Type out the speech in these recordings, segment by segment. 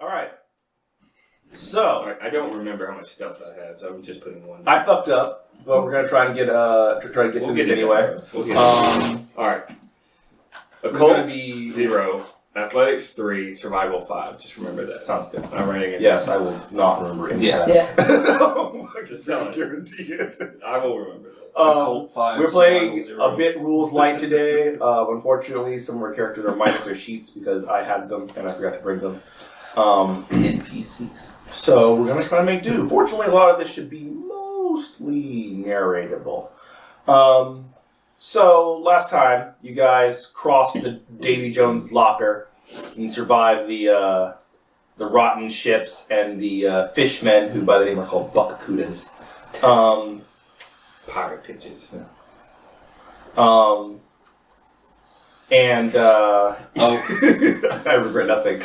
All right. So I don't remember how much stuff I had, so I'm just putting one. I fucked up, but we're gonna try and get through this anyway. All right. Occult Gonna be 0, athletics 3, survival 5. Just remember that. Sounds good. I'm writing it. Yes, I will not remember any of that. Yeah. Just telling you. guarantee it. I will remember that. Colt 5, We're playing survival 0. a bit rules light today. Unfortunately, some of our characters are minus their sheets because I had them and I forgot to bring them. NPCs. So we're gonna try to make do. Fortunately, a lot of this should be mostly narratable. So last time you guys crossed the Davy Jones locker and survived the rotten ships and the fishmen, who by the name are called Buckacudas. Pirate pitches. And I regret nothing.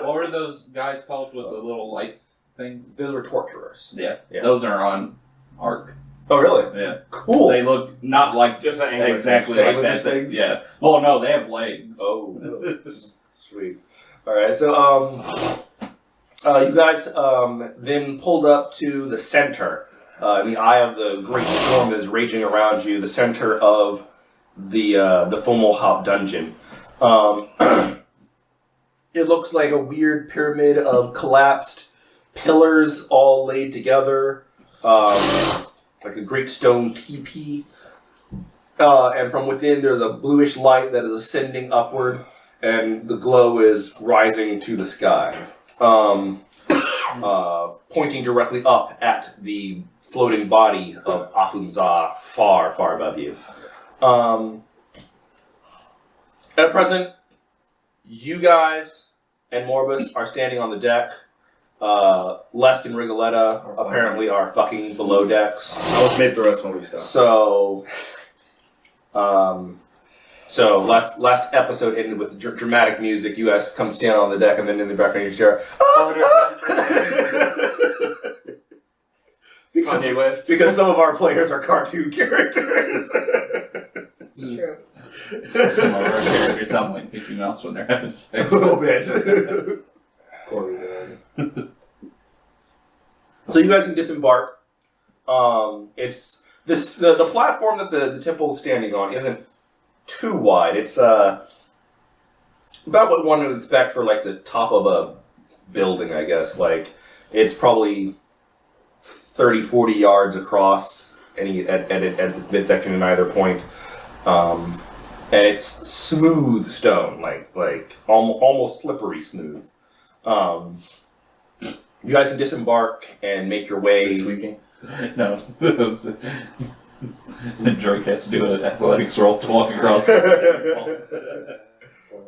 What were those guys called with the little light things? Those were torturers. Yeah. Yeah. Those are on Ark. Oh, really? Yeah. Cool. They look not like Just an exactly like that. things? Yeah. Well, no, they have legs. Oh, sweet. All right, so you guys then pulled up to the center, in the eye of the great storm that is raging around you, the center of the Fomalhaut dungeon. It looks like a weird pyramid of collapsed pillars all laid together, like a great stone teepee. And from within, there's a bluish light that is ascending upward, and the glow is rising to the sky, pointing directly up at the floating body of Afunza far, far above you. At present, you guys and Morbus are standing on the deck. Lesk and Rigoletta apparently are fucking below decks. I was mid-thrust when we stopped. So last episode ended with dramatic music. You guys come stand on the deck, and then in the background you hear, because some of our players are cartoon characters. It's true. Some of our characters sound like Mickey Mouse when they're having sex. A little bit. So you guys can disembark. It's this the platform that the temple is standing on isn't too wide. It's about what one would expect for like the top of a building, I guess. Like it's probably 30, 40 yards across at its midsection in either point. And it's smooth stone, like almost slippery smooth. You guys can disembark and make your way. Squeaking? No. Drake has to do an athletics roll to walk across.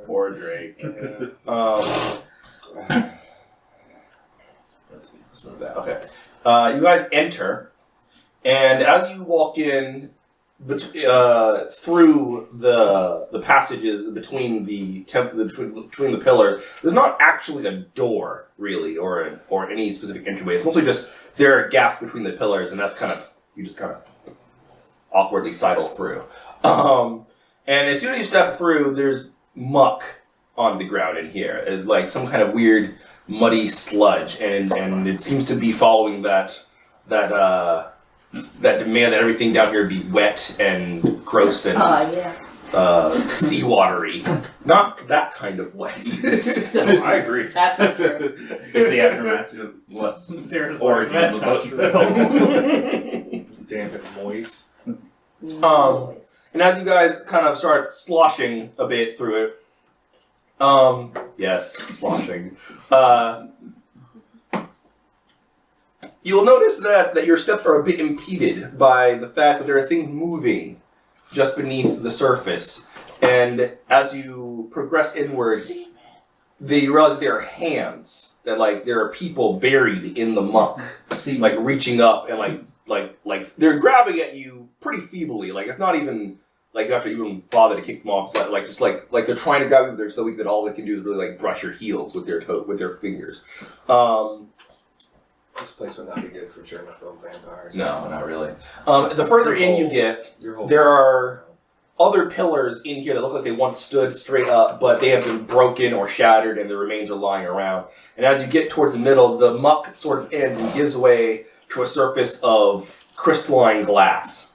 Poor Drake. Let's move that. Okay. You guys enter, and as you walk in through the passages between the between the pillars, there's not actually a door really, or any specific entryway. It's mostly just there are gaps between the pillars, and that's you just awkwardly sidle through. And as soon as you step through, there's muck on the ground in here, like some kind of weird muddy sludge, and it seems to be following that demand that everything down here be wet and gross and seawatery. Not that kind of wet. I agree. That's not true. It's the aftermath of less origin. That's not true. Damp and moist. And as you guys kind of start sloshing a bit through it, yes, sloshing, you'll notice that your steps are a bit impeded by the fact that there are things moving just beneath the surface. And as you progress inward, you realize that there are hands, that there are people buried in the muck, reaching up and like they're grabbing at you pretty feebly. Like it's not even like you have to even bother to kick them off. It's like they're trying to grab you so weak that all they can do is really brush your heels with their fingers. This place would not be good for germaphobe vampires. No, not really. The further in you get, there are other pillars in here that look like they once stood straight up, but they have been broken or shattered and the remains are lying around. And as you get towards the middle, the muck sort of ends and gives way to a surface of crystalline glass.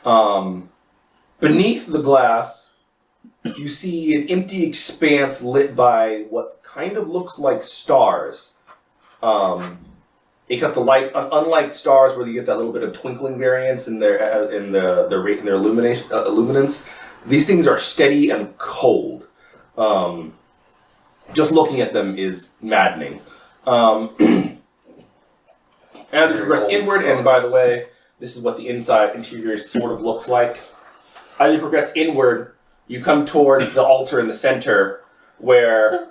Beneath the glass, you see an empty expanse lit by what kind of looks like stars. Except the light, unlike stars where you get that little bit of twinkling variance in their illuminance, these things are steady and cold. Just looking at them is maddening. As you progress inward, and by the way, this is what the interior sort of looks like. As you progress inward, you come towards the altar in the center, where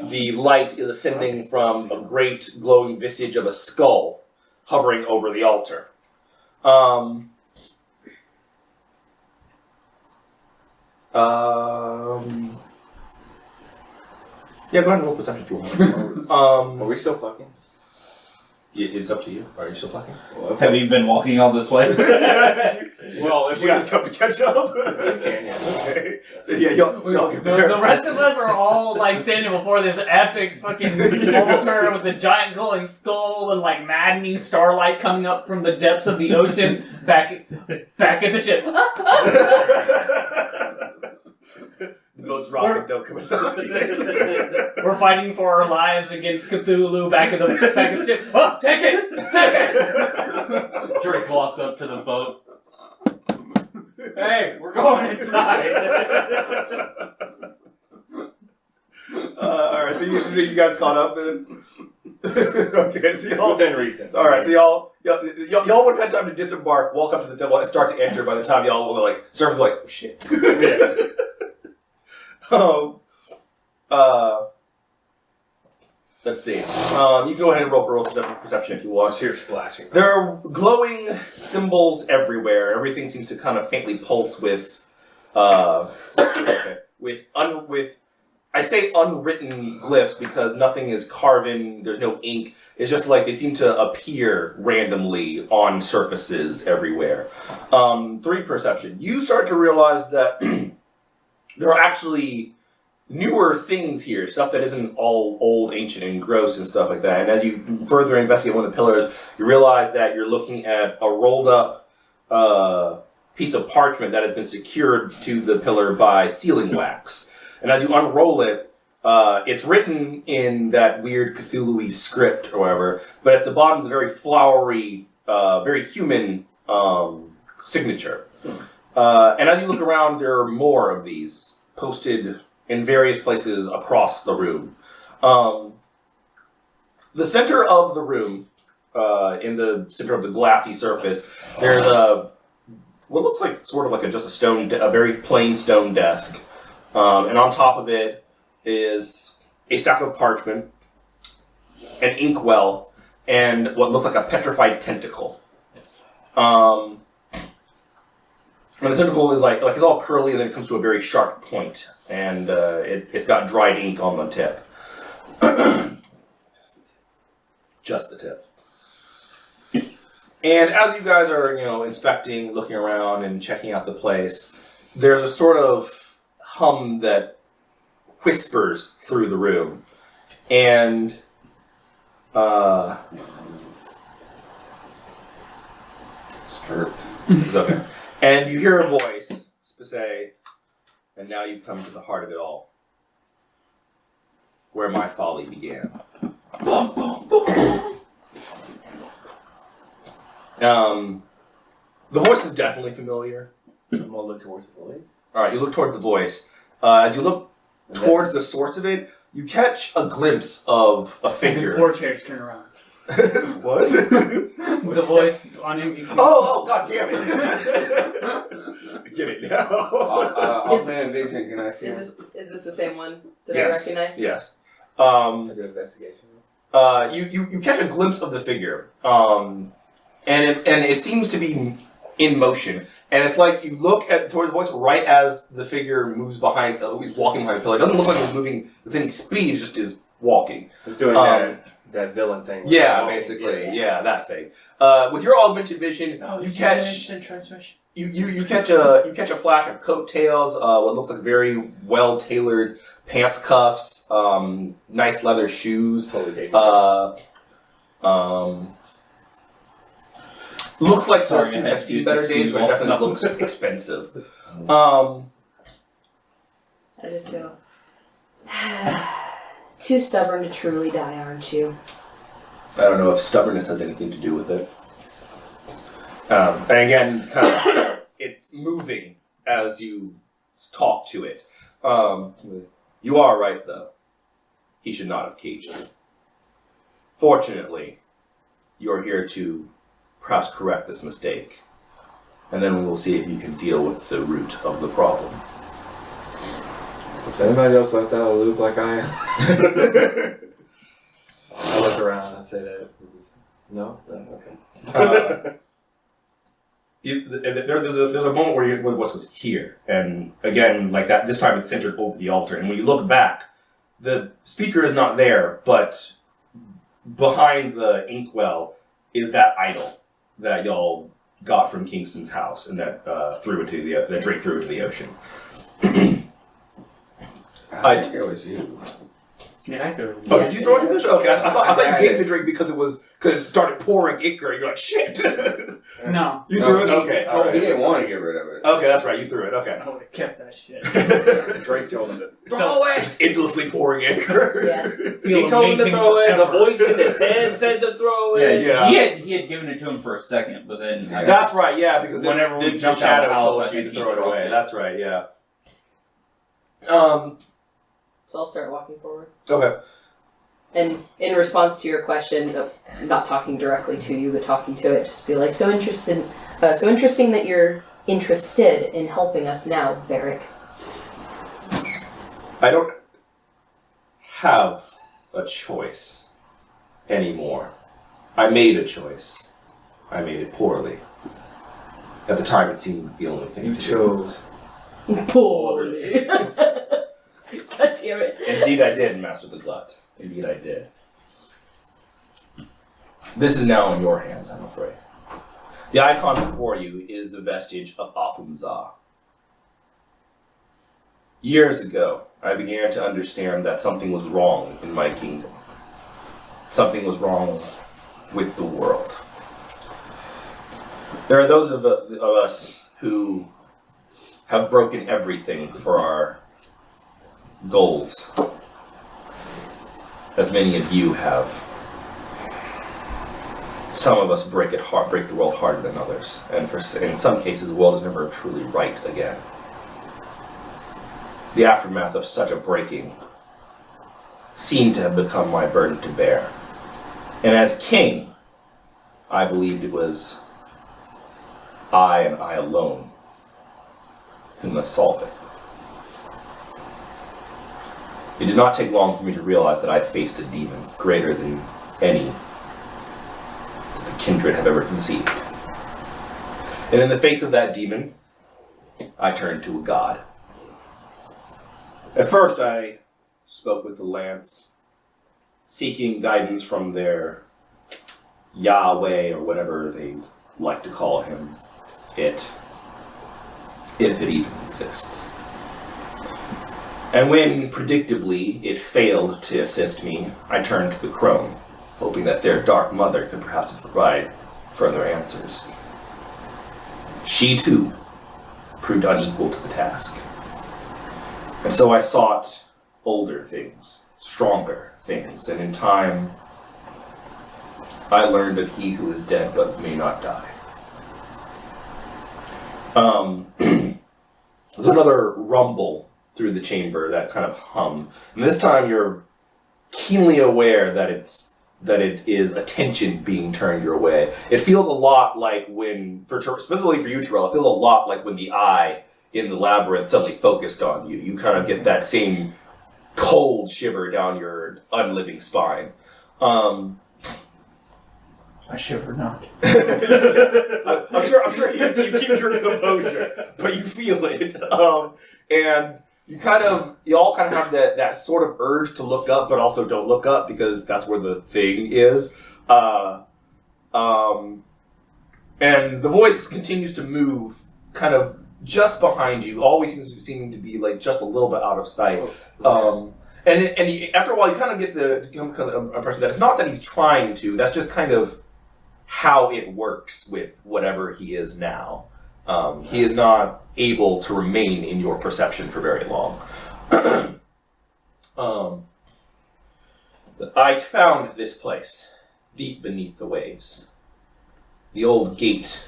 the light is ascending from a great glowing visage of a skull hovering over the altar. Yeah, go ahead and roll perception if you want. Are we still fucking? It's up to you. Are you still fucking? Have you been walking all this way? Well, if You guys come to catch up? Yeah. Okay. Yeah, y'all The rest of us are all like standing before this epic fucking altar with the giant glowing skull and like maddening starlight coming up from the depths of the ocean back at the ship. The boat's rocking, don't come out. We're fighting for our lives against Cthulhu back at the ship. Oh, take it! Drake walks up to the boat. Hey, we're going inside. Alright, so you guys caught up then? Okay, so y'all... Within reason. Alright, so y'all would have had time to disembark, walk up to the temple, and start to enter by the time y'all will like surf like, oh, shit. Yeah. Let's see. You can go ahead and roll perception if you want. Just hear splashing. There are glowing symbols everywhere. Everything seems to kind of faintly pulse with, with I say unwritten glyphs because nothing is carven. There's no ink. It's just like they seem to appear randomly on surfaces everywhere. 3 perception. You start to realize that there are actually newer things here, stuff that isn't all old, ancient, and gross and stuff like that. And as you further investigate one of the pillars, you realize that you're looking at a rolled up piece of parchment that has been secured to the pillar by sealing wax. And as you unroll it, it's written in that weird Cthulhu-y script or whatever, but at the bottom is a very flowery, very human signature. And as you look around, there are more of these posted in various places across the room. The center of the room, in the center of the glassy surface, there's what looks like sort of like a very plain stone desk. And on top of it is a stack of parchment, an inkwell, and what looks like a petrified tentacle. And the tentacle is like it's all curly, and then it comes to a very sharp point, and it's got dried ink on the tip. Just the tip. And as you guys are, inspecting, looking around, and checking out the place, there's a sort of hum that whispers through the room, and okay. And you hear a voice say, and now you come to the heart of it all, where my folly began. The voice is definitely familiar. I'm gonna look towards the voice. Alright, you look towards the voice. As you look towards the source of it, you catch a glimpse of a figure. 4 chairs turn around. What? With a voice on NBC. Oh, god damn it. Get it now. I'll play vision. Can I see him? Is this the same one that Yes. I recognize? Yes. I do investigation. You catch a glimpse of the figure, and it seems to be in motion. And it's like you look towards the voice right as the figure moves behind. He's walking behind the pillar. It doesn't look like he's moving with any speed. It just is walking. He's doing that villain thing. Yeah, basically. Yeah, that thing. With your augmented vision, you catch. Instant transmission. You catch a flash of coattails, what looks like very well tailored pants cuffs, nice leather shoes. Totally take it. Looks like Sorry, this suit I had has to seen do better this days, too. but it definitely No. looks expensive. I just go. Too stubborn to truly die, aren't you? I don't know if stubbornness has anything to do with it. And again, it's kind of it's moving as you talk to it. You are right, though. He should not have caged you. Fortunately, you are here to perhaps correct this mistake, and then we will see if you can deal with the root of the problem. Is anybody else left out of the loop like I am? I look around and say that. No? Okay. There's a moment where what's here, and again, like that. This time it's centered over the altar, and when you look back, the speaker is not there, but behind the inkwell is that idol that y'all got from Kingston's house, and that that drake threw into the ocean. I think it was you. Yeah, I do. Oh, Yeah, did you throw it into the ocean? Okay, I thought you gave the it. drink because it started pouring ichor, and you're like, shit. No. You threw it? Okay, He alright. didn't want to get rid of it. Okay, that's right, you threw it, okay. I would have kept that shit. Drake told him to Throw Just endlessly pouring ichor. Yeah. Feel He told him to amazing throw it. The forever. voice in his head said to throw Yeah, it. Yeah. He had given it to him for a second, but then That's right, yeah, because Whenever we the jumped out of shadow the house, told I you think to he throw it dropped away. it. That's right, yeah. So I'll start walking forward. Okay. And in response to your question, not talking directly to you, but talking to it, just be like, so interesting that you're interested in helping us now, Varric. I don't have a choice anymore. I made a choice. I made it poorly. At the time, it seemed the only thing You to chose. Poorly. God damn it. do. Indeed, I did, Master the Glut. Indeed, I did. This is now in your hands, I'm afraid. The icon before you is the vestige of Afumza. Years ago, I began to understand that something was wrong in my kingdom. Something was wrong with the world. There are those of us who have broken everything for our goals, as many of you have. Some of us break the world harder than others, and in some cases, the world is never truly right again. The aftermath of such a breaking seemed to have become my burden to bear. And as king, I believed it was I and I alone who must solve it. It did not take long for me to realize that I had faced a demon greater than any that the kindred have ever conceived. And in the face of that demon, I turned to a god. At first, I spoke with the lance, seeking guidance from their Yahweh, or whatever they like to call him, if it even exists. And when, predictably, it failed to assist me, I turned to the crone, hoping that their dark mother could perhaps provide further answers. She, too, proved unequal to the task. And so I sought older things, stronger things, and in time, I learned of he who is dead but may not die. There's another rumble through the chamber, that kind of hum. And this time you're keenly aware that it is attention being turned your way. It feels a lot like when, specifically for you, Terrell, it feels a lot like when the eye in the labyrinth suddenly focused on you. You kind of get that same cold shiver down your unliving spine. I shiver not. I'm sure you keep your composure, but you feel it. And you all kind of have that sort of urge to look up, but also don't look up because that's where the thing is. And the voice continues to move kind of just behind you, always seeming to be like just a little bit out of sight. After a while, you kind of get the impression that it's not that he's trying to. That's just kind of how it works with whatever he is now. He is not able to remain in your perception for very long. I found this place deep beneath the waves. The old gates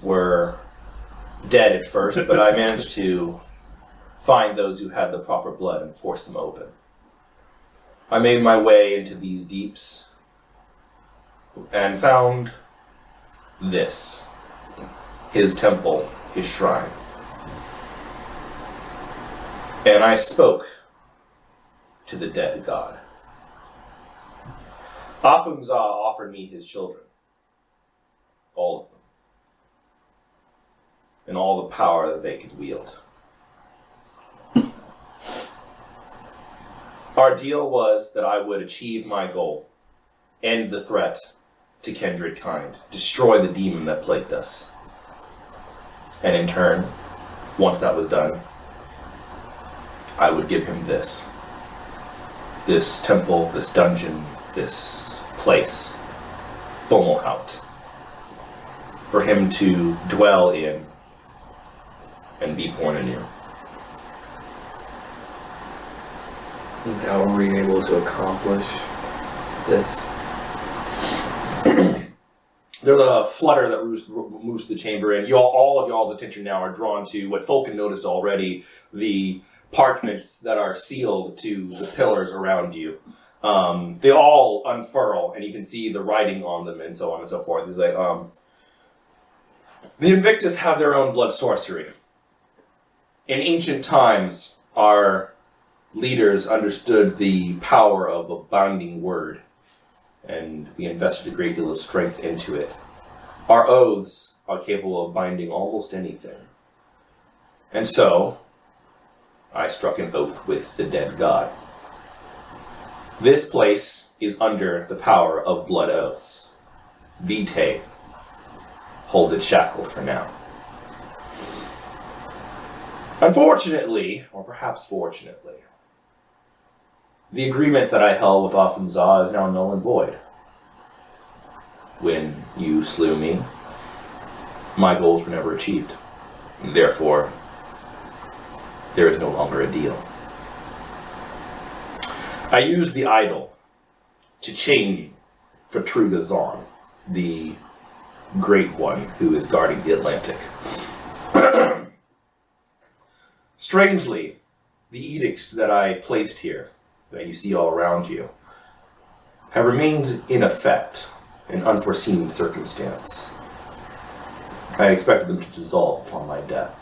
were dead at first, but I managed to find those who had the proper blood and force them open. I made my way into these deeps and found this. His temple, his shrine. And I spoke to the dead god. Afumza offered me his children. All of them. And all the power that they could wield. Our deal was that I would achieve my goal, end the threat to kindred kind, destroy the demon that plagued us. And in turn, once that was done, I would give him this. This temple, this dungeon, this place, Fomalhaut, for him to dwell in and be born anew. And how are we able to accomplish this? There's a flutter that moves the chamber, and all of y'all's attention now are drawn to what Fulkin noticed already, the parchments that are sealed to the pillars around you. They all unfurl, and you can see the writing on them and so on and so forth. It's like, the Invictus have their own blood sorcery. In ancient times, our leaders understood the power of a binding word, and we invested a great deal of strength into it. Our oaths are capable of binding almost anything. And so, I struck an oath with the dead god. This place is under the power of blood oaths. Vitae, hold it shackled for now. Unfortunately, or perhaps fortunately, the agreement that I held with Afumza is now null and void. When you slew me, my goals were never achieved. And therefore, there is no longer a deal. I used the idol to chain Fatruga, the great one who is guarding the Atlantic. Strangely, the edicts that I placed here, that you see all around you, have remained in effect in unforeseen circumstance. I expected them to dissolve upon my death.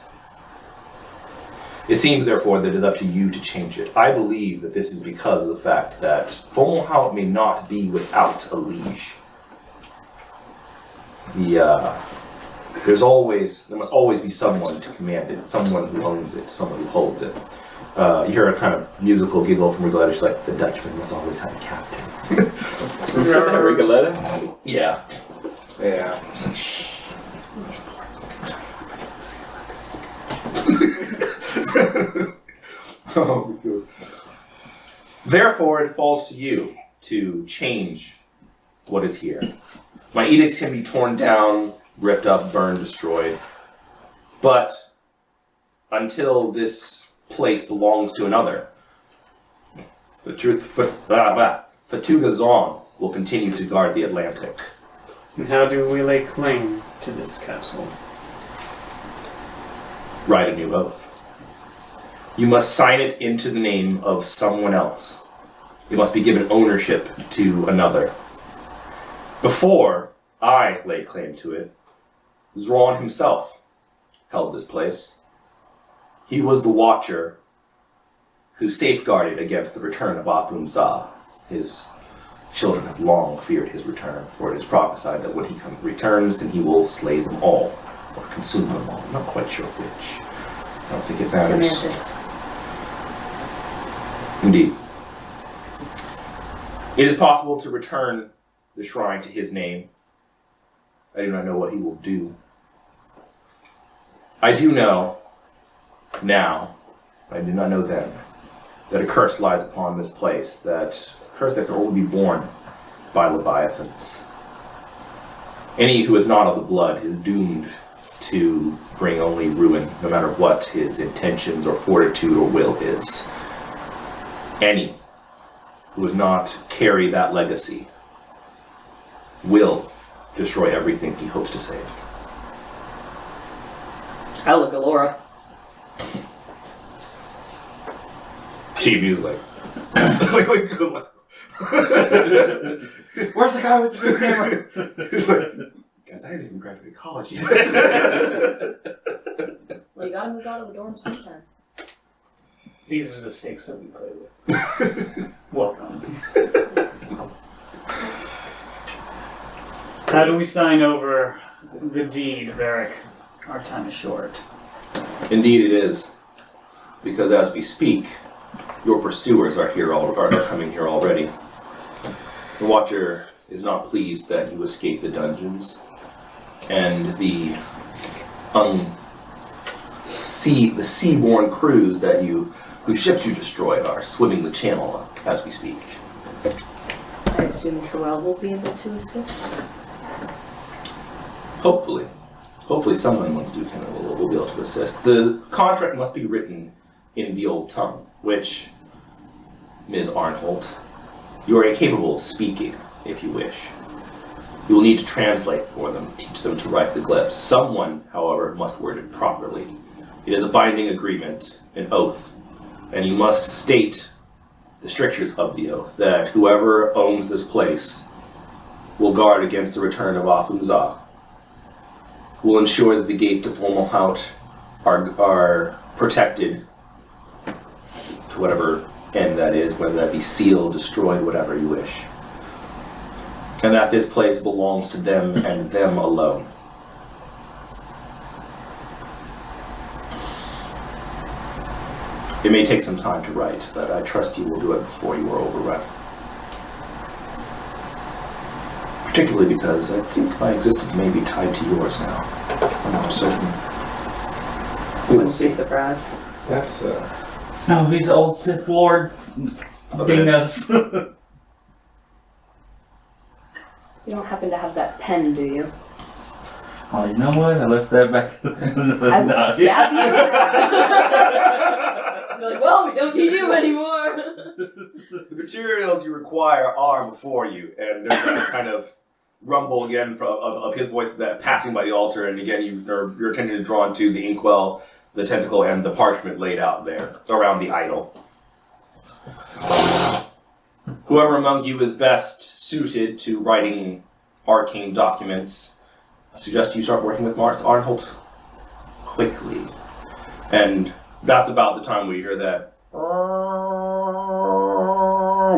It seems, therefore, that it is up to you to change it. I believe that this is because of the fact that Fomalhaut may not be without a liege. There must always be someone to command it, someone who owns it, someone who holds it. You hear a kind of musical giggle from Rigoletto. She's like, the Dutchman must always have a captain. So is that Rigoletto? Yeah. Yeah. It's like, shh. Because therefore it falls to you to change what is here. My edicts can be torn down, ripped up, burned, destroyed. But until this place belongs to another, the truth, Fatruga will continue to guard the Atlantic. And how do we lay claim to this castle? Write a new oath. You must sign it into the name of someone else. You must be given ownership to another. Before I laid claim to it, Zron himself held this place. He was the watcher who safeguarded against the return of Afumza. His children have long feared his return, for it is prophesied that when he returns, then he will slay them all, or consume them all. I'm not quite sure which. I don't think it matters. Semantics. Indeed. It is possible to return the shrine to his name. I do not know what he will do. I do know now, I did not know then, that a curse lies upon this place, that a curse that can only be borne by Leviathans. Any who is not of the blood is doomed to bring only ruin, no matter what his intentions or fortitude or will is. Any who does not carry that legacy will destroy everything he hopes to save. I look at Laura. She music. Where's the guy with the camera? He's like, guys, I haven't even graduated college yet. Well, you gotta move out of the dorm sometime. These are the stakes that we play with. Welcome. How do we sign over the deed, Varric? Our time is short. Indeed it is. Because as we speak, your pursuers are coming here already. The Watcher is not pleased that you escaped the dungeons, and the seaborne crews whose ships you destroyed are swimming the channel as we speak. I assume Troel will be able to assist. Hopefully. Hopefully someone will be able to assist. The contract must be written in the old tongue, which, Ms. Arnholt, you are incapable of speaking, if you wish. You will need to translate for them, teach them to write the glyphs. Someone, however, must word it properly. It is a binding agreement, an oath, and you must state the strictures of the oath, that whoever owns this place will guard against the return of Afunza, will ensure that the gates to Fomalhaut are protected to whatever end that is, whether that be sealed, destroyed, whatever you wish. And that this place belongs to them and them alone. It may take some time to write, but I trust you will do it before you are overrun. Particularly because I think my existence may be tied to yours now. I'm not certain. Let's Be see. surprised. That's No, he's the old Sith Lord. Being us. You don't happen to have that pen, do you? Oh, you know what? I left that back. I will stab you. You're like, well, we don't need you anymore. The materials you require are before you, and there's a kind of rumble again of his voice that passing by the altar, and again your attention is drawn to the inkwell, the tentacle, and the parchment laid out there around the idol. Whoever among you is best suited to writing arcane documents, I suggest you start working with Mars Arnholt quickly. And that's about the time we hear that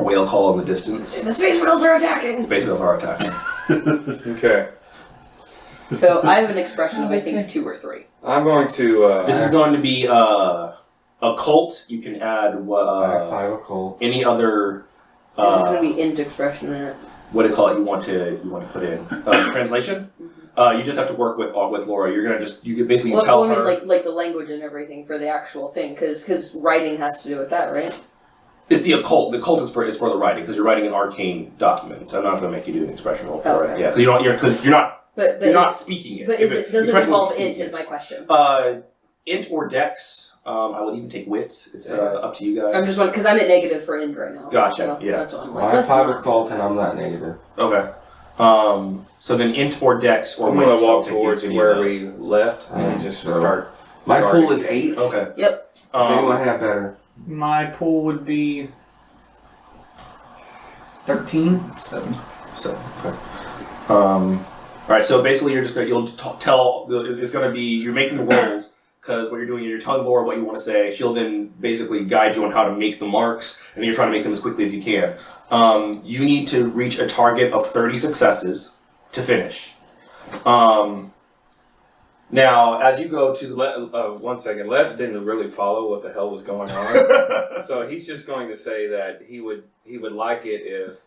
whale call in the distance. The space whales are attacking. Space whales are attacking. okay. So I have an expression of I think 2 or 3. I'm going to. This is going to be occult. You can add I have 5 occult. any other There's going to be int expression in it. what do you call it? You want to put in translation. You just have to work with Laura. You can basically Well, tell I mean, her. like the language and everything for the actual thing, because writing has to do with that, right? It's the occult. The occult is for the writing because you're writing an arcane document. So I'm not going to make you do an expression roll for it. Okay. Yeah, because you're not But you're not speaking it. But If does it expression roll involve int? speaking Is my question. Int or dex. I would even take wits. It's up to you guys. I'm just wondering because I'm at negative for int right now. Gotcha, So yeah. That's what I'm I like. have That's 5 not occult and I'm not negative. Okay. So then int or dex or I'm going wits, to I'll walk take towards any of where those. we left and just start. My Sorry. pool is 8. Okay. Yep. Does anyone have better? My pool would be 13. 7. So okay. All right. So basically, you'll tell. It's going to be you're making the rolls because what you're doing is you're telling Laura what you want to say. She'll then basically guide you on how to make the marks, and then you're trying to make them as quickly as you can. You need to reach a target of 30 successes to finish. Now, as you go to the 1 second. Les didn't really follow what the hell was going on, so he's just going to say that he would like it if,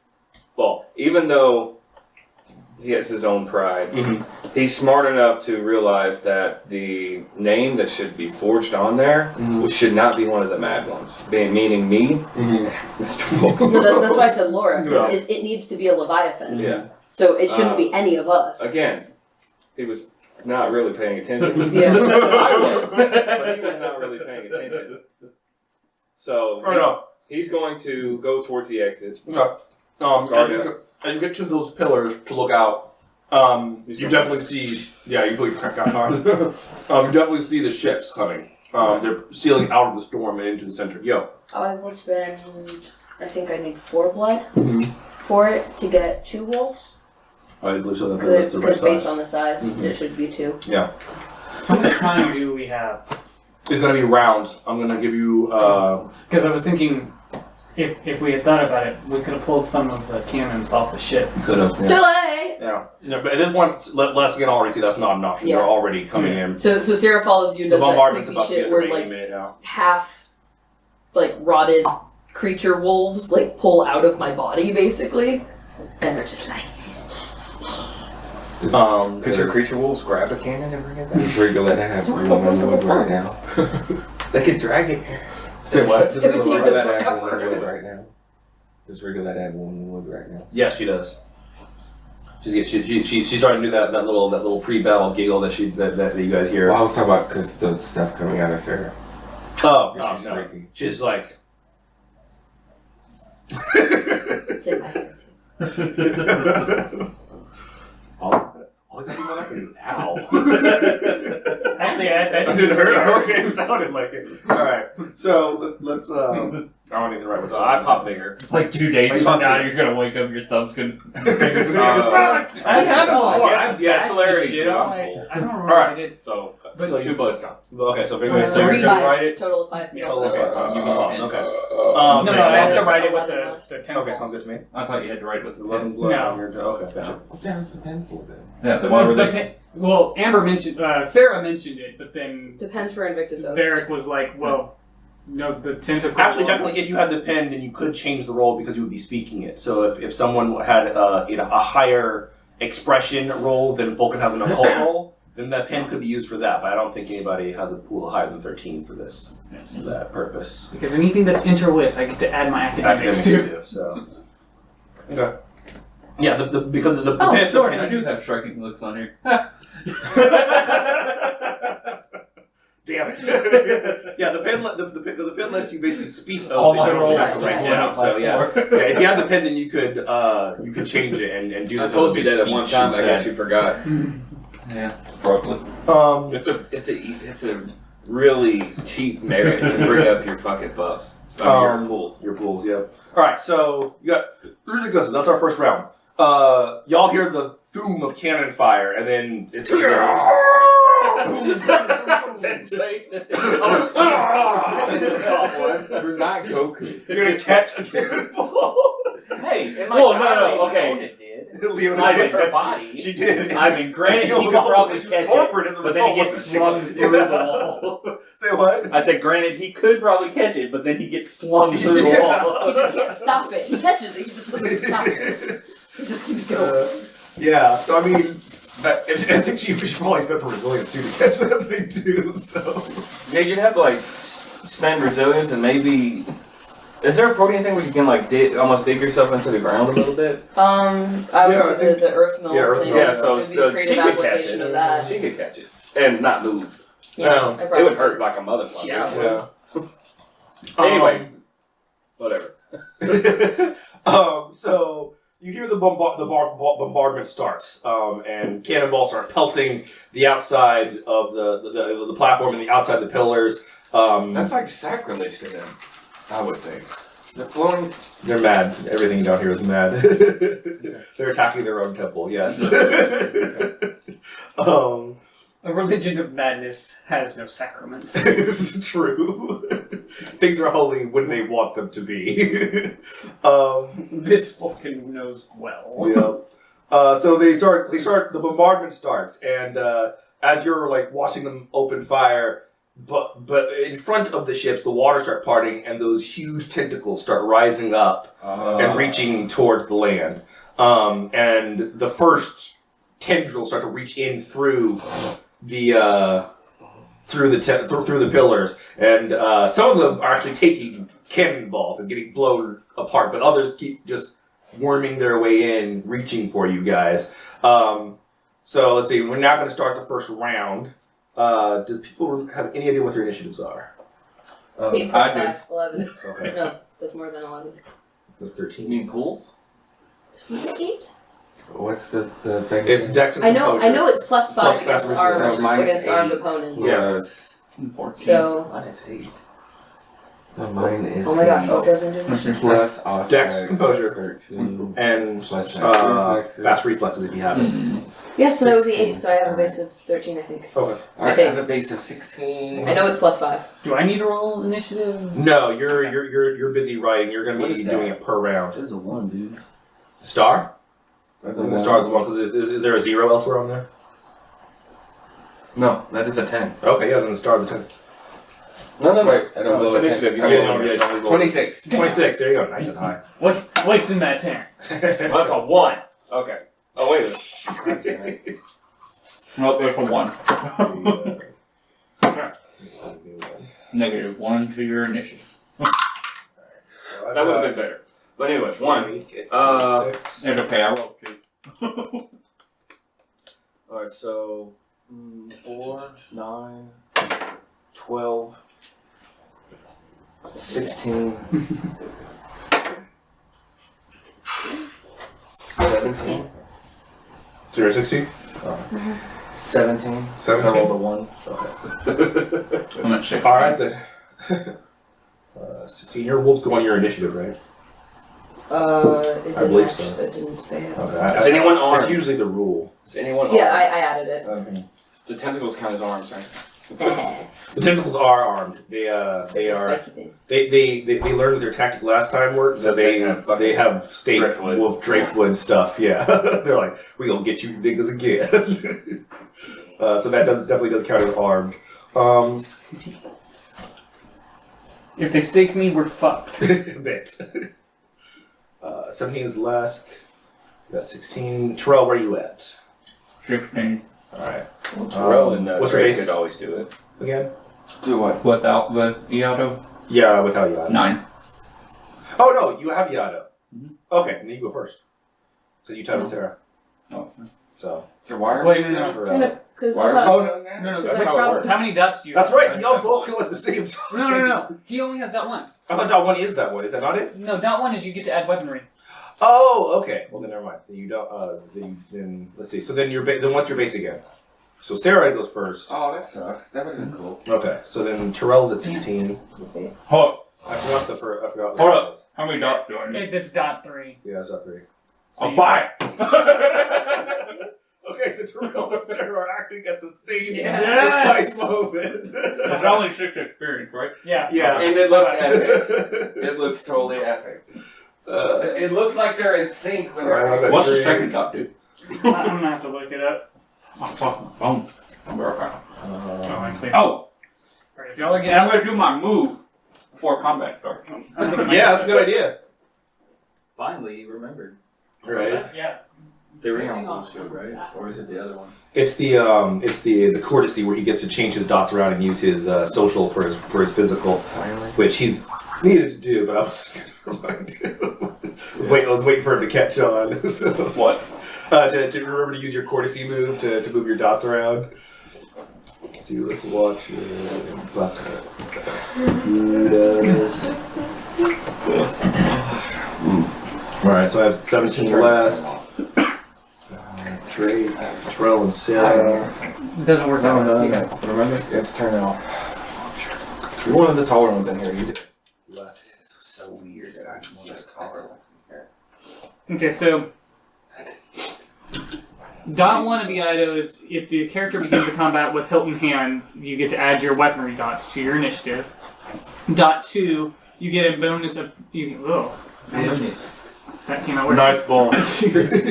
well, even though he has his own pride. Mhm. He's smart enough to realize that the name that should be forged on there should not be one of the mad ones. Meaning me, Mr. Volk. No, that's why I said Laura. 'Cause Yeah. it needs to be a Leviathan. Yeah. So it shouldn't be any of us. Again, he was not really paying attention. Yeah. I was, but he was not really paying attention. So Fair enough. he's going to go towards the exit. Okay. As you get to those pillars to look out, you definitely see. Yeah, you put your crack out hard. You definitely see the ships coming. They're sealing out of the storm and into the center. Yo. I will spend. I think I need 4 blood Mhm. for it to get 2 wolves. I believe so. Because That's the right based size. on the size, Mhm. it should be 2. Yeah. How much time do we have? It's gonna be rounds. I'm gonna give you. Because I was thinking, if we had thought about it, we could have pulled some of the cannons off the ship. Could have. Delay! Yeah. But at this point, Les can already see that's not an option. Yeah. They're already coming in. So Sarah follows you and The does that bombardment's creepy about to shit get where ready like in a minute now. half like rotted creature wolves like pull out of my body basically. And they're just like Could your creature wolves grab a cannon and bring it back? Just regular that have Don't one focus on the right now. thumbs. They could drag it. Say what? Just It would take regular them that have forever. one wood right now. Just regular that have one wood right now. Yes, she does. She's starting to do that little pre-battle giggle that you guys hear. Well, I was talking about because the stuff coming out of Sarah. Oh, She's no. freaky. She's like. it's in my hair too. All I can do now. Actually, I Did it hurt? Okay, it sounded like it. Alright, so let's. I don't even write what's So I pop bigger. Like 2 days from now, you're gonna wake up, your thumb's gonna. fingers Uh, I've happened before. Yes, I've yeah, bashed celerity the shit too. out. I'm I full. don't remember Alright. what I did. So, But so 2 bullets gone. Okay, so figure So you're gonna write it? Total of 5. Yeah. Okay. No, Okay. no, I have to so write it with 11 the temple. Okay, sounds good to me. I thought you had to write with the 11 11. blood No. on your okay, gotcha. Yeah, it's a pen for then. Yeah, then why were they? Well, Amber mentioned, Sarah mentioned it, but then Depends for Invictus Oaths. Barrick was like, well, no, the tentacle. Actually, technically, if you had the pen, then you could change the roll because you would be speaking it. So if someone had a higher expression roll than Vulcan has an occult roll, then that pen could be used for that. But I don't think anybody has a pool higher than 13 for this for that purpose. Because anything that's interwits, I get to add my academics Academics to. too. So okay. Yeah, because the Oh, pen. sure, the I pen do have striking looks on here. Damn it! Yeah, the pen lets you basically speak. All my things rolls right right now. So yeah, if you had the pen, then you could change it and do I this. told you little that at one speech time. I guess instead. you forgot. Yeah, probably. It's a really cheap merit to bring up your fucking buffs. Your pools. Your pools, yeah. Alright, so you got 3 successes. That's our first round. Y'all hear the boom of cannon fire, and then it's You're not Goku. You're gonna catch a cannonball. Hey, in my Whoa, no, diary, okay. Leona did. Leona I did mean, catch body. it. She did. I mean, granted, She he was could all- probably she was catch torpid it, as a but then he result. gets slung through the wall. Say what? I said, granted, he could probably catch it, but then he gets slung through the wall. He just can't stop it. He catches it, he just doesn't stop it. He just keeps going. Yeah, so I mean, I think she probably spent for resilience too to catch that thing too, so. Yeah, you'd have to like spend resilience and maybe. Is there a protein thing where you can like almost dig yourself into the ground a little bit? I Yeah, would I do the earth mill Yeah, earth thing. mill. Yeah, so It would be a she creative could catch application it. of that. She could catch it and not move. Yeah, No, I It probably would hurt could. like a motherfucker. Yeah. Yeah. Anyway, whatever. So you hear the bombardment starts, and cannonballs start pelting the outside of the platform and the outside the pillars. That's like sacrilege to them, I would think. They're flowing. They're mad. Everything down here is mad. They're attacking their own temple. Yes. A religion of madness has no sacraments. This is true. Things are holy when they want them to be. This fucking knows well. Yeah. So they start. The bombardment starts, and as you're like watching them open fire, but in front of the ships, the water start parting, and those huge tentacles start rising up and reaching towards the land. and the first tendrils start to reach in through the through the pillars, and some of them are actually taking cannonballs and getting blown apart, but others keep just worming their way in, reaching for you guys. So let's see. We're now going to start the first round. Does people have any idea what their initiatives are? 8 plus 5, 11. Okay, No, that's more than 11. that's You 13. mean pools? Was it 8? What's the thing? It's Dex and I know Composure. it's plus 5 Plus against 5 armed, so mine's against armed 8. opponents. Yeah. 14. So, Mine is 8. No, mine is oh my gosh, 8. what goes into initiative? Plus Ossex, Dex, Composure. 13. And Plus fast reflexes if you have it. Yeah, so that would be 8, 16. so I have a base of 13, I think. Okay. Alright, I think. have a base of 16. I know it's plus 5. Do I need to roll initiative? No, you're busy writing. You're going What to be is doing that? it per round. There's a 1, dude. Star? That's The star as well. Because is there a 0 elsewhere on there? No, that is a 10. Okay, yeah, then the star is a 10. No, wait, I don't No, know. it's initiative. You I don't roll roll it. it. don't roll. 26. 26. There you go. Nice and high. What's in that 10? Well, that's a 1. Okay. Oh, wait a minute. Nope, there's a 1. -1 to your initiative. That would have been better. But anyway, 1. It's okay, I rolled 2. Alright, so 4, 9, 12, 16, 17. 0, 16? 17. 17? So I rolled a 1. Okay. I'm at 6. Alright then. 16. Your wolves go on your initiative, right? It I didn't believe actually, so. it didn't say it. Okay. Is anyone It's armed? usually the rule. Is anyone Yeah, armed? I added it. Okay. The tentacles count as arms, right? The tentacles are armed. They are. Spiky things. They learned their tactic last time worked, so That they have fucking they have state driftwood. wolf driftwood stuff. Yeah, they're like, we gonna get you niggas again. So that definitely does count as armed. If they stake me, we're fucked. A bit. 17 is last. You got 16. Terrell, where are you at? 16. All right. Well, Terrell and what's your Drake base? could always do it. Again? Do what? Without the Iato? Yeah, without Yada. 9. Oh no, you have Yada. Mhm. Okay, then you go first. So you tied with Sarah. Oh. So. So why are Wait, we no, no. Terrell. Because Why are Oh, we no, doing that? No, That's that's how it how works. How many dots do you That's have? right, so y'all both go at the same time. No. He only has dot 1. I thought dot 1 is that one. Is that not it? No, dot 1 is you get to add weaponry. Oh, okay. Well, then never mind. Then you don't. Then let's see. So then then what's your base again? So Sarah goes first. Oh, that sucks. That would have been cool. Okay. So then Terrell's at 16. Hold I forgot the first. I forgot. Hold up. How many dots do I need? That's dot 3. Yeah, it's up 3. So I'll you- buy it! Okay, so Terrell and Sarah are acting at the same Yes! precise moment. It's only 6 experience, right? Yeah. Yeah. And it looks epic. It looks totally epic. It looks like they're in sync when Right, they're What's the Three. second dot do? I'm gonna have to look it up. Oh, fuck my phone. I'm okay. Oh, actually. Oh! Alright, if y'all are And getting I'm gonna do my move before combat starts. Yeah, that's a good idea. Finally, you remembered. Right. Yeah. They were on bullshit, right? Or is it the other one? It's the courtesy where he gets to change his dots around and use his social for his physical, Finally. which he's needed to do. But I was gonna remind him. I was waiting for him to catch on. So, What? to remember to use your courtesy move to move your dots around. Let's see, let's watch. But who does? All right, so I have 17 last. Drake, Terrell, and Sarah. It doesn't work that way. Remember? You have to turn it off. You're one of the taller ones in here. You did. Less. This was so weird that I'm one that's taller. Okay, so dot 1 of the Ido is if the character begins the combat with hilt in hand, you get to add your weaponry dots to your initiative. Dot 2, you get a bonus of that came out weird. Nice bone.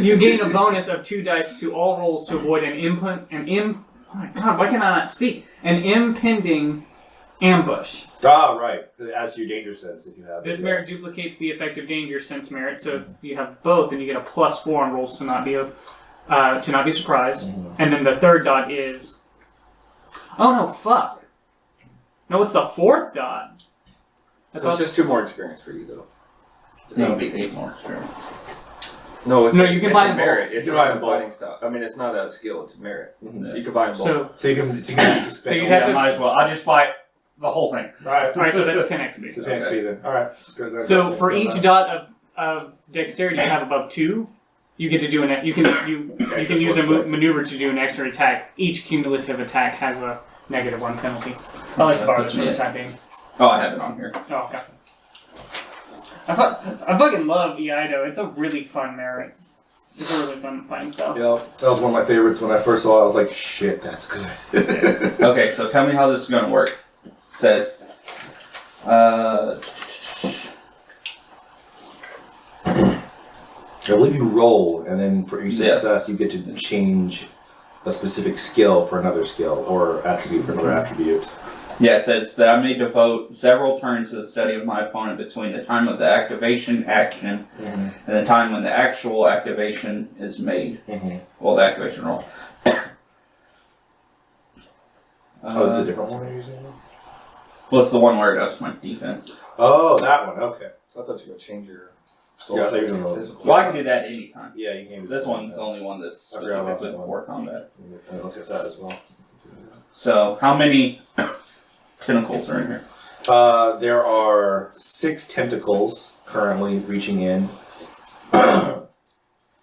You gain a bonus of 2 dice to all rolls to avoid oh my god, why can I not speak? An impending ambush. Ah, right. As to your danger sense, if you have This it. merit duplicates the effective danger sense merit, so if you have both, then you get a +4 on rolls to not be surprised. And then the third dot is. Oh no! Fuck. No, it's the fourth dot. So it's just 2 more experience for you, though. No, it'll be 8 more. Sure. No, it's No, a, you can it's buy a them merit. both. It's You can buy not a them both. fighting style. I mean, it's not a skill. It's a merit. Mhm. You can buy them both. So So you can just spend. you'd Yeah, have to- might as well. I'll just buy the whole thing. Alright. alright, so that's 10 XP. So 10 XP then. Alright. So for each dot of dexterity you have above 2, you get to do you can use a maneuver to do an extra attack. Each cumulative attack has a -1 penalty. I like to borrow this for the time being. Oh, I have it on here. Oh, okay. I fucking love Iaido. It's a really fun merit. It's a really fun fighting style. Yep. That was one of my favorites when I first saw it. I was like, shit, that's good. Okay, so tell me how this is going to work. It says, I believe you roll, and then for each Yeah. success, you get to change a specific skill for another skill, or attribute for another attribute. yeah, it says that I may devote several turns to the study of my opponent between the time of the activation action and the time when the actual activation is made. Well, the activation roll. Oh, is it a different one you're using? Well, it's the one where it ups my defense. Oh, that one. Okay. I thought you were going to change your Yeah, I thought you were to gonna- physical. Well, I can do that anytime. Yeah, you can. This one's the only one that's I forgot about specifically that one. for combat. I looked at that as well. So, how many tentacles are in here? There are 6 tentacles currently reaching in.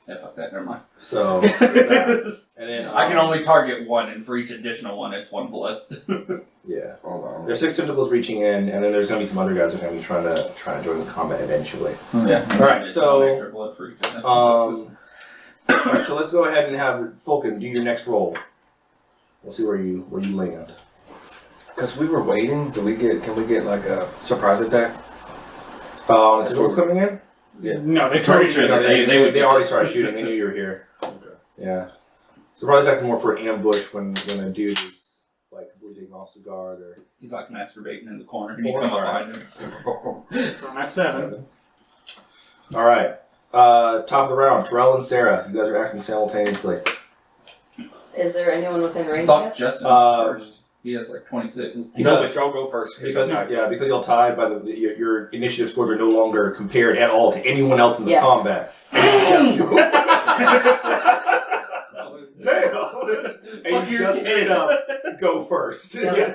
Yeah, fuck that, never mind. So, that. And then I can only target one, and for each additional one, it's 1 bullet. yeah. Hold on. There's 6 tentacles reaching in, and then there's gonna be some other guys that are gonna be trying to join the combat eventually. Yeah. Alright, so, Extra bullet for each of them. Alright, so let's go ahead and have Fulkin do your next roll. We'll see where you land. Because we were waiting, can we get like a surprise attack? The tentacles coming in? No, they Pretty sure that They already started shooting. They knew you were here. Okay. Yeah. Surprise attack more for ambush when a dude is like completely taking off his guard or. He's like masturbating in the corner, and you come up behind him. So I'm at 7. All right. Top of the round, Terrell and Sarah. You guys are acting simultaneously. Is there anyone within I range thought yet? Justin was first. He has like 26. No, but y'all go first. Because you're tied by your initiative scores are no longer compared at all to anyone else in the Yeah. combat. Damn! And you just straight up go first. Yeah.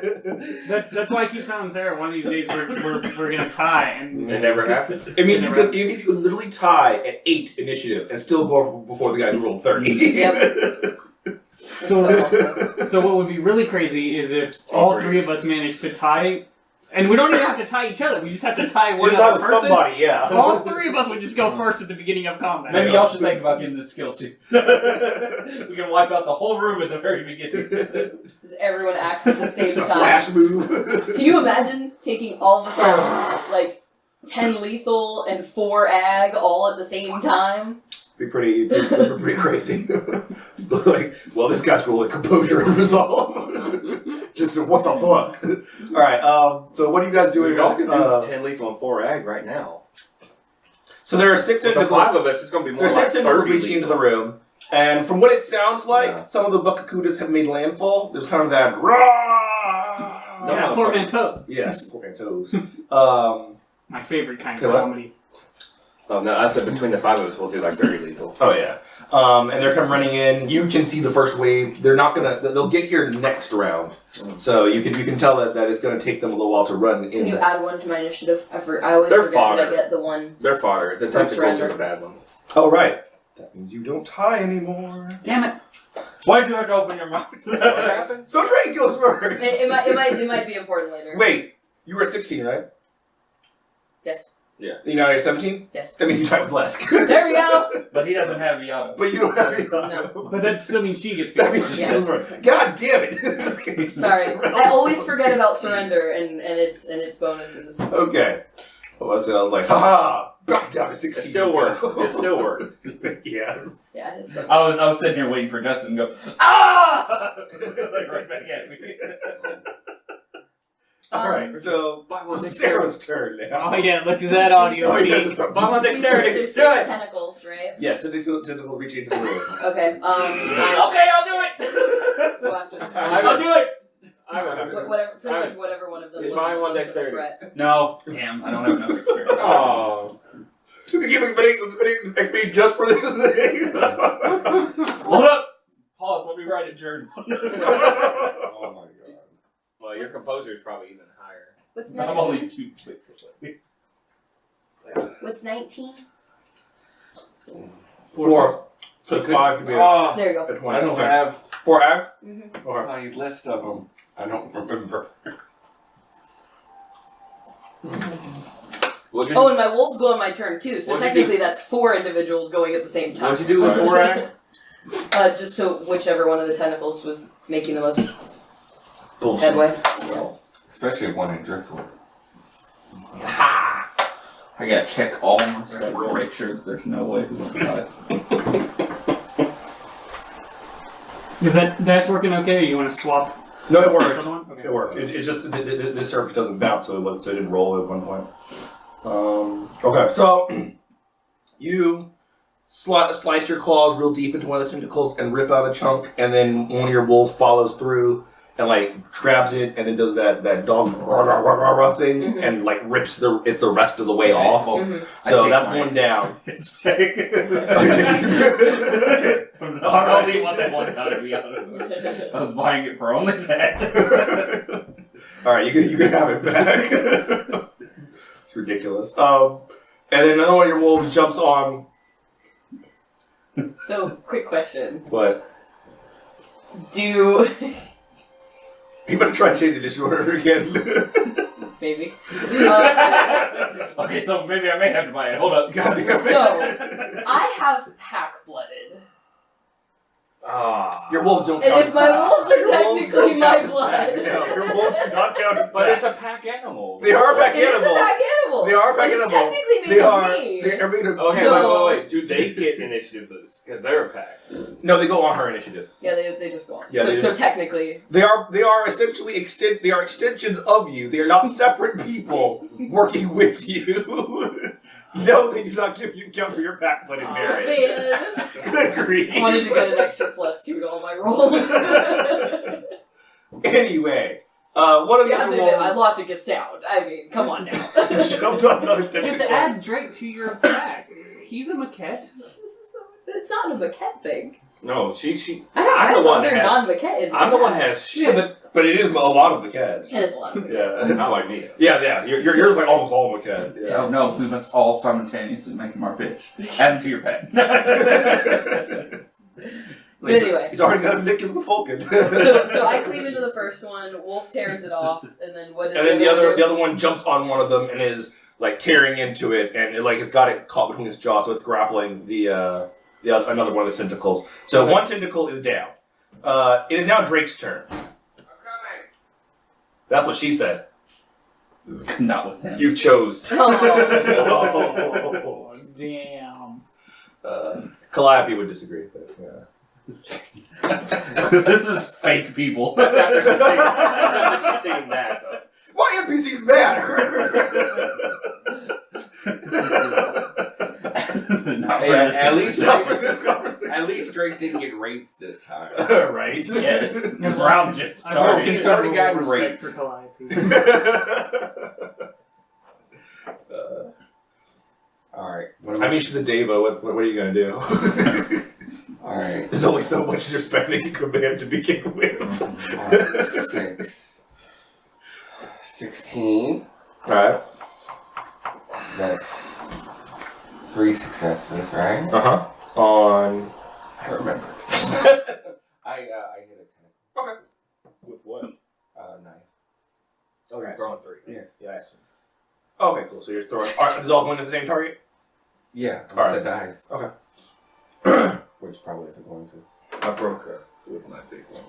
That's why I keep telling Sarah one of these days we're gonna tie and It never happened. I mean, you could literally tie at 8 initiative and still go before the guys who rolled 30. Yep. So what would be really crazy is if all 3 of us managed to tie, and we don't even have to tie each other. We just have to tie one You tie other with person. somebody, yeah. All 3 of us would just go first at the beginning of combat. Maybe y'all should think about getting this skill too. We can wipe out the whole room at the very beginning. Because everyone acts at the same It's a time. flash move. Can you imagine taking all of a sudden, like, 10 lethal and 4 ag all at the same time? Be pretty crazy. Like, well, this guy's rolling composure and resolve. Just what the fuck? All right. So what are you guys doing? Y'all can do 10 lethal and 4 ag right now. So there are 6 With the tentacles. 5 of us, it's going to be more There's like 6 tentacles 30 reaching into lethal. the room, and from what it sounds like, Yeah. some of the Buckacudas have made landfall. There's kind of that rah. Yeah, portmanteaus. Yes, portmanteaus. My favorite kind of Say what? comedy. Oh, no, I said between the 5 of us, we'll do like 30 lethal. Oh yeah, and they're come running in. You can see the first wave. They're not gonna. They'll get here next round. So you can tell that it's gonna take them a little while to run Can in. you add one to my initiative? I always They're forget that I fodder. get the one. They're fodder. The tentacles surrender. are the bad ones. Oh right. That means you don't tie anymore. Damn it! Why'd you have to open your mouth? What happened? So Drake goes first. It might be important later. Wait, you were at 16, right? Yes. You know you're 17. Yes. That means you tie with Lesk. There we go. But he doesn't have Viato. But you don't have it. No. But that still means she gets to That go means first. she Yeah. goes first. God damn it. Okay, so Sorry, Terrell's I always on forget about 16. surrender and its bonuses. Okay. Well, I was like, haha, back down to It 16. still works. It still works. Yes. Yeah, it's still. I was sitting here waiting for Justin to go, ah! Like right back at me. Alright, so Buy one Sarah's turn now. Oh yeah, look at that audio Oh, yeah, feed. the- Buy one So you said dexterity. there's Do 6 it. tentacles, right? Yes, tentacles reach into the room. Okay. Okay, I'll do it. Go after the I'll do it. whatever, pretty much whatever one of them Is looks mine the one most of a dexterity? threat. No, damn, I don't have enough experience. Oh. You can give me XP just for this thing. Hold up! Pause, let me write a journal. Oh my god. Well, your composure is probably even higher. What's I'm only 19? 2 clicks away. What's 19? 4. Plus 5 should be Oh, There you go. at 20. I don't Okay. have 4 half? Mm-hmm. Okay. my list of them. I don't remember. What'd you, Oh, and my wolves go on my turn too, so What'd you technically that's 4 individuals going at the same time. what'd you do with 4 act? Just to whichever one of the tentacles was making the most Bullshit. headway. Especially if one in driftwood. I gotta check all my stuff to make sure that there's no way we won't die. Is that dash working okay? Or you want to swap? No, it this works. other one? Okay. It works. It's just this surface doesn't bounce, so it didn't roll at one point. Okay, so you slice your claws real deep into one of the tentacles and rip out a chunk, and then one of your wolves follows through and like grabs it, and then does that dog thing, Mhm. and like rips it the rest of the way off. Mhm. So I that's take one mine. down. It's fake. I only want that one time to be honest. I was buying it for only that. All right, you can have it back. It's ridiculous. And then another one of your wolves jumps on. So, quick question. What? Do... You better try and change the dishwasher again. Maybe. Okay, so maybe I may have to buy it. Hold up. God damn it. So, I have pack-blooded. Your wolves don't And count. if my wolves are Your wolves technically don't my count as blood. pack. No, your wolves do not count as But pack. it's a pack animal. They are a pack It is a animal. pack animal. They are a pack It's animal. technically made They of are. me. They're made of. Okay, So- wait. Do they get initiative boost? Because they're a pack. No, they go on her initiative. Yeah, they just go on. Yeah, they so just- technically, They are essentially They are extensions of you. They are not separate people working with you. No, they do not give you count for your pack blooded merit. man, Good grief. I wanted to get an extra +2 to all my rolls. Anyway, one of the You have other to admit, my wolves logic is sound. I mean, come on now. jumped on another Just tentacle. add Drake to your pack. He's a maquette. It's not a maquette thing. No, she. I have I'm the one other that has- non-maquette in my I'm the one pack. that has Yeah, shit. But it is a lot of the cat. It is a lot of Yeah. Not like me. Yeah. Yours is like almost all Maquette. Oh no, we must all simultaneously make him our bitch. Add him to your pet. But anyway. He's already got a Nick with Falcon. So I cleave into the first one, Wolf tears it off, and then what is And then the other one do? the other one jumps on one of them and is like tearing into it, and it's got it caught between its jaws, so it's grappling another one of the tentacles. So Okay. one tentacle is down. It is now Drake's turn. That's what she said. Not with him. You chose. Oh. Oh, damn. Calliope would disagree, but yeah. This is fake people. That's after she's seen that, though. Why NPCs matter? Not Hey, for us. at least Stop with this conversation. At least Drake didn't get raped this time. Right. Yeah, the round just I've lost started. He's already gotten respect raped. for Calliope. Alright. I mean, she's a Deva. What are you gonna do? Alright. There's only so much respect they can command to begin with. 16. Alright. That's 3 successes, right? Uh-huh. On... I remember. I hit a 10. Okay. With what? Knife. Oh, you're throwing 3. Yes. Yeah, I assume. Okay, cool. So you're throwing... Are these all going to the same target? Yeah, All unless right. it dies. Okay. Which probably isn't going to. I broke her with my big one.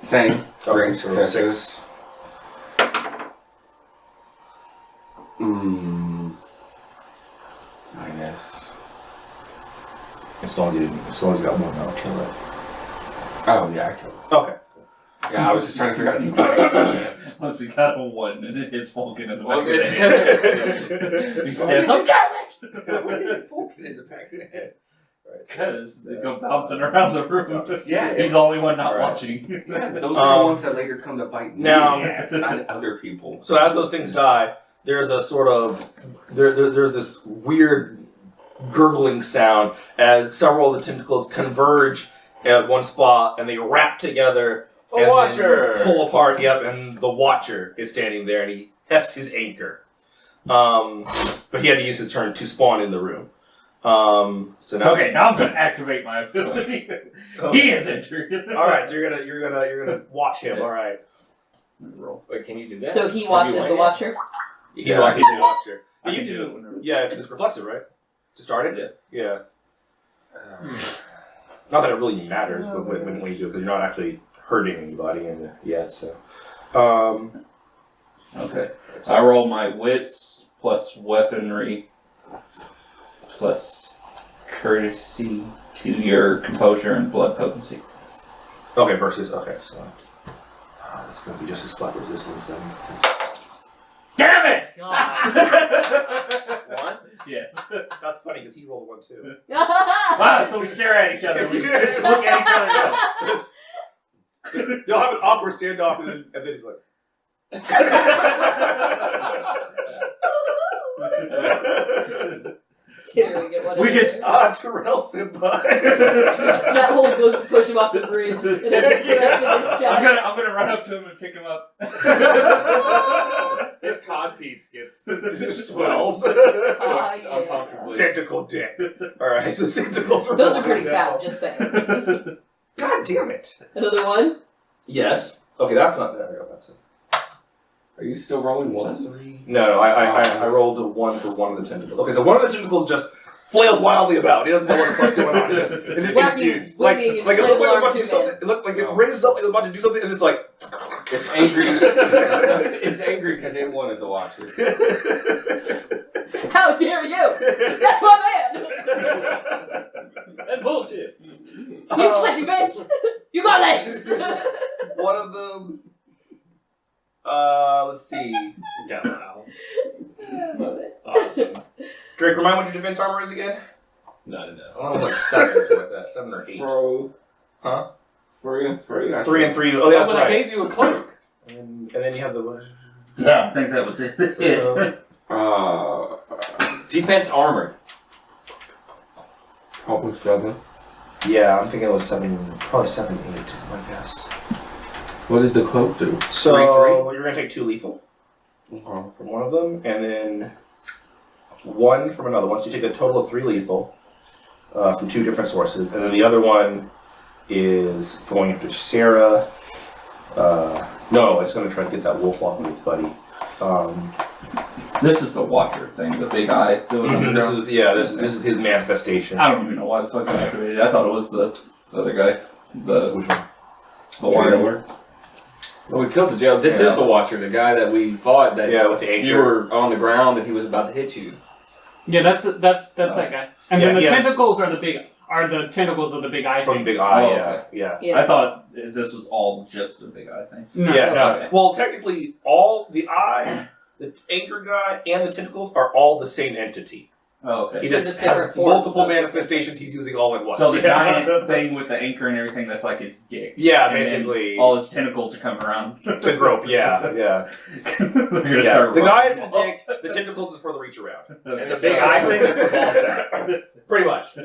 Same. Okay, Great so successes. 6. Minus. As long as you got one, I'll kill it. Oh, yeah, I killed it. Okay. Yeah, I was just trying to figure out the exact Once he got a 1 and it hits Vulcan in the back Well, of the head. it's He stands up, damn Vulcan in the back of the head. Because it goes bouncing around the room. Yeah, He's the only one not Right. watching. Yeah, those are the ones that later come to bite me. Now- Yes, not other people. So as those things die, there's a sort of there's this weird gurgling sound as several of the tentacles converge at one spot and they wrap together and then pull apart. Yep, and the Watcher is standing there and he hefts his anchor. But he had to use his turn to spawn in the room. So now Okay, now I'm gonna activate my ability. He is injured. All right, so you're gonna watch him. All right, Roll. Wait, can you do that? So he watches the Watcher. he Yeah, watches the Watcher. I You can can do it whenever. Yeah, because it's reflexive, right? To start it. Yeah. Not that it really matters, but when you do it, because you're not actually hurting anybody yet. So. Okay. I roll my wits plus weaponry plus courtesy to your composure and blood potency. Okay, versus so. That's gonna be just as flat resistance then. Damn it! One? Yes. That's funny because he rolled 1 too. Wow, so we stare at each other. We just look at each other and go. You'll have an awkward standoff, and then he's like. We just Terrell Senpai. That hole goes to push him off the bridge. And that's in his chest. I'm gonna run up to him and pick him up. His codpiece gets Swells. Ah, yeah. uncomfortably. Tentacle dick. Alright, so tentacles are Those are pretty rolling fat, down. just saying. God damn it. Another one? Yes. Okay, that's not there. We go. That's it. Are you still rolling ones? No, I rolled a 1 for one of the tentacles. Okay, so one of the tentacles just flails wildly about. He doesn't know what the fuck's going on. It's Wacky, confused. Like winging, it looked like it was about to do inflatable something. It looked like it raises up like it's about to do something, and it's like. It's angry. It's angry because it wanted to watch it. How dare you? That's my man! That's bullshit. You fleshy bitch! You got legs! One of them. Let's see. Awesome. Drake, remind what your defense armor is again? Not enough. I was like 7 or something like that. 7 or 8. Bro. Huh? 3 and 3. 3 and 3. Oh, yeah, that's but I right. gave you a cloak. And then you have the. Yeah, I think that was it. Defense armor. Probably 7. Yeah, I'm thinking it was 7, probably 7, 8, my guess. What did the cloak do? So 3-3? you're gonna take 2 lethal from one of them, and then 1 from another one. So you take a total of 3 lethal from 2 different sources, and then the other one is going after Sarah. No, it's gonna try to get that wolf off of its buddy. This is the Watcher thing, the big eye. That was This underground. is this is his manifestation. I don't even know why the fuck I activated it. I thought it was the other guy. Which one? The Warrior. Well, we killed the jail. This is the Watcher, the guy that we fought that Yeah, with the anchor. you were on the ground and he was about to hit you. Yeah, that's that guy. And Yeah, then the yes. tentacles are the tentacles of the big eye From thing. Big Eye. Oh, Yeah. I thought this was all just a big eye thing. No. Yeah, no. Okay. Well, technically, all the eye, the anchor guy, and the tentacles are all the same entity. Oh, He okay. just just has different forms multiple of- manifestations he's using all at once. So the Yeah. giant thing with the anchor and everything, that's like his dick. Yeah, And then basically. all his tentacles are coming around. To grope, yeah. They're gonna Yeah. start The guy is running. the dick, the tentacles is for the reach around. Okay, And the so- big eye thing is the ball sack. Pretty much.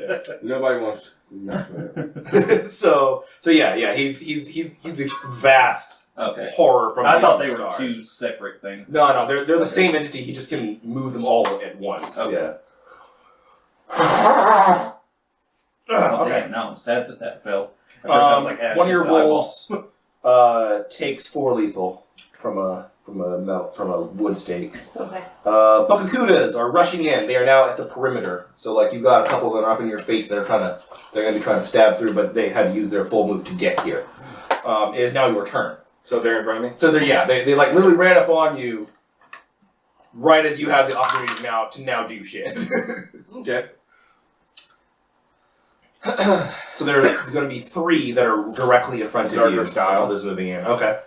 Nobody wants to mess with it. so yeah, he's a vast Okay. horror from I the thought they were stars. 2 separate things. No, they're the same entity, he just can move them all at once. Okay. Yeah. Oh, Okay. damn, no, I'm sad that fell. At first I was like, One of your just the eyeball. wolves takes 4 lethal from a wood stake. Okay. Buckacudas are rushing in. They are now at the perimeter. So like you've got a couple of them up in your face that are they're gonna be trying to stab through, but they had to use their full move to get here. It is now your turn. So they're in front of me? So they like literally ran up on you right as you have the opportunity to now do shit. Okay. So there's going to be 3 that are directly in front of Starter you. style. Others moving in. Okay.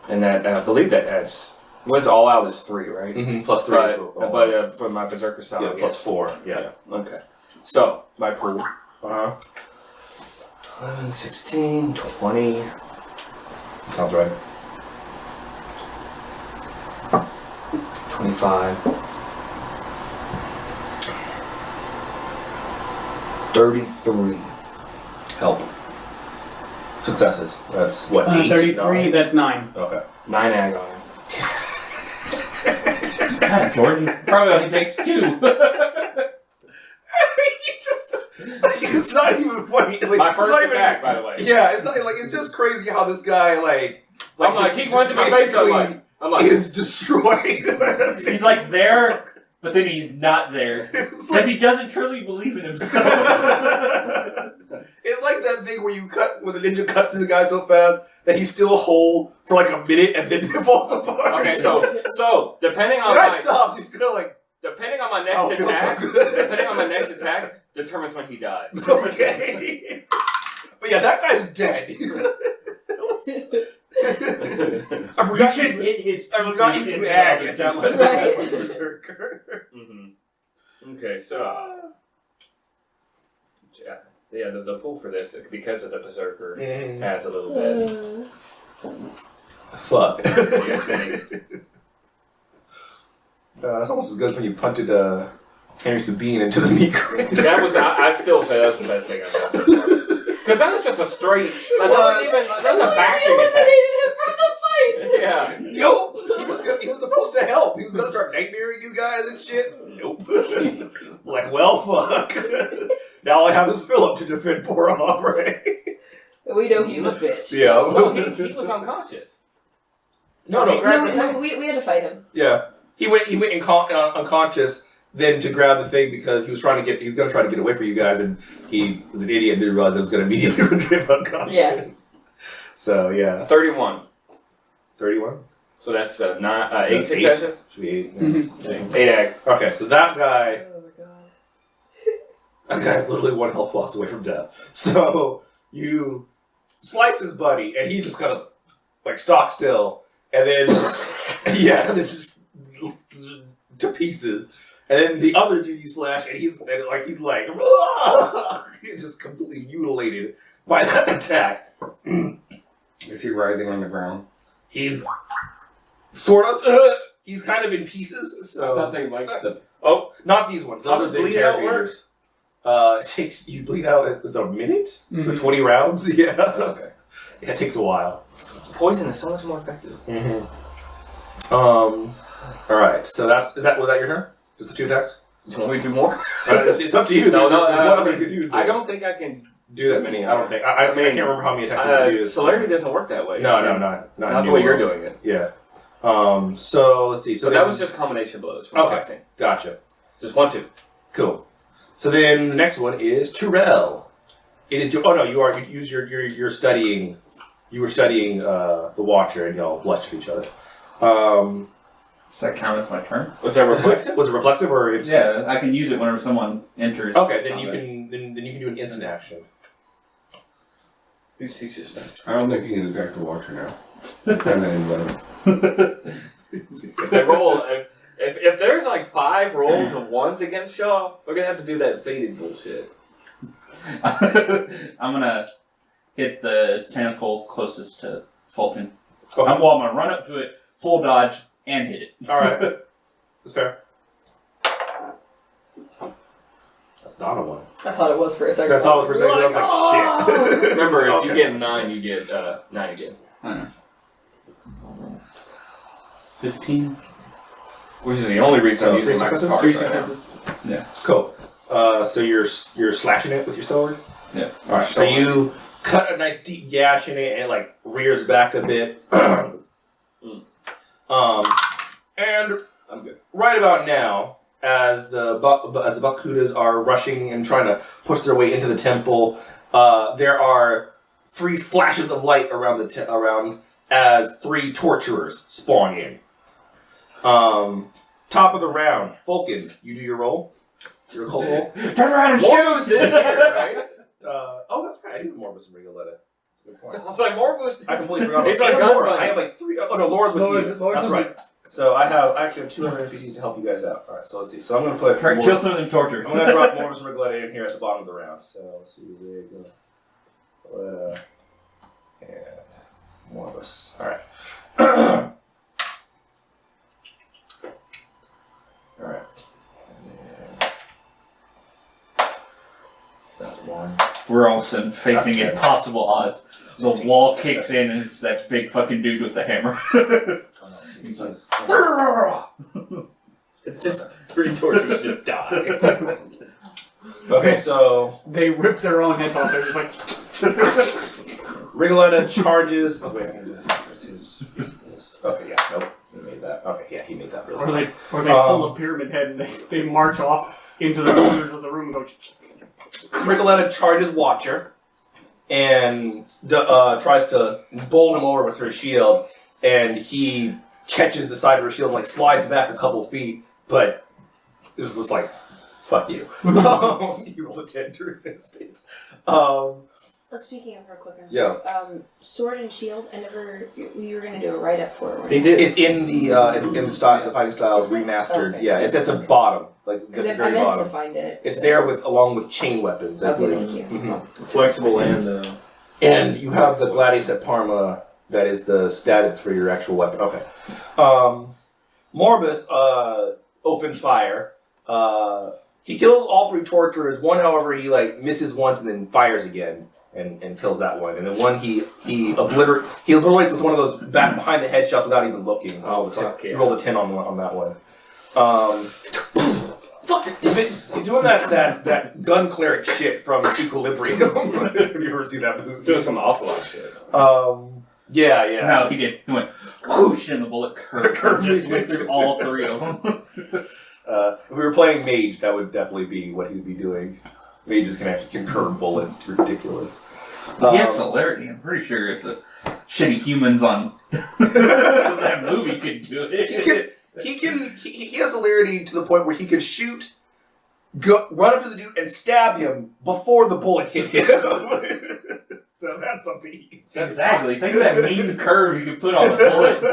And that I believe that adds. What's all out is 3, right? Mm-hmm. Plus 3 is But for my berserker style, yeah, I plus guess. 4. Yeah. Okay. So my pool. Uh-huh. 11, 16, 20. Sounds right. 25, 33. Help. Successes. That's what, 8? 33, 9? that's 9. Okay. 9 ag iron. God, Jordan probably only takes 2. It's not even funny. Like, My it's first not even- attack, by the way. Yeah, it's not like it's just crazy how this guy I'm like, he went to my face. I'm like, is destroyed. He's like there, but then he's not there. It's Because he doesn't truly believe in himself. It's like that thing where the ninja cuts through the guy so fast that he's still whole for like a minute and then it falls apart. okay, so depending on the guy my stops. He's still like, depending on my next oh, it feels attack, so good. depending on my next attack, determines when he dies. Okay. But yeah, that guy's dead. I You forgot should hit his I forgot pieces you into to ag the at that other level. Right. Berserker. Okay, so yeah, the pull for this because of the berserker adds a little bit. Fuck. Yeah, That's almost as good as when you punted Henry Sabine into the meat crate. that was I still say that's the best thing I've done so far. Because that was just a straight. Like, that was a bashing attack. From the fight. Yeah. Nope. He was supposed to help. He was gonna start nightmaring you guys and shit. Nope. Like, well, fuck. Now all I have is Philip to defend poor Aubrey. We know he's a bitch. Yeah. So. No, he was unconscious. No. No, we had to fight him. Yeah. He went unconscious then to grab the thing because he was gonna try to get away from you guys, and he was an idiot and didn't realize it was gonna immediately render him unconscious. Yeah. So yeah. 31. 31? So that's 8 That's successes. Should be 8. Mhm. 8 ag. Okay, so that guy Oh my god. that guy's literally 1 health blocks away from death. So you slice his buddy, and he just kind of like stock still, and then yeah, and then just to pieces. And then the other dude you slash, and he's like just completely mutilated by that attack. Is he writhing on the ground? He's sort of. He's kind of in pieces. So I thought they liked the. Oh, not these ones. How Those does are the bleed out interrogators. It takes you bleed out. It was a minute, so Mhm. 20 rounds. Yeah. okay. Yeah, it takes a while. Poison is so much more effective. Mm-hmm. All right. So was that your turn? Just the 2 attacks? Do you want me to do more? It's up to you. No, There's I one other mean, good dude. I don't think I can. do that many. I don't think. I I mean, can't remember how many attacks you can do. Celerity doesn't work that way. No, not the way you're doing it. Yeah. So let's see. So that was just combination blows from Okay. boxing. Gotcha. Just 1, 2. Cool. So then the next one is Tyrell. It is your. Oh no, you're studying. You were studying the Watcher, and y'all blushed at each other. Does that count as my turn? Was that reflexive? Was it reflexive or instant? Yeah, I can use it whenever someone enters. Okay, then you combat. can then you can do an instant action. He's just. I don't think he can attack the Watcher now. Kind of If they roll, if there's like 5 rolls of 1s against y'all, we're gonna have to do that faded bullshit. I'm gonna hit the tentacle closest to Fulton. Okay. I'm gonna run up to it, full dodge, and hit it. All right, that's fair. That's not a 1. I thought it was for a second. I thought it was for a second. I was like, "Oh!" shit. Remember, if you Okay. get 9, you get 9 again. I don't know. 15. Which is the only reason I'm So, using 3 my successes? guitar 3 right now. successes. Cool. So you're slashing it with your sword. Yeah. All right. So you cut a nice deep gash in it, and it like rears back a bit. And I'm good. right about now, as the Bakudas are rushing and trying to push their way into the temple, there are 3 flashes of light around around as 3 torturers spawn in. Top of the round, Vulcan, you do your roll. You're a cold roll? Turn around and Morbus shoot! is here, right? Oh, that's right. I need Morbus and Rigoletta. That's a good point. I was like, Morbus. I completely forgot He's about like that. gun Laura. running. I have like 3. Oh no, Laura's with Laura's- you. Laura's That's with right. So I actually have 200 NPCs to help you guys out. All right, so let's see. So I'm gonna put. Try to kill some of them tortured. I'm gonna drop Morbus and Rigoletta in here at the bottom of the round. So let's see. Rigoletta and Morbus. All right. All right. That's 1. We're all of a sudden facing That's impossible odds. The wall kicks in and it's that big fucking dude with the hammer. He's like, Just 3 tortures just die. okay, so They rip their own heads off. They're just like, Rigoletta charges. Oh wait, I'm gonna do this. Okay, yeah, nope. He made that. Okay, yeah, he made that really. or they pull a pyramid head and they march off into the corners of the room and go. Rigoletta charges Watcher and tries to bowl him over with her shield, and he catches the side of her shield and like slides back a couple feet, but is just like, fuck you. You rolled a 10 to resistance. Speaking of her quicker. Yeah. Sword and shield. I never. You were gonna do it right up forward. He did. It's in the style, the fighting style Is it? remastered. Okay. Yeah, it's at the bottom, like at Because the I very meant bottom. to find it. It's there along with chain weapons. I Okay, believe. thank you. Mhm. Flexible and And you have the Gladius at Parma. That is the stats for your actual weapon. Okay. Morbus opens fire. He kills all 3 torturers. One, however, he like misses once and then fires again and kills that one. And then one he obliterates with one of those back behind the head shots without even looking. Oh, fuck He yeah. rolled a 10 on that one. Fuck! He's doing that gun cleric shit from Equilibrium. Have you ever seen that movie? doing some ocelot shit. Yeah. No, he did. He went whoosh and the bullet curved. Just went through all 3 of them. If we were playing Mage, that would definitely be what he would be doing. Mages can actually concur bullets. It's ridiculous. He has celerity. I'm pretty sure if the shitty humans on that movie could do it. He has celerity to the point where he could shoot, run up to the dude, and stab him before the bullet hit him. So that's something he can do. Exactly. Think of that mean curve you could put on the bullet.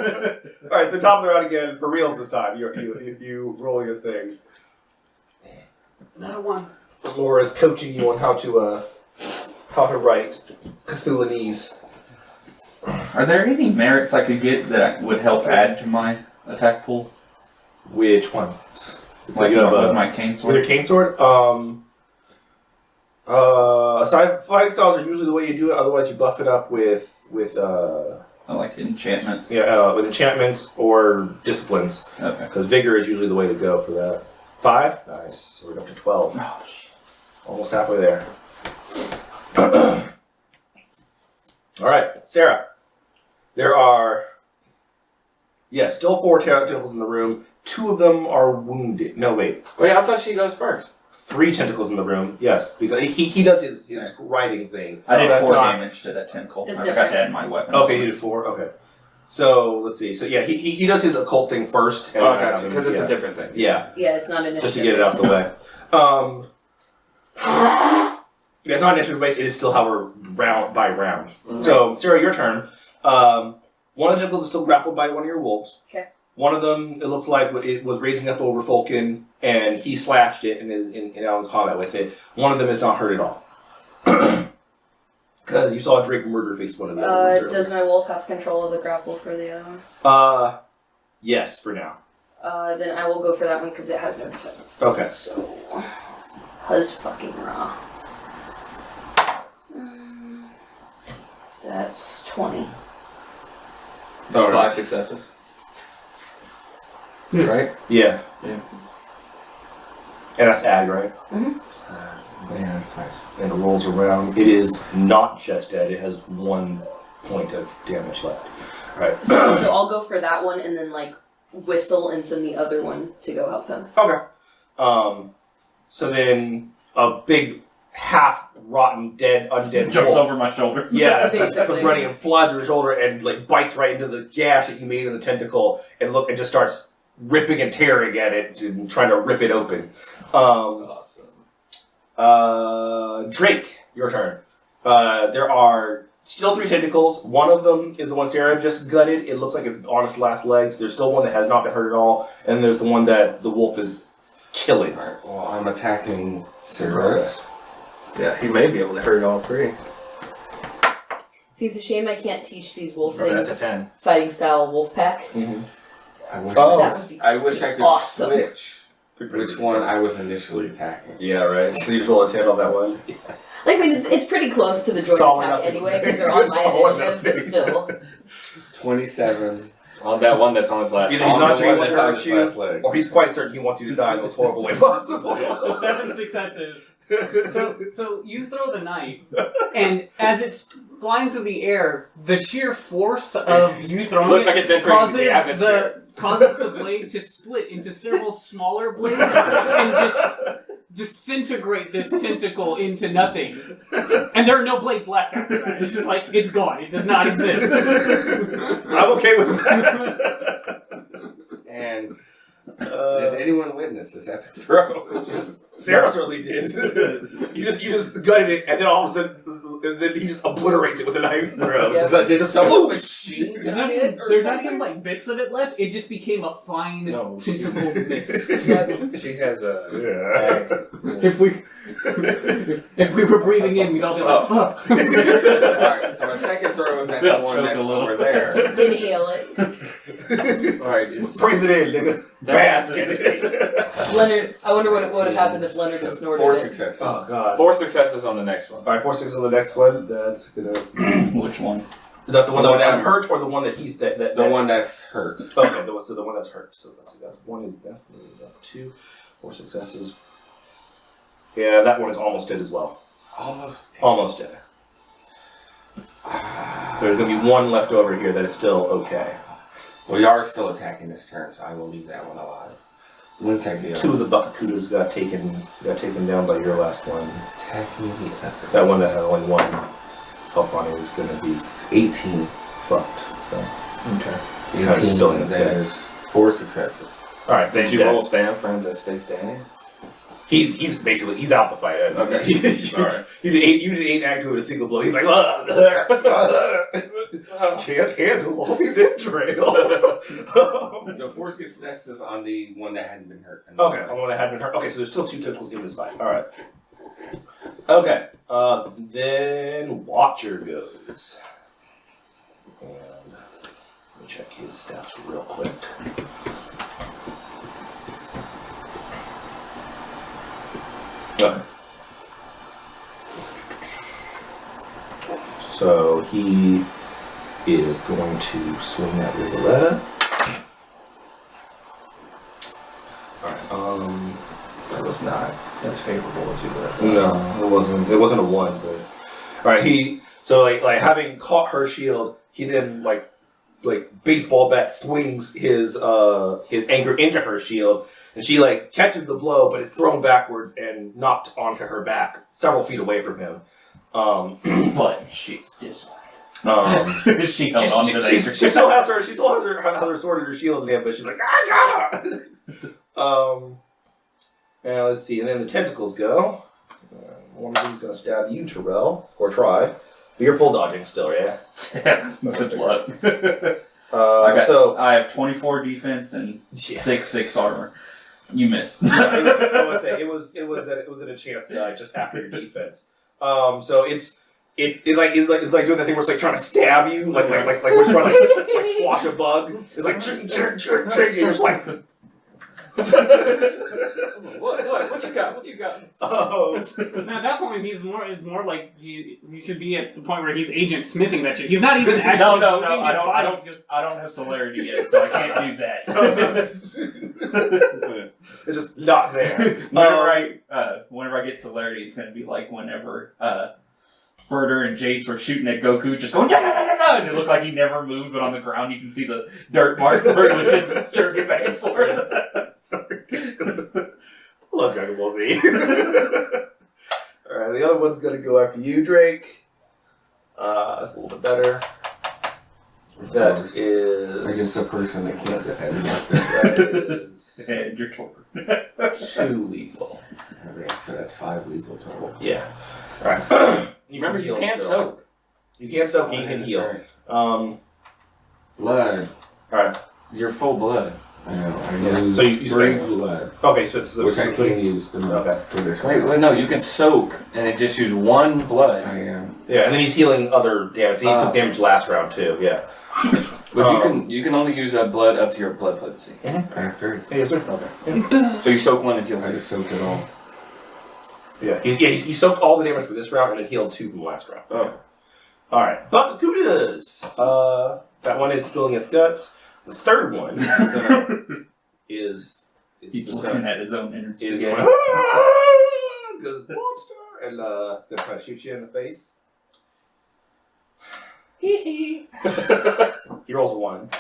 All right, so top of the round again for real this time. You rolling a thing. Another one. Laura's coaching you on how to write Cthulhuanese. Are there any merits I could get that would help add to my attack pool? Which ones? Like you have with my cane with your sword? cane sword? Aside fighting styles are usually the way you do it. Otherwise, you buff it up with I like enchantment. with enchantments or disciplines. Okay. Because vigor is usually the way to go for that. 5? Nice. So we're up to 12. Almost halfway there. All right, Sarah. There are, still 4 tentacles in the room. 2 of them are wounded. No, wait. Wait, I thought she goes first. 3 tentacles in the room. Yes, because he does his writing thing. I did That's 4 not- damage to that tentacle. It's I forgot different. to add my weapon. Okay, you did 4. Okay. So let's see. So yeah, he does his occult thing first. Oh, I got you. Because it's yeah. a different thing. Yeah. Yeah, it's not initiative. Just to get it out of the way. Yeah, it's not initiative based. It is still how we're round by round. Mhm. So Sarah, your turn. One of the tentacles is still grappled by one of your wolves. Okay. One of them, it looks like it was raising up over Fulkin, and he slashed it and is in combat with it. One of them is not hurt at all. Because you saw Drake murder face one of the other ones earlier. Does my wolf have control of the grapple for the other one? Yes, for now. Then I will go for that one because it has no defense. Okay. So, huz fucking raw. That's 20. There's 5 successes. Yeah. Right? Yeah. Yeah. And that's ag, right? Yeah, that's nice. And it rolls around. It is not just dead. It has 1 point of damage left. Alright. So I'll go for that one and then like whistle and send the other one to go help him. Okay. So then a big half-rotten, undead Jumps wolf. over my shoulder. Yeah, Basically. comes running and flies over your shoulder and like bites right into the gash that you made in the tentacle and just starts ripping and tearing at it and trying to rip it open. Awesome. Drake, your turn. There are still 3 tentacles. One of them is the one Sarah just gutted. It looks like it's on its last legs. There's still one that has not been hurt at all, and there's the one that the wolf is killing. Alright, well, I'm attacking Cirrus. Yeah, he may be able to hurt all 3. See, it's a shame I can't teach these wolf That's a things 10. fighting style wolf pack. I wish, That would be I wish I could awesome. switch which one I was initially attacking. Yeah, right. So you just roll a 10 on that one. I mean, it's pretty close to the joint It's all or attack nothing. anyway, because they're on It's my all or initiative, but nothing. still. 27. On that one that's on his last Either leg. he's not sure he one wants to that's on hurt his you, last leg. or he's quite certain he wants you to die in the most horrible way possible. So 7 successes. So you throw the knife, and as it's flying through the air, the sheer force of you throwing Looks it like it's entering the atmosphere. causes the blade to split into several smaller blades and just disintegrate this tentacle into nothing. And there are no blades left after that. It's just like, it's gone. It does not exist. I'm okay with that. And did anyone witness this epic throw? Sarah certainly did. you just gutted it, and then all of a sudden, then he just obliterates it with a knife throw. Yeah. Did someone machine There's gun not, it or there's not something? even like bits of it left. It just became a fine tentacle mist. She has a Yeah. If we were breathing in, we'd all be like, oh. Alright, so my second throw is at the Yeah, one choke that's a little. over there. Inhale it. Alright, Breathe it in, nigga. Bask in it. Leonard, I wonder what would have happened if Leonard had snorted 4 it. successes. Oh, God. 4 successes on the next one. Alright, 4 6 on the next one. That's gonna. Which one? Is that the one The that one was that- hurt, or the one that he's that? The one that's hurt. Okay, so the one that's hurt. So that's one is definitely up 2. 4 successes. Yeah, that one is almost dead as well. Almost. Almost dead. There's gonna be one left over here that is still okay. Well, you are still attacking this turn, so I will leave that one alive. I'm gonna take the 2 other. of the Buckacudas got taken down by your last one. Attacking the other. That one that had only 1 health on it is gonna be 18 fucked. So Okay. it's kind of spilling his that head. is 4 successes. All right, Did then you roll stand for him to stay standing? He's basically he's out the fight. Okay. Alright. You did 8 active with a single blow. He's like, can't handle all these entrails. So 4 successes on the one that hadn't been hurt. Okay, I want to have been hurt. Okay, so there's still 2 tentacles in this fight. All right. Okay. Then Watcher goes, and let me check his stats real quick. Okay. So he is going to swing at Rigoletto. Alright, That was not as favorable as you would. no, it wasn't. It wasn't a 1, but alright, so like having caught her shield, he then like baseball bat swings his anchor into her shield, and she like catches the blow, but is thrown backwards and knocked onto her back several feet away from him. But she's just she held on to the she still has her sword and her shield in there, but she's like and let's see, and then the tentacles go. One of them's gonna stab you, Terrell, or try. But you're full dodging still, yeah? Good luck. So I have 24 defense and 6 armor. You missed. I would say it was at a chance die just after your defense. So it's like doing that thing where it's like trying to stab you, like we're trying to like squash a bug. It's like ching, and you're just like. What you got? What you got? Oh. Now at that point, it's more like he should be at the point where he's Agent Smithing that shit. He's not even actually. No, moving his body. I don't have celerity yet, so I can't do that. It's just not there. Whenever I get celerity, it's gonna be like whenever Birder and Jace were shooting at Goku, just going and it looked like he never moved, but on the ground you can see the dirt marks where it was just jerking back and forth. Love Dragon Ball Z. Alright, the other one's gonna go after you, Drake. That's a little bit better. That Against is a person that can't defend himself. And you're torn. 2 lethal. Okay, so that's 5 lethal total. Yeah. Alright. Remember, you heal can't still. soak. You can't soak, you can heal. Blood. Alright. You're full blood. I know. I Yeah. use So you 3 spend- blood, Okay, so it's which I can use to for this. Wait, no, you can soak and it just use 1 blood. I am. Yeah, and then he's healing other damage. He took damage last round too, yeah. But you can only use blood up to your blood potency. I have 3. Yes, sir. Okay. So you soak 1 and heal I 2. just soaked it all. Yeah, he soaked all the damage for this round and then healed 2 from last round. Oh. Alright, Bakudas! That one is spilling its guts. The third one is He's looking at his own inner is spaghetti. going, because monster! And it's going to try to shoot you in the face. He rolls a 1.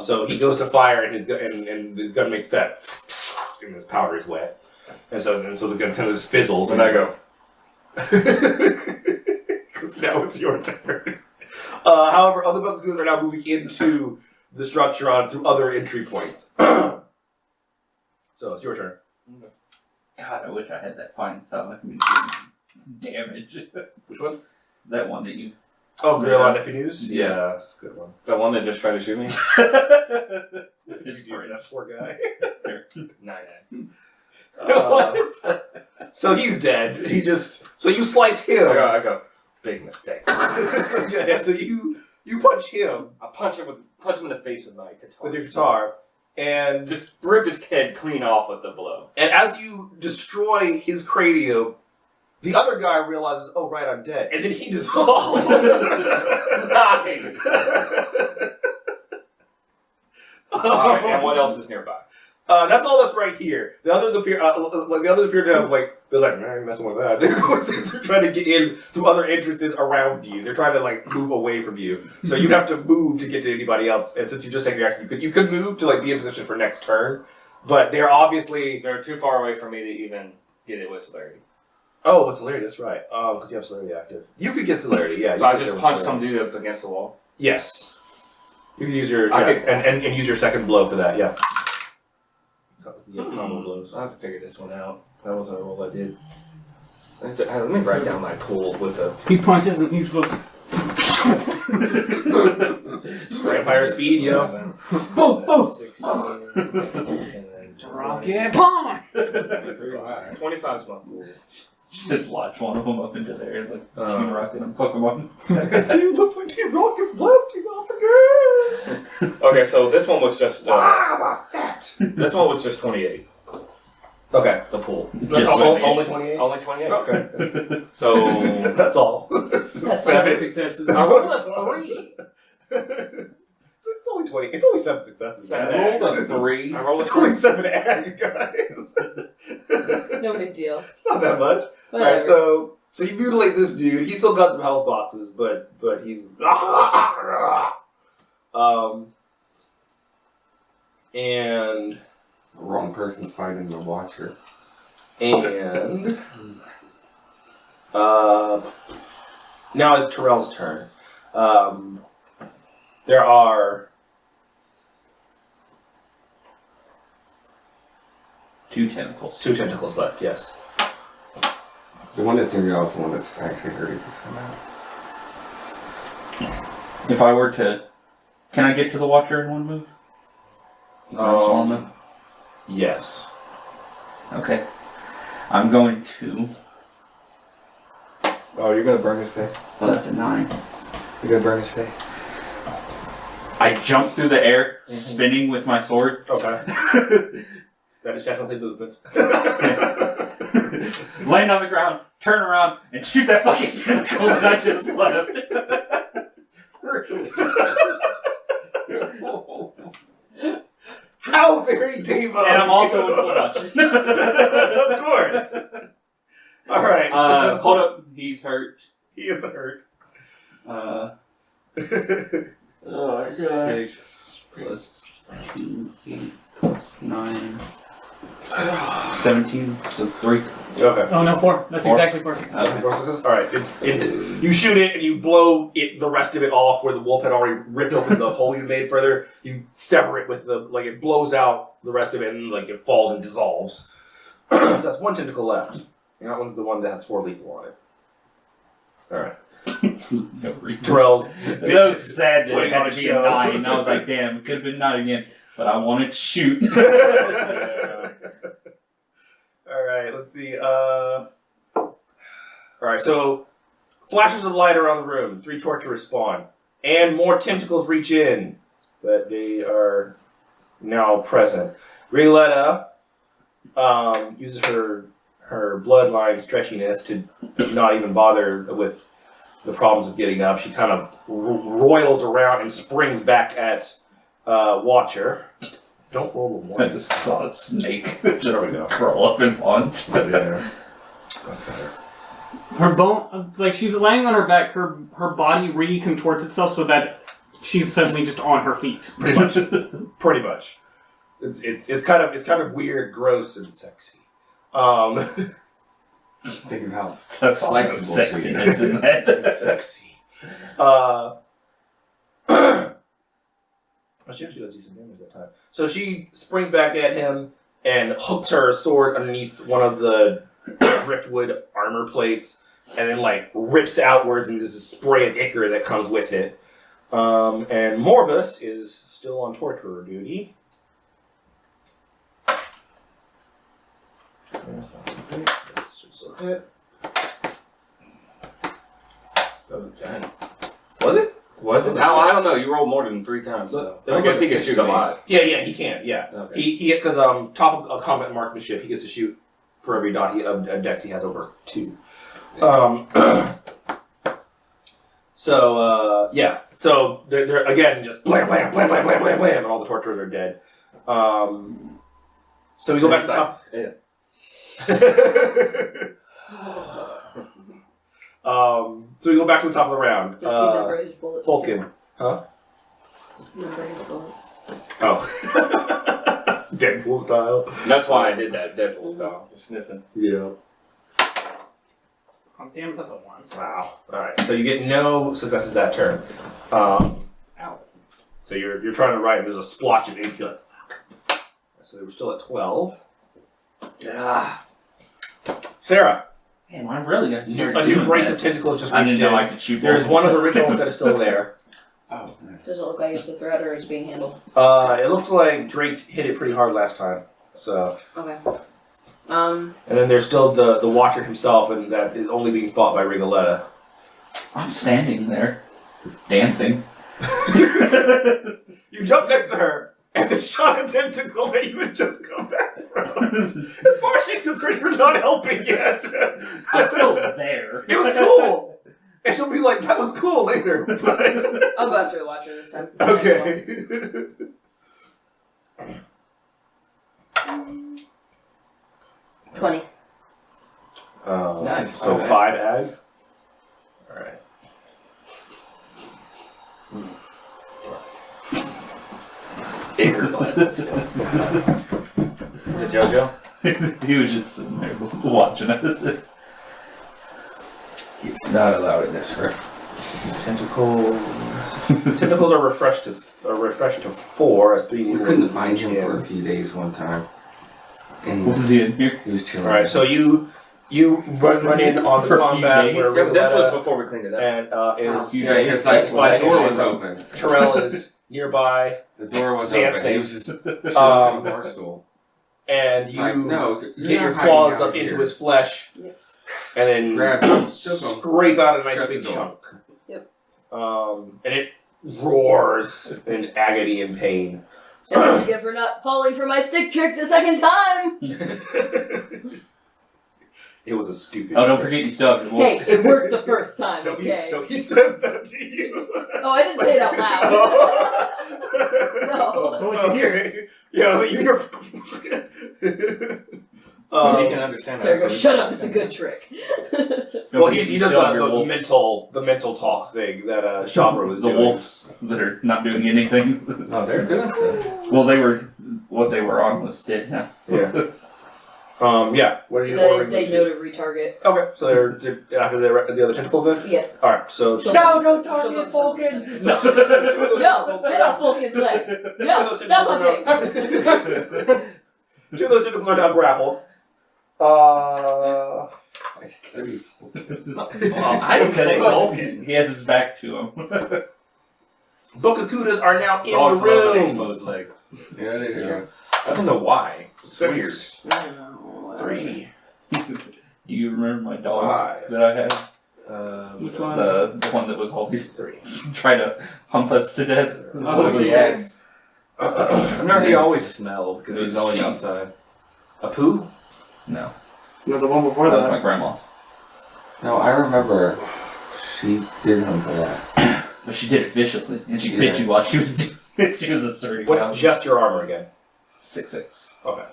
So he goes to fire and his gun makes that and his powder is wet. And so the gun kind of just fizzles and I go because now it's your turn. However, other Bakugas are now moving into the structure through other entry points. So it's your turn. God, I wish I had that fine stuff. I can be doing damage. Which one? That one that you. Oh, Gorilla on Epinews? Yeah. Yeah, that's a good one. The one that just tried to shoot me? Did you do that poor guy? 9. So he's dead. So you slice him. I go, big mistake. So you punch him I punch him in the face with my guitar. with your guitar, and Just rip his head clean off with the blow. as you destroy his cranium, the other guy realizes, oh right, I'm dead, and then he dissolves. Nice! Alright, and what else is nearby? That's all that's right here. The others appear, to have they're like, man, I ain't messing with that. They're trying to get in through other entrances around you. They're trying to move away from you. So you'd have to move to get to anybody else. And since you just take your action, you could move to be in position for next turn. But they're obviously They're too far away for me to even get it with celerity. oh, with celerity. That's right. Because you have celerity active. You could get celerity. Yeah. So you I could just get punched celerity. some dude up against the wall. Yes. You can use your I could- and use your second blow for that. Yeah. Combo blows. I have to figure this one out. That wasn't all I did. Let me write down my pool with the He punches and he goes. Vampire speed, yo. Boom, boom. 16, and then Rocket bomb. 25 is my pool. Just launch one of them up into the air like Uh, Team Rocket and fuck them up. Dude, looks like Team Rocket's blasting off again. Okay, so this one was just My fat. this one was just 28. Okay. The pool. Only 28? Only 28. Okay. So That's all. That's 7 successes. I rolled a 3. It's only 20. It's only 7 successes. I guys. rolled a 3. I rolled a It's 3. only 7 ag, guys. No big deal. It's not that much. Whatever. Alright, so you mutilate this dude. He's still got some health boxes, but he's and The wrong person's fighting the Watcher. now it's Terrell's turn. There are 2 tentacles. 2 tentacles left. Yes. The one that's near you is the one that's actually hurting this one out. If I were to, can I get to the Watcher in one move? Is that small enough? Yes. Okay. I'm going to. Oh, you're gonna burn his face? Oh, that's a 9. You're gonna burn his face? I jump through the air, spinning with my sword. Okay. That is definitely movement. Land on the ground, turn around, and shoot that fucking tentacle that I just left. How very Dave. And I'm also in foot Of course. All right. So hold up, he's hurt. he is hurt. Oh my 6 plus 2, 8 plus 9, 17, so 3. Okay. Oh no, 4. That's Four. exactly 4 successes. All right. You shoot it and you blow the rest of it off where the wolf had already ripped open the hole you made further. You sever it with it blows out the rest of it and it falls and dissolves. So that's 1 tentacle left. And that one's the one that has 4 lethal on it. All right. No reason. Terrell's. That was sad that Putting it on had a to be show. a 9. And I was like, damn, it could have been 9 again. But I wanted to shoot. Yeah. All right, let's see. All right, so flashes of light around the room. 3 torturers spawn, and more tentacles reach in, but they are now present. Rioletta uses her bloodline stretchiness to not even bother with the problems of getting up. She kind of roils around and springs back at Watcher. Don't roll a 1. I just saw a snake There we just go. curl up and punch. Yeah. That's better. Her bone, she's laying on her back. Her body recontorts itself so that she's suddenly just on her feet. Pretty much. Pretty much. It's kind of weird, gross, and sexy. Think of how That's all the flexible she is. sexiness in that. It's sexy. She actually does decent damage that time. So she springs back at him and hooks her sword underneath one of the driftwood armor plates, and then rips outwards, and there's a spray of ichor that comes with it. And Morbus is still on torturer duty. That's just a hit. That was a 10. Was it? Was it? How? I don't know. You rolled more than 3 times, so I guess he can shoot a lot. Yeah, he can. Yeah, Okay. he because top of combat marksmanship, he gets to shoot for every dot of dex he has over 2. So yeah, so they're again just blam blam blam blam blam blam blam, and all the torturers are dead. So we go back to the top. Yeah. So we go back to the top of the round. Does she number his bullets? Vulcan, huh? Number his bullets. Oh, Deadpool style. That's why I did that Deadpool style, just sniffing. Yeah. Oh, damn it, that's a 1. Wow. All right. So you get no successes that turn. Ow. So you're trying to write, and there's a splotch of ink. You're like, fuck. So they were still at 12. Ah. Sarah, Damn, I'm really gonna start a new doing brace that. of tentacles just I reached didn't know I in. could shoot. There's one of the original ones that is still there. Oh, Does it look like it's a threat or it's being handled? It looks like Drake hit it pretty hard last time. So, Okay. and then there's still the Watcher himself, and that is only being fought by Rigoletta. I'm standing there, dancing. You jump next to her, and the shot a tentacle that you had just come back from. As far as she's concerned, you're not helping yet. I'm still there. It was cool. And she'll be like, that was cool later. But I'll go after the Watcher this time. okay. 20. Nice. So 5 ag. Alright. Acre blend. Let's go. Is it JoJo? He was just sitting there watching us. It's not allowed in this room. Tentacles. Tentacles are refreshed to 4 as 3. We couldn't find him for a few days one time. And Was he in here? he was chilling. Alright, so you run in on the For a few combat days? where Yeah, but this was Rigoletta before we cleaned it up. and is Yeah, because like when the door was open, Terrell is nearby, the door was Dancing. open. He was just chilling on the bar stool. and It's you like, no, you're get not your hiding claws out up into here. his flesh, Yes. and then Grab him. Took him. scrape out a nice Shut big the door. chunk. Yep. And it roars in agony and pain. That's what you get for not falling for my stick trick the second time! It was a stupid. Oh, don't trick. forget you still have your Hey, wolves. it worked the first time, No, okay? he says that to you. Oh, I didn't say it out loud. No. What would you hear? Okay. Yeah, you hear. He can understand Sarah that. goes, shut up, it's a good trick. Don't Well, forget he you does still have your wolves. the mental talk thing that Shabra was The doing. wolves that are not doing anything. No, they're doing stuff. Well, they were. What they were on was dead now. Yeah. Yeah. What are you ordering? They them know to? to retarget. Okay, so they're after the other tentacles then? Yeah. Alright, so No, don't target Falcon! No, No, get off Vulcan's leg. No, stop hunting. Two of those tentacles are now grappled. It's gonna be Well, I didn't say Vulcan. He has his back to him. Bokakudas are now in Dogs the love an room. exposed leg. Yeah, they do. I don't know why. It's weird. 6, 3, Do you remember my dog 5. that I had? Which one? The one that was always trying to hump us to death. Oh, Yes. I remember he always smelled because he's always Sheep. outside. A poo? No, No, the one before that was my that. grandma's. No, I remember she did him for that. But she did it viciously, and she Yeah. bit you while she was doing it. She was asserting. What's just your armor again? 6'6". Okay.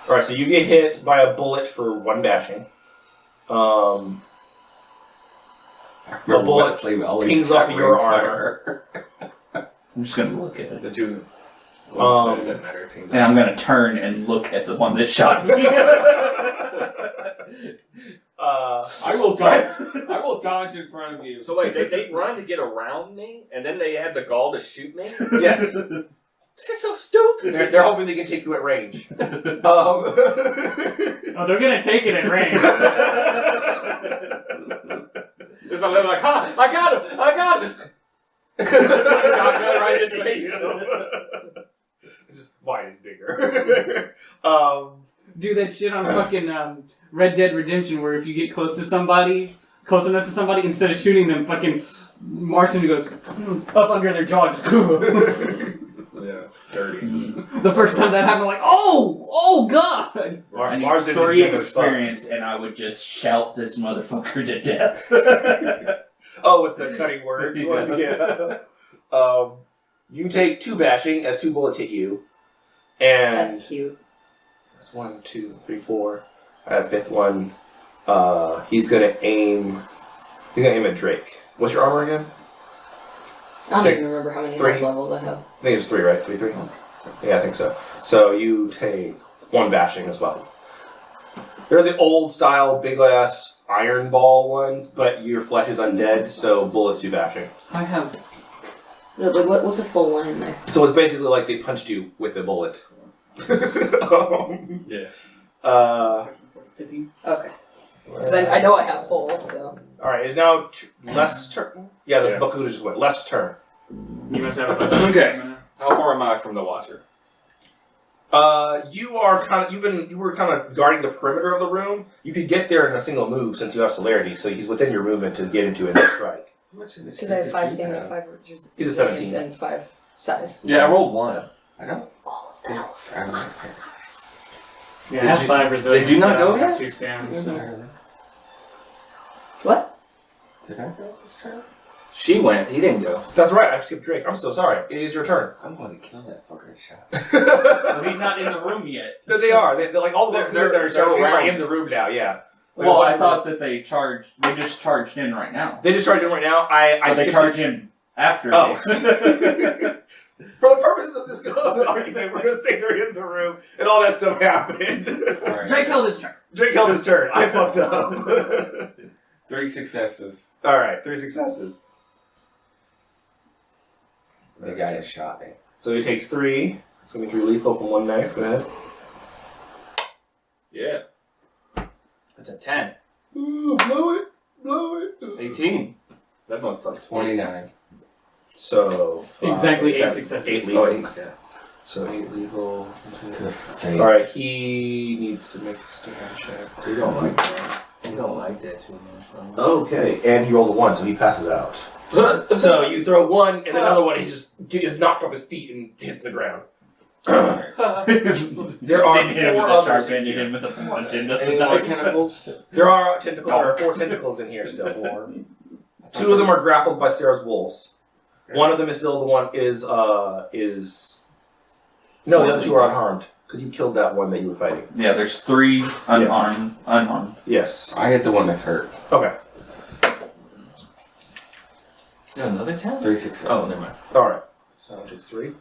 Alright, so you get hit by a bullet for 1 bashing. I remember bullet Wesley always pings off had your ring armor. fire. I'm just gonna look at it. The two. Um, doesn't matter. Teams. And I'm gonna turn and look at the one that shot me. I will dodge. I will dodge in front of you. So wait, they run to get around me, and then they had the gall to shoot me. Yes. They're so stupid. They're hoping they can take you at range. Oh, they're gonna take it at range. It's like, ha! I got him! I got him! Shotgun right in his face. Just mine is bigger. Do that shit on fucking Red Dead Redemption where if you get close enough to somebody, instead of shooting them, fucking Martin goes up under their jaw. Just Yeah, dirty. the first time that happened, I'm like, oh god! I need Mars 3 experience, and I would just shout this motherfucker to death. Oh, with the cutting words. Yeah. Yeah. You take 2 bashing as 2 bullets hit you, and That's cute. that's 1, 2, 3, 4. At 5th one, he's gonna aim. He's gonna aim at Drake. What's your armor again? I don't 6, even remember how many 3. health levels I have. I think it's 3, right? 3. Yeah, I think so. So you take 1 bashing as well. They're the old style big ass iron ball ones, but your flesh is undead, so bullets do bashing. I have. No, like, what's a full one in there? So it's basically like they punched you with a bullet. Yeah. Okay. Because I know I have full, so. Alright, and now Lesk's turn. Yeah, that's Yeah. Bakuda just went. Lesk's turn. You must have a Okay. How far am I from the Watcher? You are kind of you were kind of guarding the perimeter of the room. You could get there in a single move since you have celerity, so he's within your movement to get into it and strike. Because I have 5 stamina, 5 He's a 17. and 5 size. Yeah, I rolled 1. I don't. All of the health. Yeah, I have 5 resilience. did you not but I go don't have yet? 2 stamina. So. What? Did I go this turn? She went. He didn't go. That's right, I skipped Drake. I'm so sorry. It is your turn. I'm going to kill that fucker shot. But he's not in the room yet. They are. They're like all the They're- Bakudas that are they're charging are around. in the room now. Yeah. Like, Well, a bunch I of thought that they just charged in right now. them- they just charged him right now. I But they skipped charge it. in after. Oh. they- For the purposes of this argument, we're gonna say they're in the room and all that stuff happened. Alright. Drake held his turn. Drake held his turn. I fucked up. 3 successes. Alright, 3 successes. The guy has shot me. So he takes 3. It's gonna be 3 lethal from 1 knife. Go ahead. Yeah. That's a 10. Ooh, blow it. Blow it. 18. That motherfucker. 29. So Exactly 8 7, successes. 8 Oh, lethal. 8. Yeah. So 8 lethal. To the face. Alright, he needs to make a stand check. We don't like that. We don't like that too much. Okay, and he rolled a 1, so he passes out. So you throw 1 and another one, he just gets knocked off his feet and hits the ground. There are Didn't hit him 4 with a others sharp in end, hit here. him with a punch into the Any more knife. tentacles? There are tentacles. There are 4 tentacles in here still. 2 of them are grappled by Sarah's wolves. One of them is still the one is no, the other 2 are unharmed because you killed that one that you were fighting. Yeah, there's 3 unharmed. Yes. I hit the one that's hurt. Okay. Is that another 10? 3 successes. Oh, never mind. All right. So it's 3.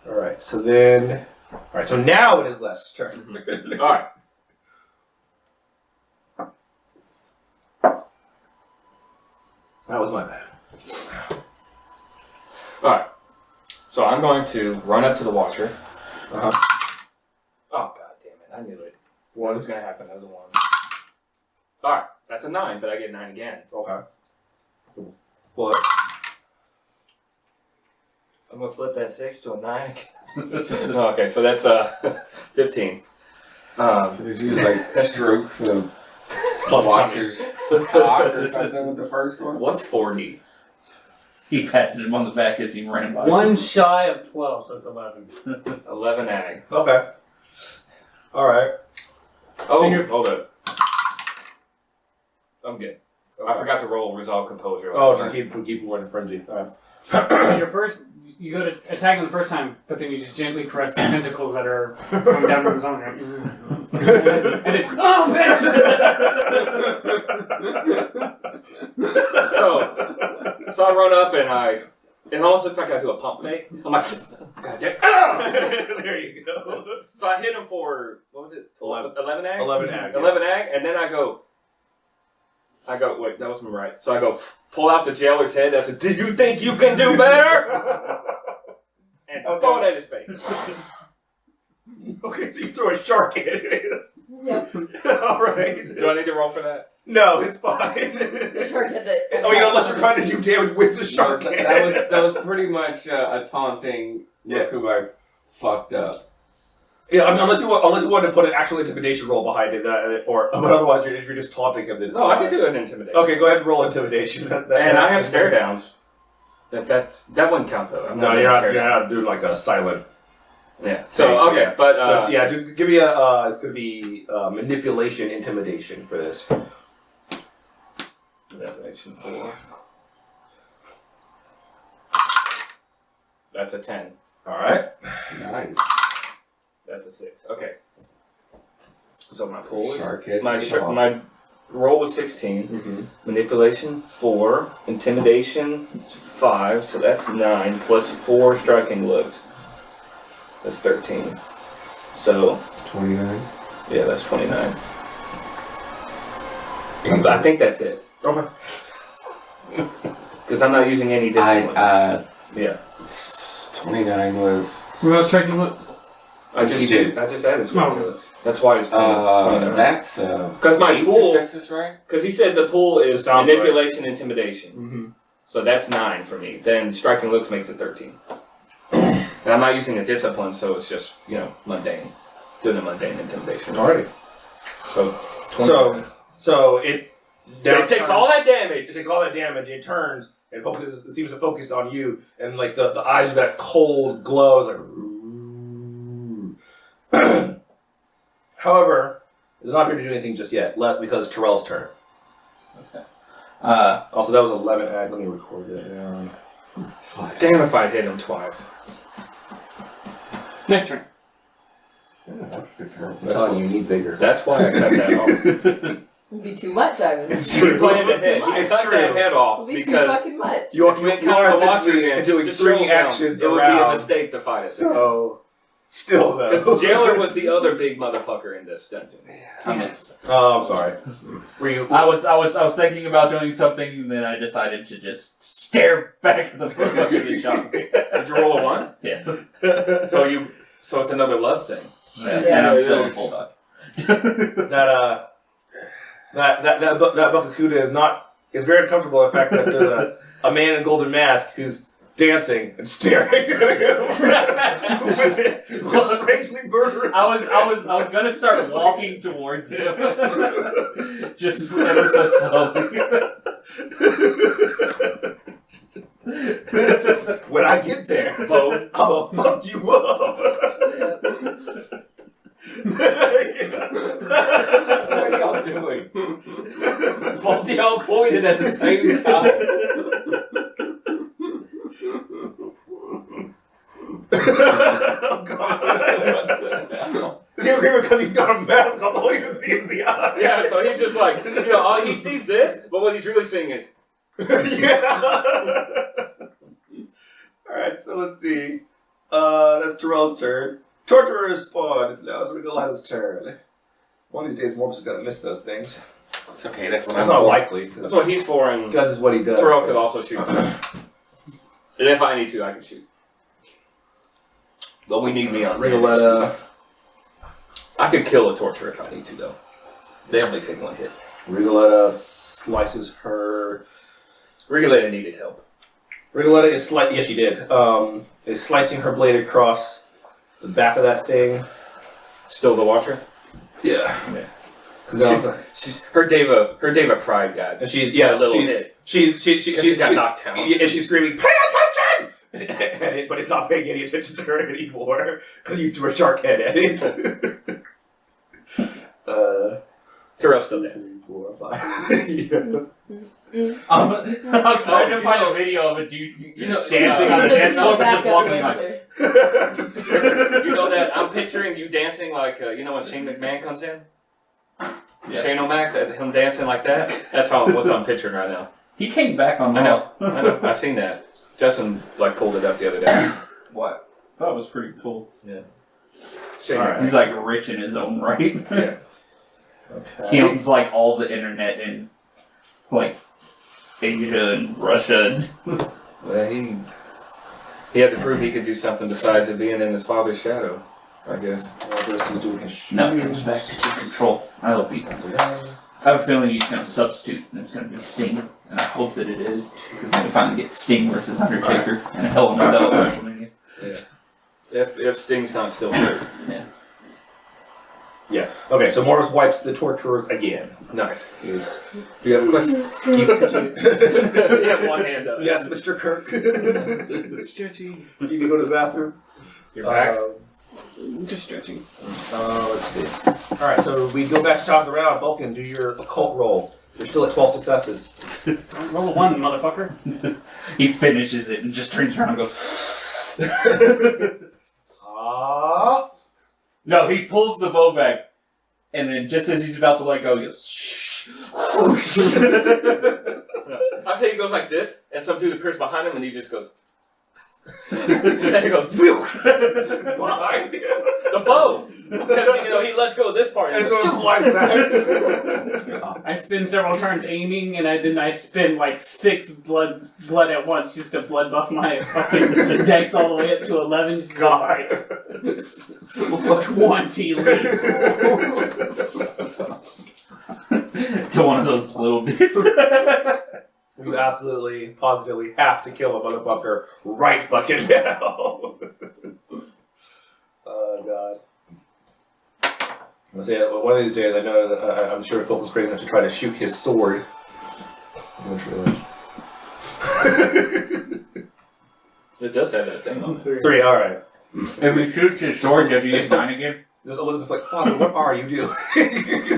Alright, so then... Alright, so now it is Les' turn. Alright. That was my bad. Alright. So I'm going to run up to the watcher. Uh-huh. Oh, god damn it. I knew it. What was going to happen? That was a 1. Alright. That's a 9, but I get 9 again. Okay. What? I'm going to flip that 6 to a 9 again. Okay, so that's 15. So did you use like stroke the watcher's cock or something with the first one? What's 40? He patted him on the back as he ran by. 1 shy of 12, so it's 11. 11 ag. Okay. Alright. Oh, So you're- hold up. I'm good. I forgot to roll resolve composure. Oh, last just turn. keep more in frenzy. Alright. So your first, you go to attack him the first time, but then you just gently caress the tentacles that are coming down from his arm. And then, oh, bitch! So I run up and it almost looks like I do a pump fake. I'm like, god damn. Ah! There you go. So I hit him for, what was it? 11 ag? 11 ag. 11 ag, and then I go, wait, that wasn't right. So I go, pull out the jailer's head. I said, do you think you can do better? And throw it at his face. Okay, so you throw a shark at it. Yep. Alright. Do I need to roll for that? No, it's fine. The shark had the. Oh, you know, unless you're trying to do damage with the shark No, head. that was pretty much a taunting. Look who I fucked up. Yeah, I mean, unless you want to put an actual intimidation roll behind it, but otherwise if you're just taunting him, then it's No, I fine. can do an intimidation. Okay, go ahead and roll intimidation. And I have stare downs. That wouldn't count though. I'm No, doing you're stare not down. doing like a silent. Yeah. So okay, yeah. but So yeah, give me a. It's gonna be manipulation, intimidation for this. Manipulation 4. That's a 10. All right. Nice. That's a 6. Okay. So my pool is Shark hit. my roll was 16. Mm-hmm. Manipulation 4. Intimidation 5. So that's 9 plus 4 striking looks. That's 13. So 29. yeah, that's 29. But I think that's it. Okay. Because I'm not using any discipline. Yeah. 29 was. What else striking looks? I just added striking Oh. looks. That's why it's 29. That's Because my 8 pool, successes, right? because he said the pool is Sounds manipulation, intimidation. Mm-hmm. So that's 9 for me. Then striking looks makes it 13. And I'm not using a discipline, so it's just, mundane. Doing a mundane intimidation. Alrighty. So, 20. So it. So it takes all that damage. It takes all that damage. It turns and focuses. It seems to focus on you, and like the eyes of that cold glow is like. However, it does not appear to do anything just yet, because it's Terrell's turn. Okay. Also, that was 11 ag. Let me record that down. Damn if I hit him twice. Next turn. Yeah, that's a good turn. I'm telling you, you need vigor. That's why I cut that off. It'd be too much, Ivan. It's You true. planned ahead. You It's cut true. that head off It'd be too because fucking much. You if we are count the watcher essentially again, doing just to 3 show them, actions it would be a around. mistake to fight us. So, still Because though. the jailer was the other big motherfucker in this dungeon. I missed. Oh, I'm sorry. Were you? I was thinking about doing something, and then I decided to just stare back at the motherfucker that shot me. Did you roll a 1? Yeah. So it's another love thing. And Yeah. I'm still a bulldog. that Bakakuda is very uncomfortable with the fact that there's a man in a golden mask who's dancing and staring at him with strangely murderous. I was gonna start walking towards him, just ever so slowly. When I get there, Vote. I'll fuck you up. What are y'all doing? Both y'all pointed at the same time. Oh God! Is he okay because he's got a mask? That's all you can see is the eye. Yeah, so he's just like, he sees this, but what he's really seeing is, Yeah. All right, so let's see. That's Terrell's turn. Torturer is spawned. It's now Rigolata's turn. One of these days, Morpus is gonna miss those things. It's okay. That's what That's I'm not for. likely. That's what he's for, and Guns is what he does. Terrell could also shoot. And if I need to, I can shoot. But we need me on Rigolata. I could kill a torturer if I need to, though. They only take one hit. Rigolata slices her. Rigolata needed help. Rigolata is yes, she did. Is slicing her blade across the back of that thing. Still the Watcher? Yeah. Yeah. Because She's her Deva pride got. and she's a little hit. she got knocked down. and she's screaming, "Pay attention!" But it's not paying any attention to her anymore because you threw a shark head at it. Terrell's still dead. 3, 4, 5. Yeah. I'm trying to find a video of a dude dancing on a There's dance no floor, but just backup walking like. answer. You know that I'm picturing you dancing like you know when Shane McMahon comes in. Yeah. Shane O'Mac, him dancing like that. That's what's I'm picturing right now. He came back on I know. Raw. I know. I seen that. Justin pulled it up the other day. What? That was pretty cool. Shane Alright. He's like rich in his own right. Yeah. He owns like all the internet in like Asia and Russia. Well, he had to prove he could do something besides it being in his father's shadow, I guess. This is doing his Now it comes back to control. I hope he does. I have a feeling he's going to substitute, and it's going to be Sting, and I hope that it is, because then we finally get Sting versus Undertaker and a Hell in a Cell at WrestleMania. If Sting's not still hurt. Yeah. Okay, so Morris wipes the torturers again. Nice. Do Do you have a question? continue. You have one hand up. Yes, Mr. Kirk. Stretching. You need to go to the bathroom. You're back. Just stretching. Let's see. Alright, so we go back to top of the round. Vulcan, do your occult roll. You're still at 12 successes. Roll a 1, motherfucker. He finishes it and just turns around and goes. No, he pulls the bow back, and then just as he's about to let go, he goes. Shh. I say he goes like this, and some dude appears behind him, and he just goes. And he goes. Behind him. The bow! Because, he lets go of this part. And And so it flies back. I spin several turns aiming, and then I spin like 6 blood at once just to blood buff my fucking dex all the way up to 11. Just God. 20 lead. To one of those little bits. You absolutely, positively have to kill a motherfucker right fucking now. Oh, God. I'll say one of these days, I know that I'm sure Phil is crazy enough to try to shoot his sword. Eventually. It does have that thing on it. 3, alright. If he shoots his sword, does he get 9 again? This Elizabeth's like, Father, what are you doing?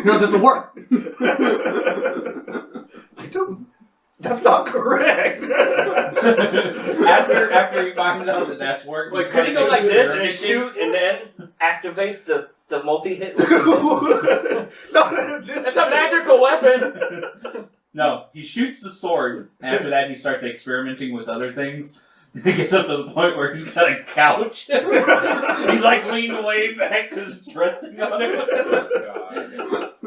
No, it doesn't work. I don't. That's not correct. After he finds out that that's working. Wait, could he go like this and then shoot and then activate the multi-hit? No, It's a magical weapon! No, he shoots the sword. After that, he starts experimenting with other things. He gets up to the point where he's got a couch. He's like leaning way back because it's resting on him. God.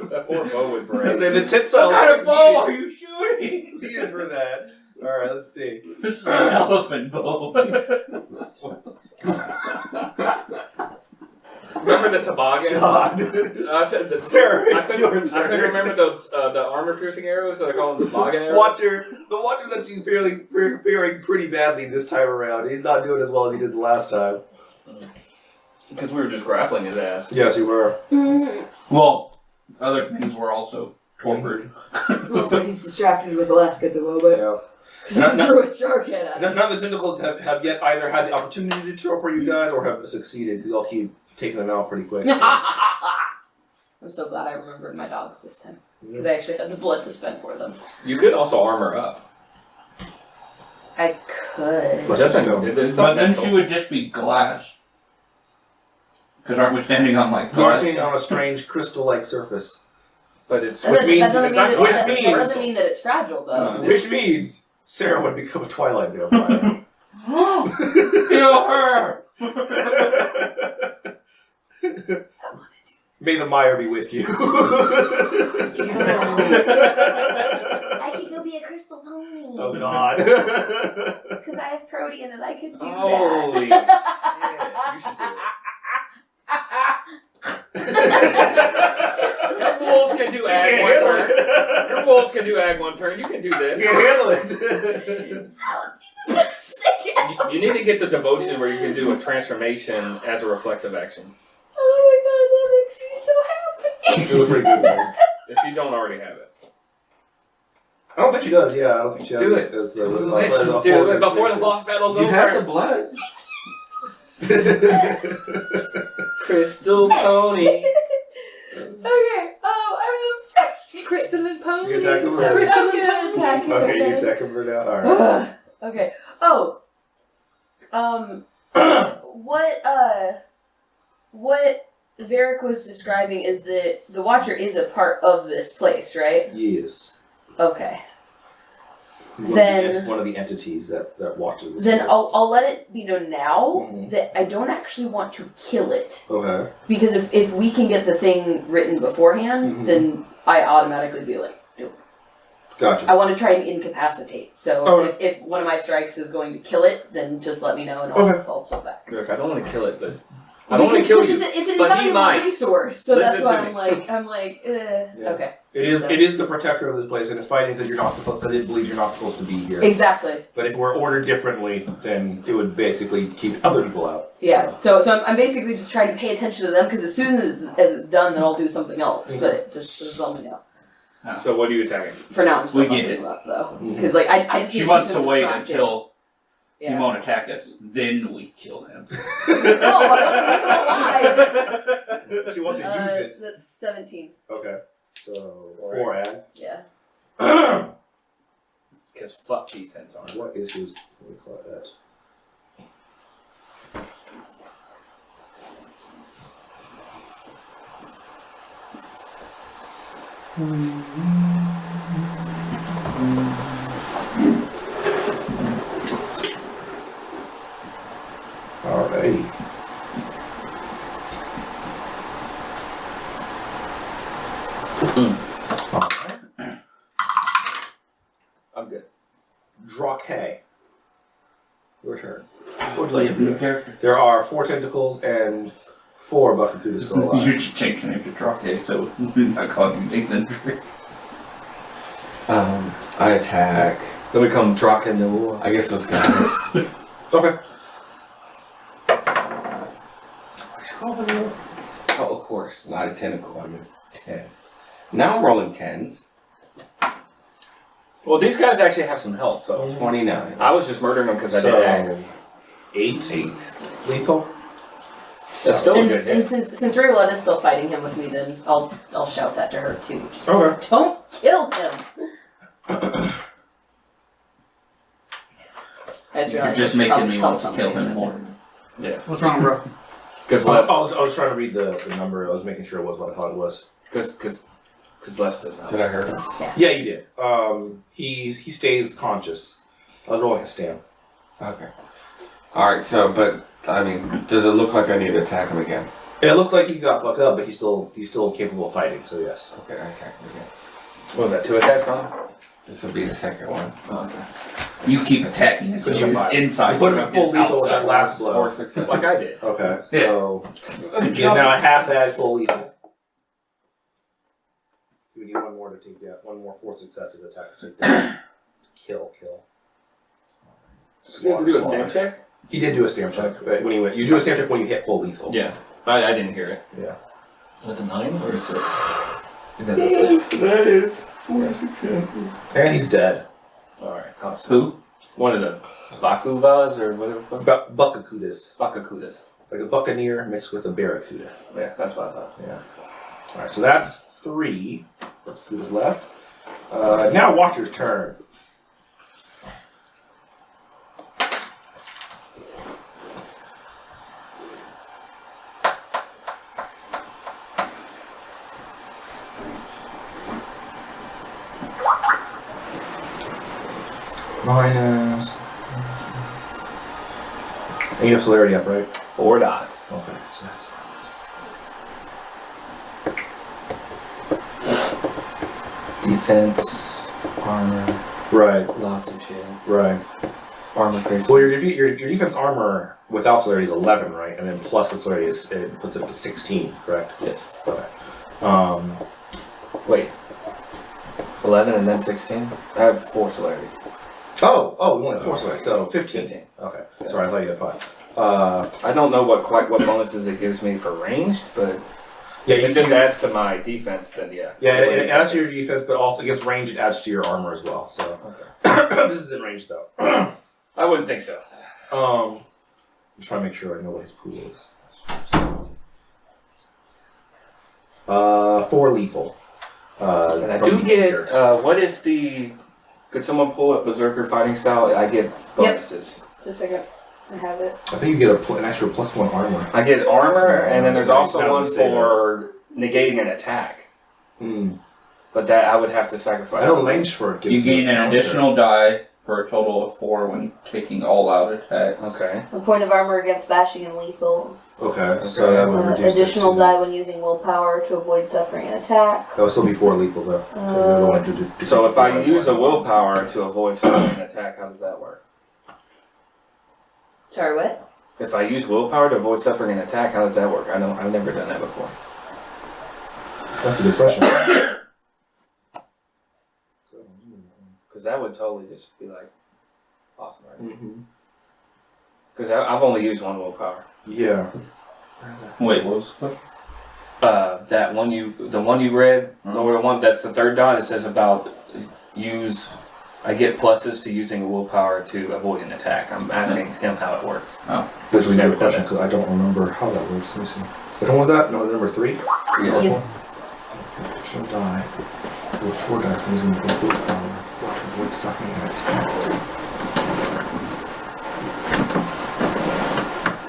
That poor bow would break. The tensile. What kind of bow are you shooting? Needed for that. Alright, let's see. This is an elephant bow. Remember the toboggan? God. I said the Sarah, I it's your couldn't turn. remember those the armor piercing arrows, so I call them toboggan arrows. The Watcher's actually faring pretty badly this time around. He's not doing as well as he did the last time. Because we were just grappling his ass. Yes, you were. Well, other things were also tortured. Looks like he's distracted with Alaska at the moment. Yeah. Because he threw a shark head at him. None of the tentacles have yet either had the opportunity to torpor you guys or have succeeded, because I'll keep taking them out pretty quick. So. I'm so glad I remembered my dogs this time. Because I actually had the blood to spend for them. You could also armor up. I could. It doesn't. It's But not then mental. she would just be glass. Because aren't we standing on like You are glass? standing on a strange crystal-like surface. But it's That Which doesn't, means- that doesn't it's mean not- that, which that, means- that doesn't mean that it's fragile, though. Which means Sarah would become a Twilight vampire. Kill her! May the mire be with you. I could go be a crystal pony. Oh God. Because I have protein and I could do Holy that. shit. You should do it. Your wolves can do ag one turn. Your wolves can do ag one turn. You can do You this. can't handle it. That would be the best thing ever. You need to get the devotion where you can do a transformation as a reflexive action. Oh my god, that makes me so happy. It was pretty good, man. If you don't already have it. I don't think she does. Yeah, I don't think she has Do it. As the, Do as a full it before the transformation. boss battle's You have the over. blood. Crystal pony. Okay, I'm just. Crystal and pony. You attack him or- I'm gonna attack him. Okay, you attack him for now. Alright. Okay. Oh. What Varric was describing is that the Watcher is a part of this place, right? Yes. Okay. One of the entities that watches. Then I'll let it be known now Mhm. that I don't actually want to kill it. Okay. Because if we can get the thing written beforehand, Mhm. then I automatically be like, nope. Gotcha. I want to try and incapacitate. So Okay. if one of my strikes is going to kill it, then just let me know and I'll pull back. Look, I don't want to kill it, but I don't want to kill Because you. it's an but he invaluable might. resource, so Listen that's why to I'm like, okay. It is the protector of this place, and it's fighting because it believes you're not supposed to be here. Exactly. But if we're ordered differently, then it would basically keep other people out. Yeah. So I'm basically just trying to pay attention to them because as soon as it's done, then I'll do something else. Mhm. But just let me know. So what are you attacking? For now, I'm still We get fucking it. them up though, Mhm. because like I just She need wants keep to them wait distracted. until he Yeah. won't attack us. Then we kill him. No, I want to keep him alive. She wants to use it. That's 17. Okay. So 4 add. Yeah. Because fuck defense on it. What is his? What do we call that? Alrighty. Alright. I'm good. Drake. Your turn. character. There are 4 tentacles and 4 Buckacudas still You alive. should change your name to Drake, so I call you Nathan. I attack. Then we come Draken the War. I guess those guys. Okay. Oh, of course. Not a tentacle. I mean 10. Now I'm rolling 10s. Well, these guys actually have some health, so 29. I was just murdering them because I So did ag. 8 lethal. That's still a And, good and hit. since Raylotta's still fighting him with me, then I'll shout that to her too. Just, Okay. don't kill him. I just You're realized just I should making probably me tell want to kill somebody. him more. Yeah. What's wrong, bro? Because I Les, was trying to read the number. I was making sure it was what I thought it was. because Les doesn't have Did I hurt him? Yeah, you did. He stays conscious. I was rolling a stam. Okay. Alright, so, but, I mean, does it look like I need to attack him again? And it looks like he got fucked up, but he's still capable of fighting. So yes. Okay, I attack him again. What was that, 2 attacks on him? This will be the second one. Oh, okay. You keep attacking But until you- it's inside. you put him you at full it's lethal with that outside. last blow. 4 successes. Like I did. Okay. Yeah. So he is now at half that full lethal. We need one more to take that. One more 4 successes attack to take that. Kill. Does he have to do a Slaughter. stamp check? He did do a stamp check. But when you do a stamp check when you hit full lethal. Yeah. I didn't hear it. Yeah. That's a 9 or a 6? Is that a 6? That is 4 successes. And he's dead. Alright, awesome. Who? One of the Bakuvas or whatever the fuck? Buckacudas. Bakakudas. Like a buccaneer mixed with a barracuda. Yeah, that's what I thought. Alright, so that's 3 Buckacudas left. Now Watcher's turn. Minus. And you have celerity up, right? 4 dots. Okay, so that's Defense, armor, right. lots of shit. Right. Armor crazy. Well, your defense armor without celerity is 11, right? And then plus the celerity it puts it up to 16, correct? Yes. Okay. Wait. 11 and then 16? I have 4 celerity. Oh, we only have 4 celerity, so 15. 15. Okay. Sorry, I thought you had 5. I don't know what bonuses it gives me for ranged, but Yeah, if it just adds to my defense, then yeah. Yeah, it adds to your defense, but also against range, it adds to your armor as well. So this is in range though. I wouldn't think so. I'm just trying to make sure I know what his pool is. 4 lethal. And I from do the get, character. what is the, could someone pull up Berserker fighting style? I get bonuses. Just a second. I have it. I think you get an extra +1 armor. I get armor, and then there's also That one would stay for negating an attack. Hmm. But that I would have to sacrifice. I know range for it gives You gain a an counter. additional die for a total of 4 when taking all out attack. Okay. A point of armor against bashing and lethal. Okay, so that would reduce Additional it to, die when using willpower to avoid suffering an attack. That would still be 4 lethal though. So you don't want to do So if 4 I use a anymore. willpower to avoid suffering an attack, how does that work? Sorry, what? If I use willpower to avoid suffering an attack, how does that work? I've never done that before. That's a good question. Because that would totally just be like awesome, right? Mm-hmm. Because I've only used 1 willpower. Yeah. Wait, what was the question? That one the one you read, or the one that's the 3rd dot. It says about I get pluses to using a willpower to avoid an attack. I'm asking him how it works. Because we never never done question because I don't remember how that works. Let me see. Which one was that? No, number 3? Yeah. Additional die. With 4 dice from using complete power. To avoid suffering an attack.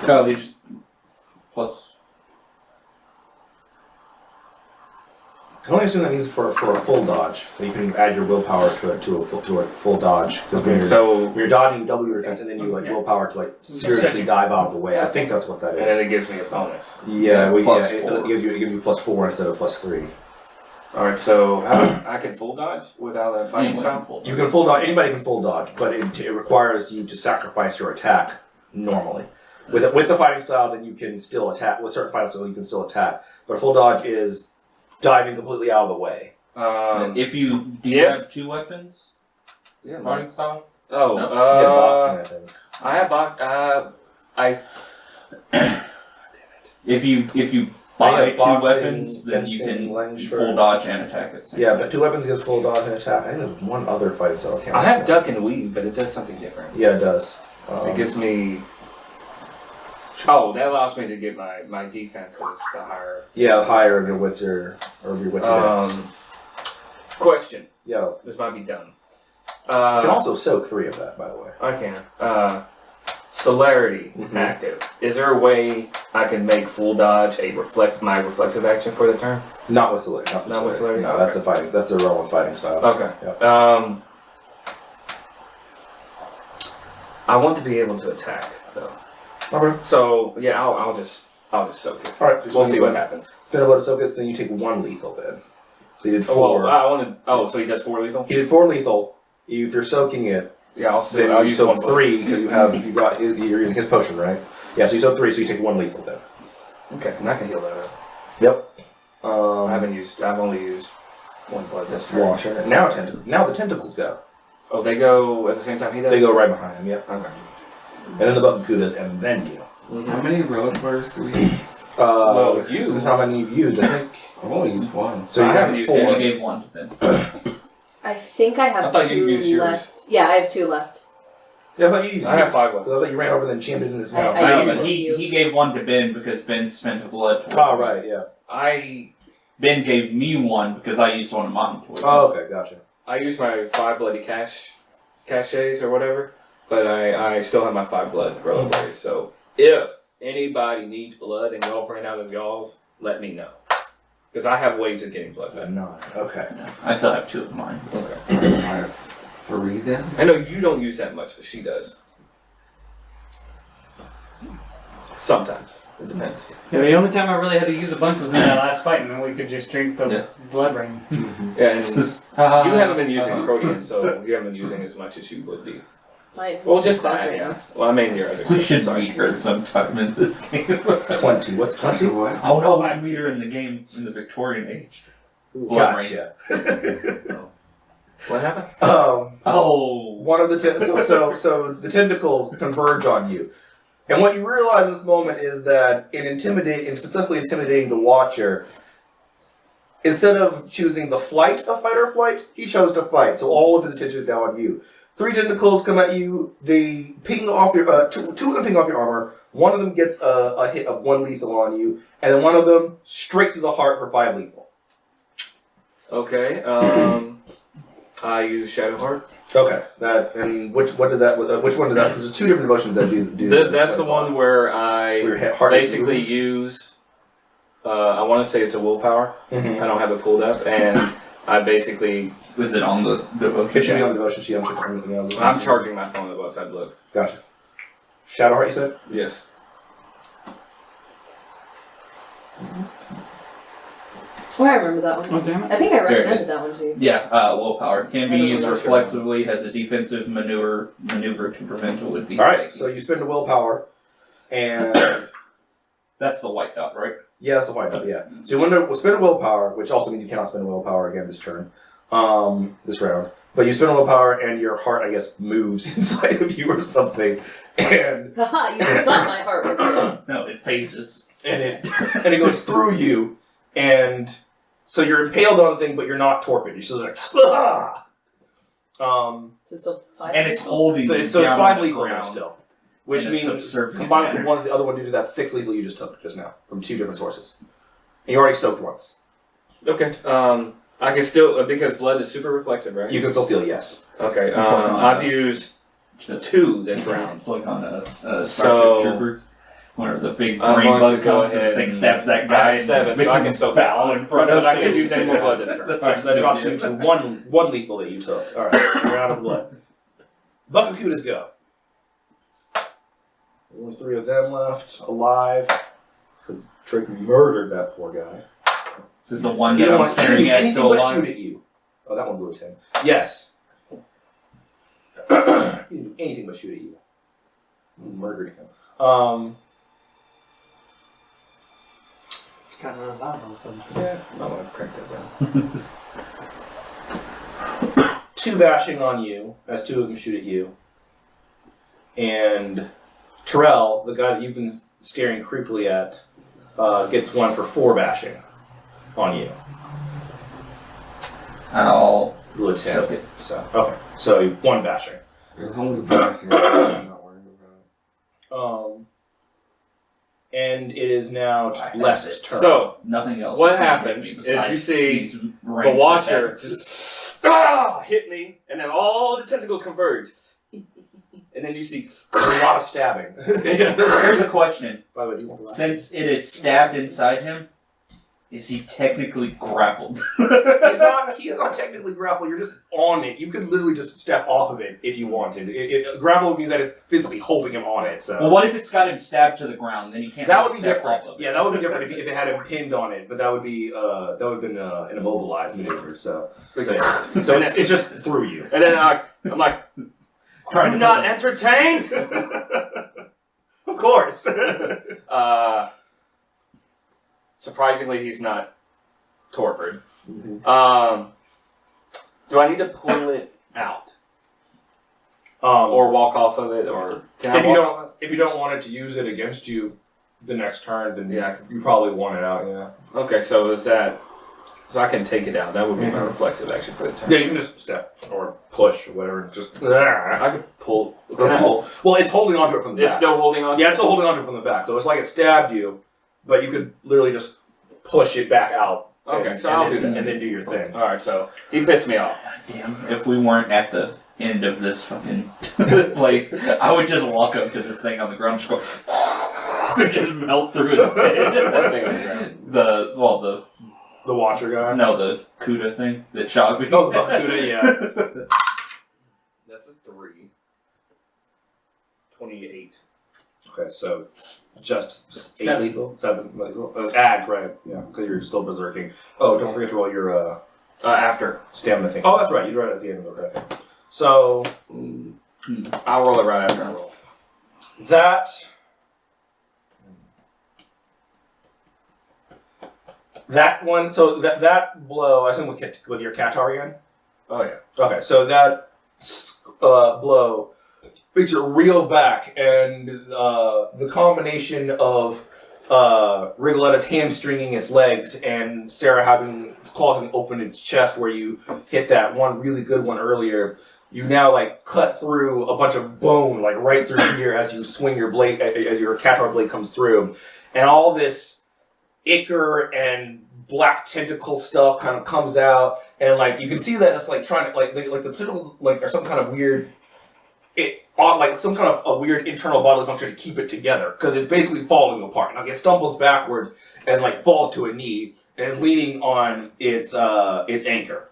Oh, these plus. I can only assume that means for a full dodge. That you can add your willpower to a full dodge. Because So when you're dodging, you double your defense, and then you willpower to seriously dive out of the way. I think that's what that and then is. it gives me a bonus. Yeah, well, Plus yeah, 4. it gives you +4 instead of +3. All right, so I can full dodge without a fighting style. You can full dodge. Anybody can full dodge, but it requires you to sacrifice your attack normally. With the fighting style, then you can still attack. With certain fighting style, you can still attack. But a full dodge is diving completely out of the way. If you do you if- have 2 weapons? Yeah, Fighting style? Oh, No. Yeah, boxing, I think. I have box. If you Yeah, buy 2 boxing, weapons, then you fencing, can range full first. dodge and attack at the same Yeah, time. but 2 weapons against full dodge and attack. I think there's one other fighting style. I have duck and weave, but it does something different. Yeah, it does. It gives me. Oh, that allows me to get my defenses to higher. Yeah, higher of your wits or your wits index. Question. Yeah. This might be dumb. You can also soak 3 of that, by the way. I can. Celerity Mhm. active. Is there a way I can make full dodge my reflexive action for the turn? Not with celerity. Not with celerity? No, Okay. that's a fighting. That's the relevant fighting style. Okay. Yeah. I want to be able to attack though. Okay. So yeah, I'll just soak it. All right. So We'll see what happens. Then about to soak it, then you take 1 lethal. Then. So you did 4. Well, I want to. Oh, so he does 4 lethal. He did 4 lethal. If you're soaking it, Yeah, I'll then you use soak 1 3 because you're using his potion, right? Yeah. So you soak 3, so you take 1 lethal then. Okay, and I can heal that up. Yep. I've only used 1 blood this turn. Washer. Now the tentacles go. Oh, they go at the same time he does. They go right behind him. Yep. Okay. And then the button kudas, and then you. How many relic bars do we? Well, you- That's how many you've used. I think. I've only used 1. So you I have haven't used 4. You gave 1 to Ben. I think I have I thought you 2 used yours. left. Yeah, I have 2 left. Yeah, I thought you used. I have yours. 5 left. So I thought you ran over and jammed it in his I- mouth. I No, used but he gave 1 to Ben because Ben spent a blood. Oh, right. Yeah. Ben gave me 1 because I used 1 of mine. Oh, okay. Gotcha. I used my 5 bloody caches or whatever, but I still have my 5 blood relic berries. So if anybody needs blood and y'all ran out of y'all's, let me know. Because I have ways of getting blood back. 9. Okay. I still have 2 of mine. Okay. I have 3 then. I know you don't use that much, but she does. Sometimes. It depends. Yeah, the only time I really had to use a bunch was in that last fight, and then we could just drink the Yeah. blood rain. Yeah, and you haven't been using protein, so you haven't been using as much as you would be. Well, just that, yeah. Well, I mean your other We stuff, should sorry. meet her sometime in this game. 20. What's 20? what? Oh no, we meet her in the game in the Victorian age. Blood rain. Gotcha. What happened? Oh. One of the so the tentacles converge on you, and what you realize in this moment is that in successfully intimidating the Watcher, instead of choosing the fight or flight, he chose to fight. So all of his attention is now on you. 3 tentacles come at you. They ping off your two of them ping off your armor. One of them gets a hit of 1 lethal on you, and then one of them straight to the heart for 5 lethal. Okay, I use Shadow Heart. Okay, which one does that? Which one does that? Because there's 2 different emotions that do. That's the one where I Where your heart is basically moved. use. I want to say it's a willpower. Mhm. I don't have it pulled up, and I basically Was it on the devotion? It should be on the devotion sheet. I'm sure anything else. I'm charging my phone at outside look. Gotcha. Shadowheart, you said? Yes. Oh, I remember that one. Oh, damn it. I think I There it recommended is. that one too. Yeah, willpower. Can be I don't used know. reflexively, has a defensive maneuver to prevent a would-be Alright, stake. so you spend a willpower, and That's the white dot, right? yeah, that's the white dot, yeah. So you want to spend a willpower, which also means you cannot spend a willpower again this turn, this round. But you spend a willpower, and your heart, I guess, moves inside of you or something, and Haha, you just thought my heart was there. No, it phases. it goes through you, and so you're impaled on the thing, but you're not torpid. You're still like, ah! So still 5 And it's lethal? holding So you it's down 5 on the lethal now ground. still. Which in a means, subservient combined with manner. one of the other one due to that 6 lethal you just took just now, from 2 different sources. And you already soaked once. Okay. I can still because blood is super reflexive, right? You can still steal, yes. Okay. It's like on I've a- used Just 2 this round. It's like on a So- Starship Troopers, where the big I'm green going bug to go comes and ahead the thing and- stabs that I guy. have 7, and so makes I him can still bow in front No, of I the can use any more blood this turn. That's Alright, so that drops you stupid. to one lethal that you took. Alright, you're out of blood. Buckacudas go. Only 3 of them left alive. Because Drake murdered that poor guy. Is the one He that didn't I'm want staring at anything still but alive? shoot at you. Oh, that one blew a 10. Yes. He didn't do anything but shoot at you. You murdered him. It's kind of loud all of a sudden. Yeah. I'm gonna crank that down. 2 bashing on you, as 2 of them shoot at you. And Terrell, the guy that you've been staring creepily at, gets 1 for 4 bashing on you. I'll Blew a 10. soak it. So, okay. So, 1 bashing. There's only bashing. I'm not worried about it. And it is now I have Lest's it. turn. So Nothing else. What is gonna happened hit me is besides you see these the ranged Watcher attacks. just hit me, and then all the tentacles converge, and then you see. There's a lot of stabbing. Here's a question. By the way, do you want the last? Since it is stabbed inside him, is he technically grappled? He is not technically grappled. You're just on it. You could literally just step off of it if you wanted. Grapple means that it's physically holding him on it. So Well, what if it's got him stabbed to the ground? Then he can't. that really would be step different. off of it. Yeah, that would be different if it had him pinned on it. But that would have been an immobilized maneuver. So it's just through you. And then I'm like, Trying I'm to not put entertained. Of course. Surprisingly, he's not torpid. Mhm. Do I need to pull it out Or or walk off of it, or can I if you don't want it to use it against you the next turn, then Yeah. you probably want it out. Yeah. Okay, so is that? So I can take it out. That would be my reflexive action for the turn. Yeah, you can just step or push or whatever. Just I could pull. Can I- pull. Well, it's holding onto it from the back. It's still holding on. Yeah, it's still holding onto it from the back. So it's like it stabbed you, but you could literally just push it back out. Okay, and- so and I'll then- do that. and then do your thing. All right, so he pissed me off. Damn, if we weren't at the end of this fucking place, I would just walk up to this thing on the ground, just go, just melt through his That head. thing on the ground. The Watcher guy. The Kuda thing that shot me. Oh, the Bakuda, yeah. That's a 3. 28. Okay, so just 8 7. lethal? 7 lethal? Ag, right. Yeah, because you're still berserking. Oh, don't forget to roll your After. stamina thing. Oh, that's right. You do it at the end of the thing. So, I'll roll it right after I roll. That one, so that blow, I assume with your Qatar again? Oh yeah. Okay, so that blow makes it reel back, and the combination of Rigoletta's hamstringing its legs and Sarah having its claws having opened its chest where you hit that one really good one earlier, you now like cut through a bunch of bone like right through here as you swing your blade, as your Qatar blade comes through, and all this ichor and black tentacle stuff kind of comes out, and like you can see that it's like trying to like the tentacles like are some kind of weird, like some kind of a weird internal bodily function to keep it together because it's basically falling apart. Like it stumbles backwards and like falls to a knee and is leaning on its anchor.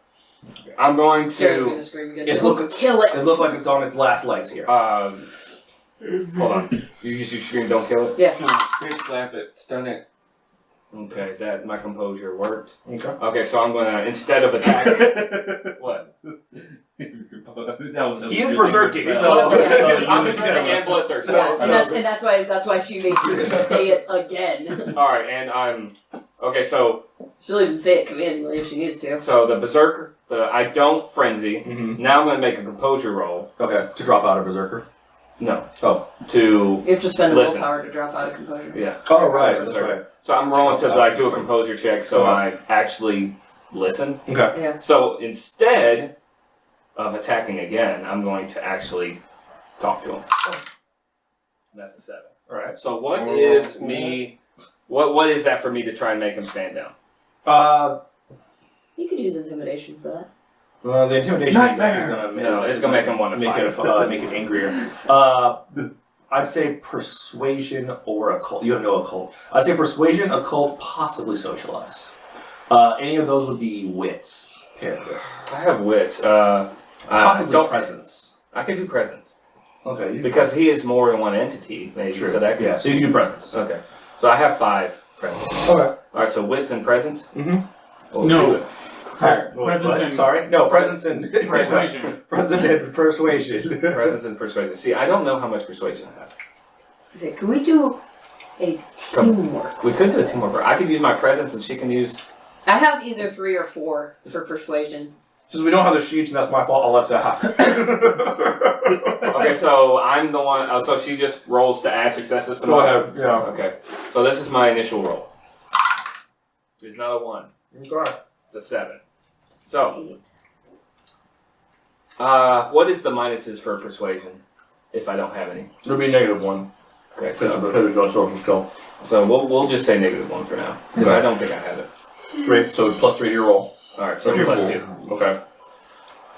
I'm going Sarah's to. gonna scream again. It's Don't look- kill it. It looks like it's on its last legs here. Hold on. You scream, don't kill it? Yeah. Bitch slap it, stun it. Okay, that my composure worked. Okay. Okay, so I'm gonna, instead of attacking. What? That was a He is really berserking, good so- spell. I'm berserking and bloodthirsty. So- And that's why she made sure to say it again. Alright, and I'm. Okay, so She'll even say it conveniently if she needs to. the berserker, I don't frenzy. Mm-hmm. Now I'm gonna make a composure roll. Okay, to drop out of berserker. No. Oh. To. You have to spend a Listen. willpower to drop out of composure. Yeah. Oh right, that's Berserker. right. So I'm rolling to like do a composure check so Okay. I actually listen. Okay. Yeah. So instead of attacking again, I'm going to actually talk to him. That's a 7. All right. So what is me? What is that for me to try and make him stand down? You could use intimidation for that. The intimidation Nightmare! is gonna make, No, it's gonna make him want to make fight. it make it angrier. I'd say persuasion or occult. You have no occult. I'd say persuasion, occult, possibly socialize. Any of those would be wits paired with. I have wits. Possibly don't- presence. I can do presence Okay. because he is more than one entity. Maybe True. so that could, Yeah. So you can do presence. Okay. So I have 5 presence. Okay. All right. So wits and presence. Mm-hmm. We'll No. do it. Presence and- Sorry. No. Presence and Persuasion. Presence and persuasion. Presence and persuasion. See, I don't know how much persuasion I have. I was gonna say, could we do a teamwork? We could do a teamwork. I could use my presence, and she can use. I have either 3 or 4 for persuasion. Since we don't have the sheets and that's my fault, I'll let that happen. Okay, so I'm the one. So she just rolls to add successes to Go mine? ahead. Yeah. Okay. So this is my initial roll. There's not a 1. Okay. It's a 7. So, what is the minuses for persuasion if I don't have any? It'll be -1. Okay, Because so there's no social skill. we'll just say -1 for now because I don't think I have it. Great. So +3 to your roll. All right, so Okay, plus cool. 2. Okay.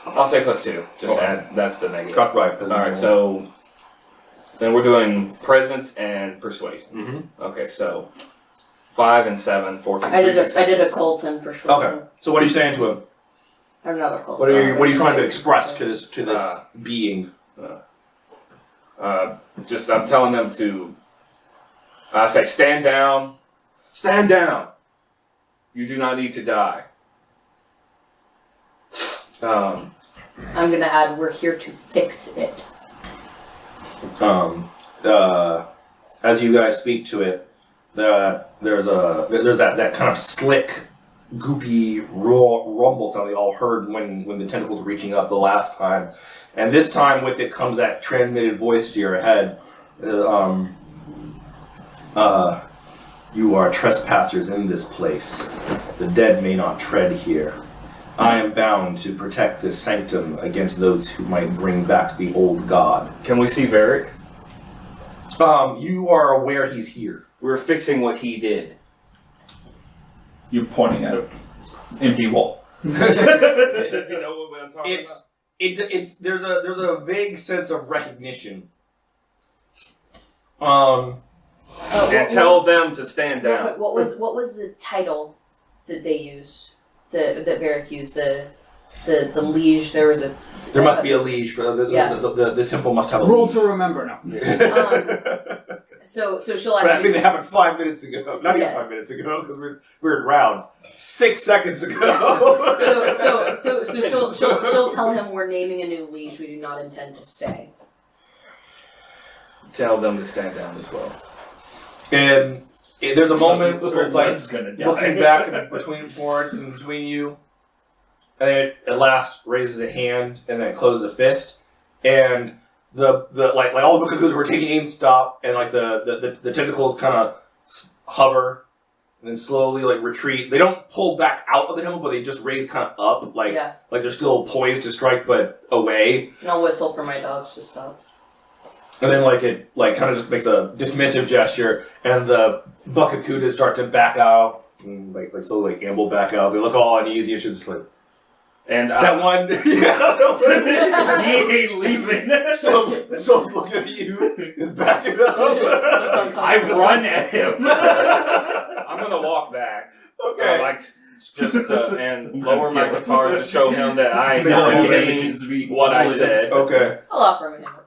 I'll say plus 2. Just Okay. add. That's the negative. Got right. All right, so then we're doing presence and persuasion. Mm-hmm. Okay, so 5 and 7, 14. I did successes. a cult and persuasion. Okay. So what are you saying to him? I have another cult. What are you trying to express to this being? Just I'm telling them to. I say, stand down. Stand down. You do not need to die. I'm gonna add, we're here to fix it. As you guys speak to it, there's that kind of slick, goopy rumble sound they all heard when the tentacles were reaching up the last time, and this time with it comes that transmitted voice to your head. You are trespassers in this place. The dead may not tread here. I am bound to protect this sanctum against those who might bring back the old god. Can we see Varric? You are aware he's here. We're fixing what he did. You're pointing at an empty wall. Does he know what I'm talking about? It's there's a vague sense of recognition. Um, And tell them to stand down. What was the title that they used? That Varric used? The the liege. There was a. There must be a liege. The temple must have a Rule liege. to remember. No. So she'll But I think actually. they happened 5 minutes ago. Not even Yeah. 5 minutes ago, because we're in rounds. 6 seconds ago. So she'll tell him we're naming a new liege. We do not intend to stay. Tell them to stand down as well. And there's a moment where it's like One's gonna die. looking back and forward and between you, and then it at last raises a hand and then it closes a fist, and the like all the Bukakus were taking aim stop, and like the tentacles kind of hover and then slowly like retreat. They don't pull back out of the temple, but they just raise kind of up, like they're still poised to strike, but away. And I'll whistle for my dogs to stop. And then it kind of just makes a dismissive gesture, and the Bukakudas start to back out, and slowly amble back out. They look all uneasy, and she's just like And that one. Yeah, He ain't leaving. still looking at you, is backing up. I run at him. I'm gonna walk back. Okay. Just and lower my guitars to show him that I No one mean what I said. Okay. I'll offer him a hammer.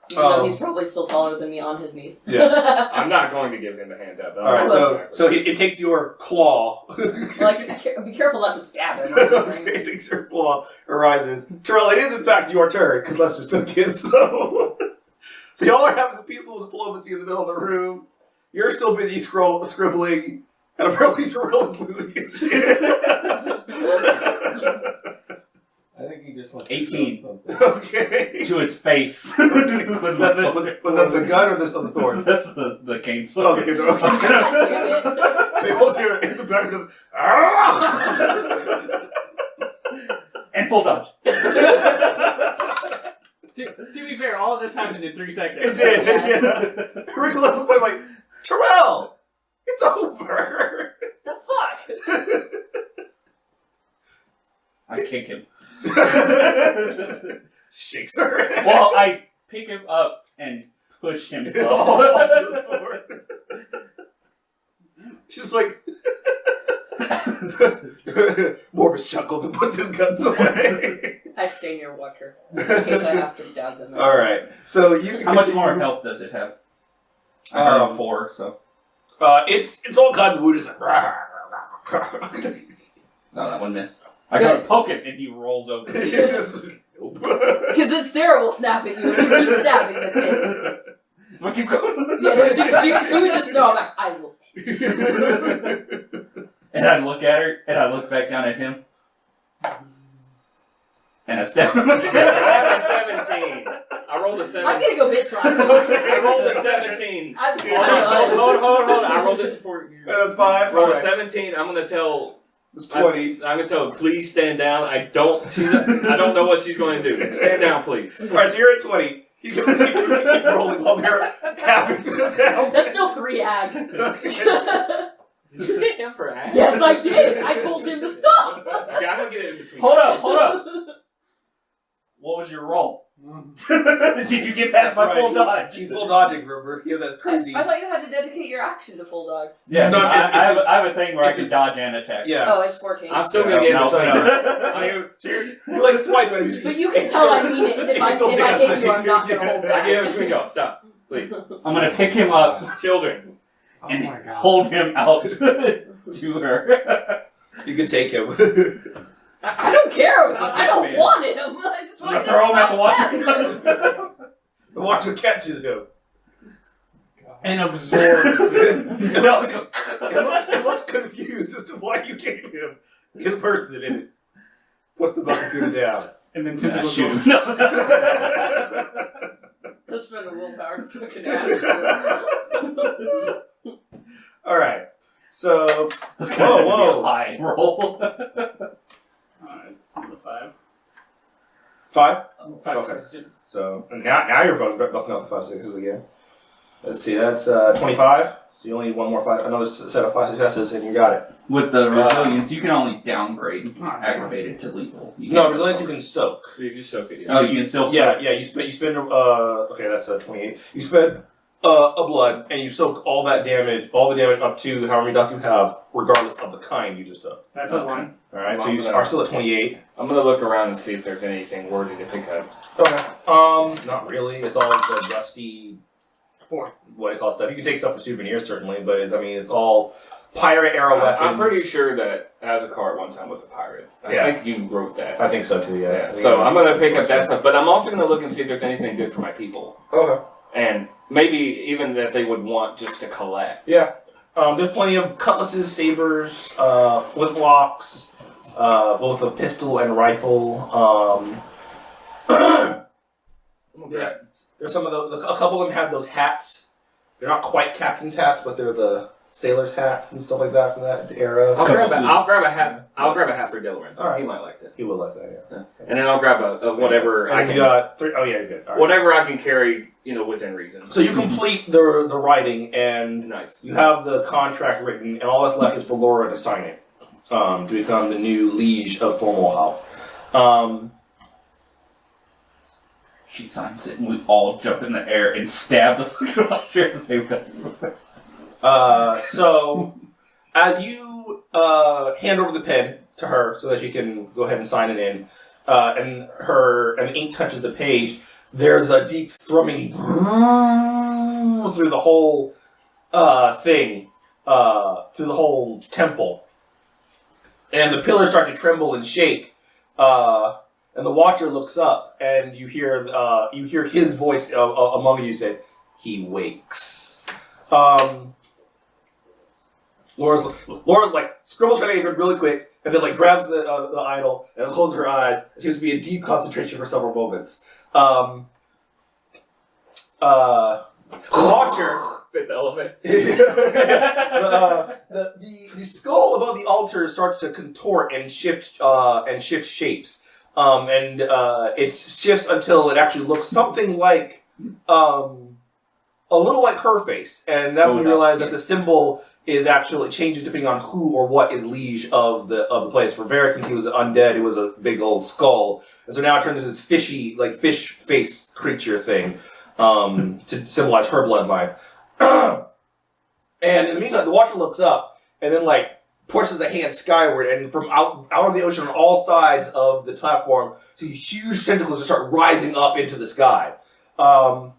Even though he's probably still taller than me on his knees. Yes. I'm not going to give him a hand up. All right. So it takes your claw. Be careful not to stab him. Okay, it takes your claw, arises. Terrell, it is in fact your turn, because Les just took his, so... So y'all are having peaceful diplomacy in the middle of the room. You're still busy scribbling, and apparently Terrell is losing his shit. I think he just wants 18. Okay. To his face. Was that the gun or the sword? That's the cane Oh, sword. okay. So he holds you in the back and goes, And full dodge. To be fair, all of this happened in 3 seconds. It did, yeah. Rick looked at him like, Terrell, it's over. The fuck? I kick him. Shakes her head. Well, I pick him up and push him Off up. the sword. She's like, Morbus chuckles and puts his guns away. I stay near Walker, just in case I have to stab them. Alright, so you can How much continue. more health does it have? I heard a 4, so. It's all kinds of wood. It's like, No, that one missed. I gotta poke him and he rolls over. Because then Sarah will snap at you if you keep stabbing the thing. But keep going. Yeah, she would just know. I'm like, I will. And I look at her, and I look back down at him. And I stab him I again. have a 17. I rolled a 17. I'm gonna go bitch slap. I rolled a 17. Hold on. I rolled this before you. That's fine. Rolled a Alright. 17. I'm gonna tell. It's 20. I'm gonna tell her, please stand down. I don't know what she's going to do. Stand down, please. Alright, so you're at 20. He's going to keep rolling while they're having this happen. That's still 3 ag. Did you hit him for ass? Yes, I did. I told him to stop. Okay, I'm gonna get it in between. Hold up. What was your roll? Did you get past my full dodge? He's full dodging, remember? He has that I crazy... thought you had to dedicate your action to full dog. Yes, No, I have a thing where I it's can just- dodge and attack. Yeah. Oh, it's 14. I'm still gonna get it in between. So you like swipe at him. But you can tell I mean it. And if I hit you, I'm not gonna hold I back. get it in between y'all. Stop, please. I'm gonna pick him up Children. and hold him out to her. You can take him. I don't care about him. I don't want him. I just I'm want gonna throw him at the water. The watcher catches him. And absorbs. It looks confused as to why you gave him his person in it. Puts the bucket computer down. And then Yeah, tentacles shoot. go. No. Just spend a willpower to fucking ask. Alright. So, That's gonna be a whoa. high roll. Alright, it's on the 5. 5? 5 Okay. sixes. So, now you're busting out the 5 6s again. Let's see, that's 25. So you only need one more 5, another set of 5 successes, and you got it. With the resilience, you can only downgrade Alright. aggravated to lethal. You No, can't resilience go you can soak. You just soak it. Oh, you can still Yeah, you spend okay, that's 28. You spend of blood, and you soak all the damage up to however many dots you have, regardless of the kind you just took. That's a 1. Alright, so you are still at 28. I'm gonna look around and see if there's anything worthy to pick up. Okay. Not really. It's all the rusty, 4. what I call stuff. You can take stuff for souvenirs, certainly, but it's all pirate era weapons. I'm pretty sure that Azakar at one time was a pirate. I think you wrote that. I think so too, yeah. So I'm gonna pick up that stuff, but I'm also gonna look and see if there's anything good for my people. Okay. And maybe even that they would want just to collect. Yeah. There's plenty of cutlasses, sabers, flintlocks, both a pistol and rifle. Yeah. There's some of those. A couple of them have those hats. They're not quite captain's hats, but they're the sailor's hats and stuff like that from that era. I'll grab a hat. I'll grab a hat for Dylan. All right. He might like that. He will like that, yeah. And then I'll grab a whatever I And can. you got 3. Oh yeah, you're good. All right. Whatever I can carry, within reason. So you complete the writing, and Nice. you have the contract written, and all that's left is for Laura to sign it to become the new liege of Fomalhaut. She signs it, and we all jump in the air and stab the fucking watcher at the same time. So as you hand over the pen to her so that she can go ahead and sign it in, and the ink touches the page, there's a deep thrumming through the whole thing, through the whole temple, and the pillars start to tremble and shake. And the Watcher looks up, and you hear his voice among you say, "He wakes." Laura scribbles her name really quick, and then grabs the idol and closes her eyes. It seems to be a deep concentration for several moments. The Watcher. Fifth element. The skull above the altar starts to contort and shift shapes. It shifts until it actually looks something like, a little like her face, and that's when you realize that the symbol is actually changes depending on who or what is liege of the place. For Varric, since he was undead, it was a big old skull, and so now it turns into this fishy, fish face creature thing, to symbolize her bloodline. And in the meantime, the Watcher looks up and then pushes a hand skyward, and from out of the ocean on all sides of the platform, these huge tentacles just start rising up into the sky. And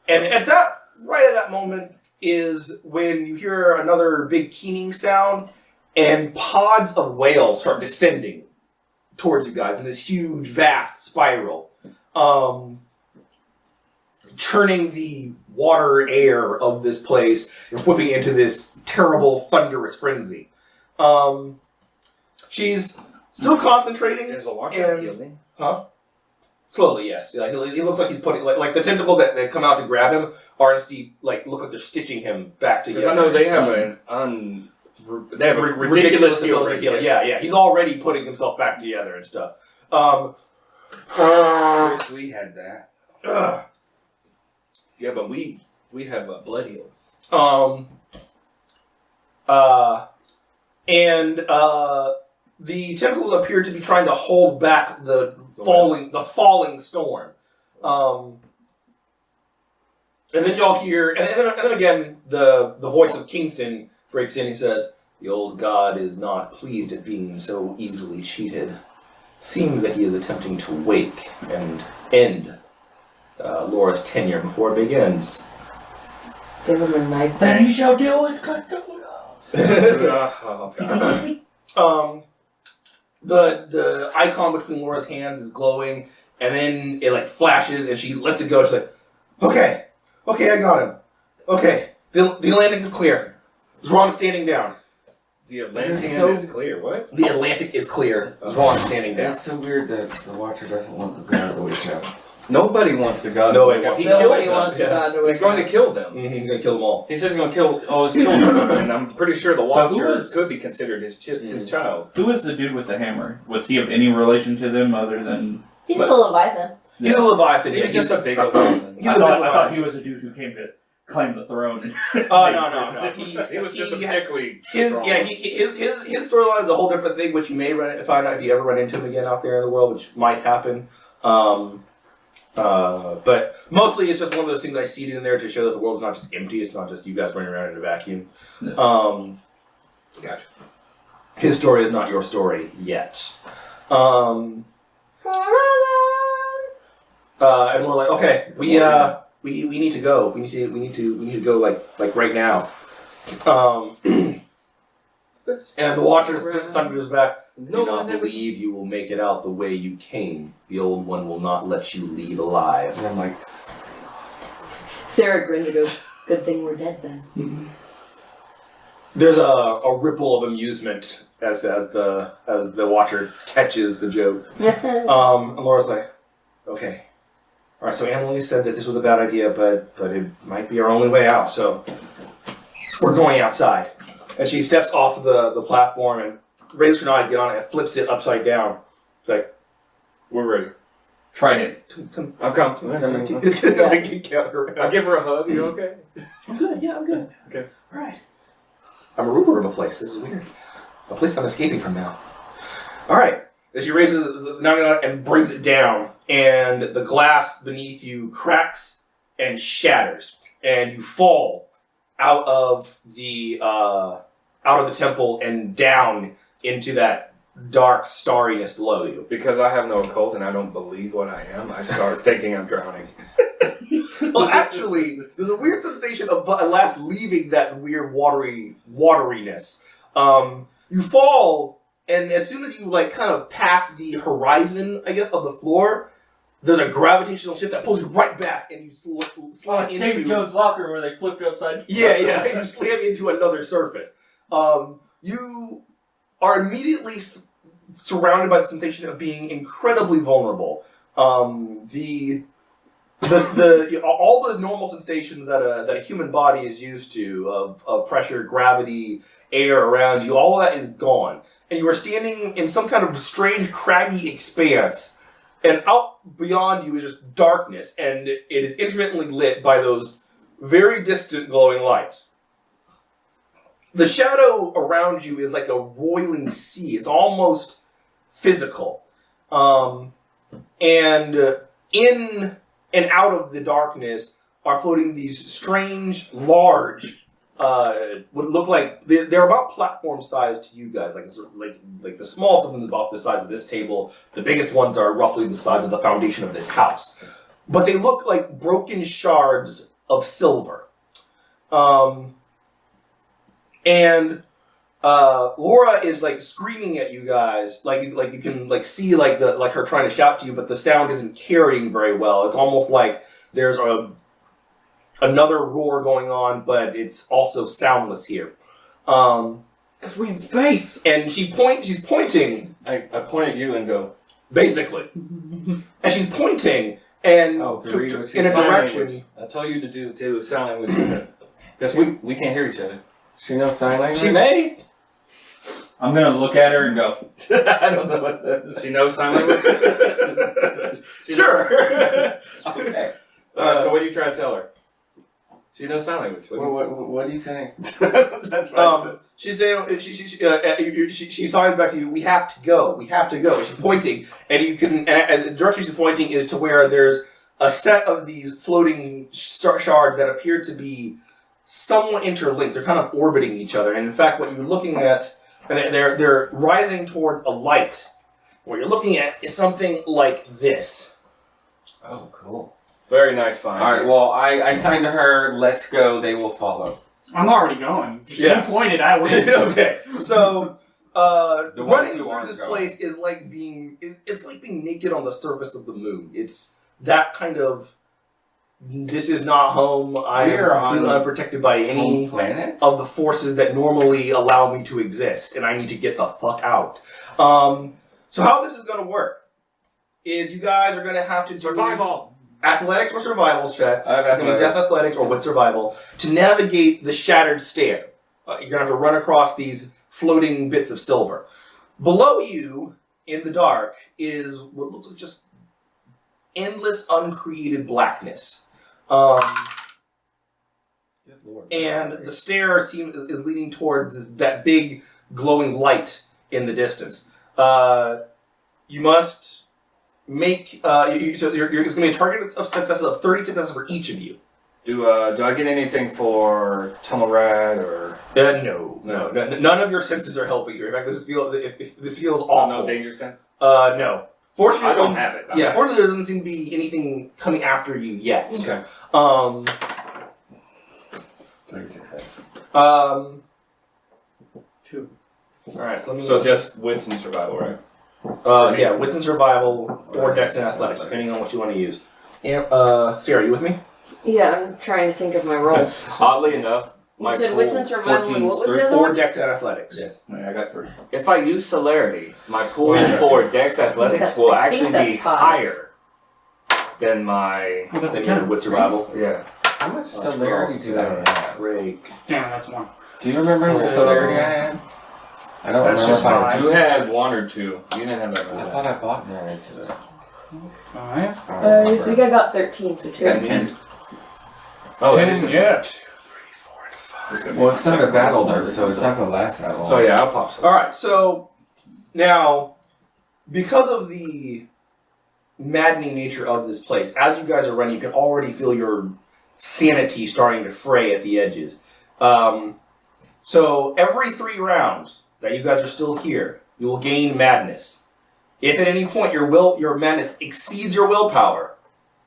right at that moment is when you hear another big keening sound, and pods of whales start descending towards you guys in this huge, vast spiral, churning the water air of this place and whipping into this terrible, thunderous frenzy. She's still concentrating. Is the Watcher healing? Huh? Slowly, yes. He looks like he's putting the tentacles that come out to grab him are instead look like they're stitching him back together. Because I know they have a ridiculous ability to heal. Yeah. He's already putting himself back together and stuff. Wish we had that. Yeah, but we have a blood heal. The tentacles appear to be trying to hold back the falling storm. And then y'all hear, and then again, the voice of Kingston breaks in. He says, "The old god is not pleased at being so easily cheated. Seems that he is attempting to wake and end Laura's tenure before it begins." Give him a knife. Then he shall deal with Cthulhu. Oh, God. The icon between Laura's hands is glowing, and then it flashes, and she lets it go. She's like, "Okay, I got him. Okay, the Atlantic is clear. Zron standing down. The Atlantic is clear. What? The Atlantic is clear. Zron standing down." It's so weird that the Watcher doesn't want the god to wake up. Nobody wants the god. Nobody to wants wake the up. Nobody He kills wants to yeah. God to them. wake He's going up. to kill them. He's gonna kill them all. He says he's going to kill all his children, and I'm pretty sure the Watcher who is- could be considered his child. Who is the dude with the hammer? Was he of any relation to them other than... He's the Leviathan. He's a Leviathan. He was just a big old woman. He's I a big thought Leviathan. he was a dude who came to claim the throne. Oh no. He was just a particularly His strong. his storyline is a whole different thing, which you may find out if you ever run into him again out there in the world, which might happen. But mostly it's just one of those things I seeded in there to show that the world's not just empty. It's not just you guys running around in a vacuum. Gotcha. His story is not your story yet. And we're like, okay, we need to go. We need to go like right now. And the Watcher thunders back. Do not believe you will make it out the way you came. The old one will not let you leave alive. And I'm like, Sarah grins and goes, "Good thing we're dead then." There's a ripple of amusement as the Watcher catches the joke. And Laura's like, okay. Alright, so Emily said that this was a bad idea, but it might be our only way out, so we're going outside. And she steps off the platform and raises her knife to get on it and flips it upside down. It's like, We're ready. Tried it. I'm coming. I I'll give her a hug. You okay? I'm good, yeah, I'm good. Okay. Alright. I'm a ruler of a place. This is weird. A place I'm escaping from now. Alright. As she raises the knife and brings it down, and the glass beneath you cracks and shatters, and you fall out of the temple and down into that dark starriness below you. Because I have no occult and I don't believe what I am, I start thinking I'm drowning. Well, actually, there's a weird sensation of at last leaving that weird wateriness. You fall, and as soon as you kind of pass the horizon, I guess, of the floor, there's a gravitational shift that pulls you right back, and you slide into David Jones' locker where they flipped upside. Yeah, you slam into another surface. You are immediately surrounded by the sensation of being incredibly vulnerable. All those normal sensations that a human body is used to of pressure, gravity, air around you, all of that is gone, and you are standing in some kind of strange, craggy expanse. And out beyond you is just darkness, and it is intermittently lit by those very distant glowing lights. The shadow around you is like a roiling sea. It's almost physical. And in and out of the darkness are floating these strange, large, what look like they're about platform size to you guys. Like the smallest ones about the size of this table. The biggest ones are roughly the size of the foundation of this house. But they look like broken shards of silver. And Laura is screaming at you guys, like you can see her trying to shout to you, but the sound isn't carrying very well. It's almost like there's another roar going on, but it's also soundless here. Because we're in space. And she's pointing. I point at you and go, basically, and she's pointing and in a direction. I told you to do sign language because we can't hear each other. she knows sign language? She may. I'm gonna look at her and go, I don't know what that is. She knows sign language? Sure. Okay. So what are you trying to tell her? She knows sign language. What are you saying? That's right. She's saying she signs back to you. We have to go. We have to go. She's pointing, and you can. And the direction she's pointing is to where there's a set of these floating shards that appear to be somewhat interlinked. They're kind of orbiting each other, and in fact, what you're looking at, and they're rising towards a light. What you're looking at is something like this. Oh, cool. Very nice find. Alright, well, I signed to her, let's go, they will follow. I'm already going. She Yeah. pointed, I went. Okay, so The ones running who through aren't this going. place is like being naked on the surface of the moon. It's that kind of. This is not home. I We're am completely on unprotected by any Home planet? of the forces that normally allow me to exist, and I need to get the fuck out. So how this is going to work is you guys are going to have to do Survival. athletics or survival checks. I have It's gonna be death athletics or with survival to navigate the shattered stair. You're gonna have to run across these floating bits of silver. Below you, in the dark, is what looks like just endless, uncreated blackness. And the stair is leading toward that big glowing light in the distance. You must make so there's going to be a target of successes of 30 successes for each of you. Do I get anything for Tunnelrad or No, none of your senses are helping you. In fact, if this feels awful. no danger sense? No. Fortunately, I don't have it. Yeah, fortunately, there doesn't seem to be anything coming after you yet. Okay. 3 successes. 2. All right, so let me. So just wits and survival, right? Yeah, wits and survival, or dex and athletics, depending on what you want to use. Sarah, you with me? Yeah, I'm trying to think of my rolls. Oddly enough, You said wits and survival, and what was the other Or one? dex and athletics. Yes, I got 3. if I use celerity, my pool for Dex Athletics will I think actually be that's 5. higher than my Well, that's Then your 10. wit survival. yeah. How much celerity did I have? Drake. Damn, that's 1. Do you remember the celerity I had? I don't That's remember just if I five. You had 1 or 2. You didn't have that I many. thought I bought that. 5. I think I got 13, so 2. Got 10. Oh, 10, yeah. Well, it's not a battle though, so it's not gonna last that long. So yeah, I'll pop some. All right, so now because of the maddening nature of this place, as you guys are running, you can already feel your sanity starting to fray at the edges. So every 3 rounds that you guys are still here, you will gain madness. If at any point your madness exceeds your willpower,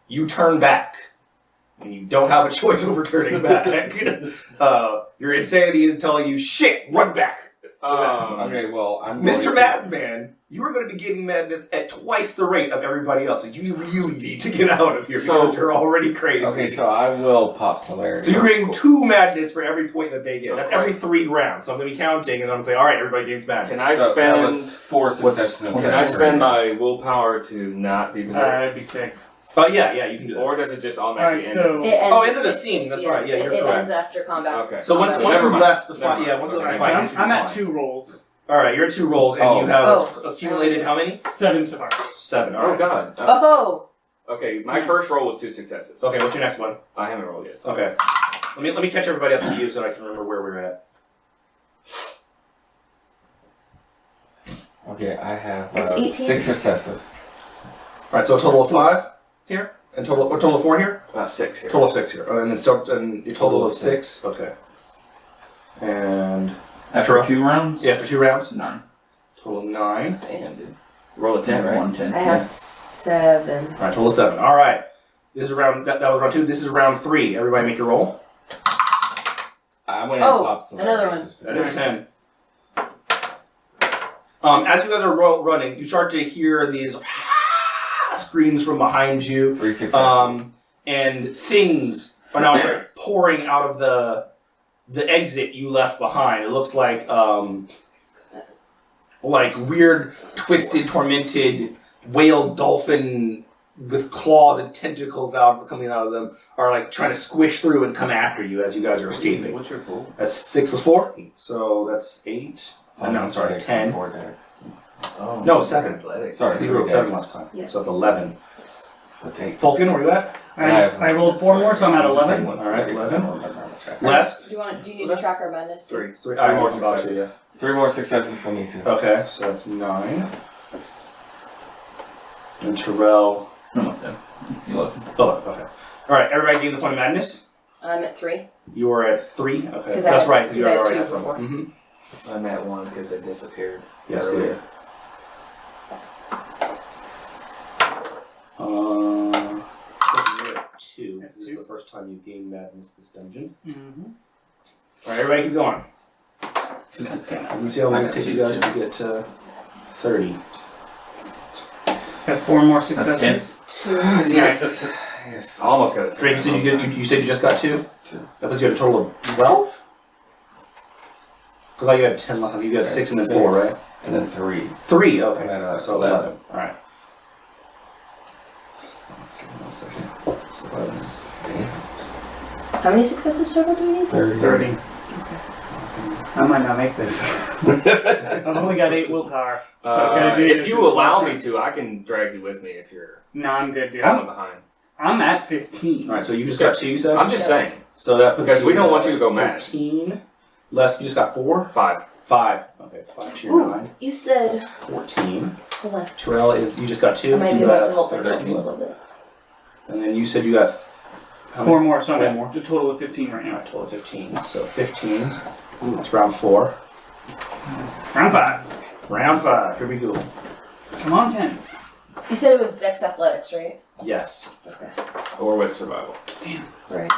you turn back. And you don't have a choice over turning back. Your insanity is telling you, shit, run back. Okay, well, I'm Mr. going Madman, you are going to be getting madness at twice the rate of everybody else. So you really need to get out of here because you're already crazy. Okay, so I will pop celerity. So you're getting 2 madness for every point that they get. So That's every 3 rounds. So I'm going to be counting, and I'm going to say, all right, everybody gains madness. Can I So that was spend 4 successes. in Can I celerity. spend my willpower to not be berserk? It'd be 6. Yeah, you can do that. Or does it just Alright, automatically end? so. It ends, Oh, into the scene. That's right. Yeah, you're it correct. ends after combat. Okay. So once So you never mind. left the Never fight, mind. yeah, once you left the Okay. fight, I'm, you should I'm be at fine. 2 rolls. All right, you're at 2 rolls, and Oh. you have Oh. accumulated how many? 7 so far. 7. All Oh right. god. Oh! Okay, my first roll was 2 successes. Okay, what's your next one? I haven't rolled yet. Okay. Let me catch everybody up to you so I can remember where we're at. Okay, I have It's 18. 6 successes. All right, so a total of 5 here, and total of 4 here. 6 here. Total of 6 here, and then a total of 6. Okay. And After 2 rounds? after 2 rounds, 9. total of 9. Damn, dude. Roll a 10, right? 1, 10. I have 7. All right, total of 7. All right. This is round. That was round 2. This is round 3. Everybody, make your roll. I went Oh, and popped celerity. another one. Just- That is 10. As you guys are running, you start to hear these screams from behind you. 3 successes. And things are now pouring out of the exit you left behind. It looks like weird, twisted, tormented whale dolphin with claws and tentacles coming out of them are like trying to squish through and come after you as you guys are escaping. What's your pool? That's 6 plus 4, so that's 8. No, I'm sorry, 10. 4 decks. Oh, No, 7. Athletics. Sorry, I think 3 we rolled 7 decks. last time, Yeah. so it's 11. So take. Falcon, where you at? I rolled 4 more, so I'm at 11. All right, 11. Last. Last? Do you need to track our madness? too? 3. Three more I'm about to, successes. yeah. 3 more successes for me too. Okay, so that's 9. And Terrell. No, 10. 11. Oh, okay. Alright, everybody gain the point of madness. I'm at 3. You are at 3. Okay, 'Cause that's I- right, because you because I had already 2 had some. before. Mm-hmm. I'm at 1 because it disappeared. Yes, they earlier. did. You're at 2. This is the first time you've gained madness this dungeon. Mm-hmm. Alright, everybody keep going. 2 successes. Let me see how long it takes you guys to get to 30. Got 4 more successes. 2. Yes. Yes. I almost got it. Drake, you said you said you just got 2? 2. That puts you at a total of 12? I thought you had 10 left. You got 6 and then 4, right? And then 3. 3, okay. I'm at, So 11. 11. Alright. Let's see, 1 second. So 11. How many successes total do we need? 30. I might not make this. I've only got 8 willpower. So I gotta do If this you in allow one me to, I can drag you with me if you're No, I'm good, dude. falling behind. I'm at 15. Alright, so you just got 2, you said? I'm just saying. So that puts Because you we don't at want you to go mad. 13. Less, you just got 4? 5. 5. Okay, 5 to your Ooh, 9. you said. 14. Hold on. Terrell is, you just got 2. I might so be able to that's help myself a 13. little bit. And then you said you got how 4 many? more, so I'm 4 at more. a total of 15 right now. Alright, total of 15. So 15. That's round 4. Round 5. Round 5. Here we go. Come on, 10s. You said it was Dex Athletics, right? Yes. Or with survival. Right.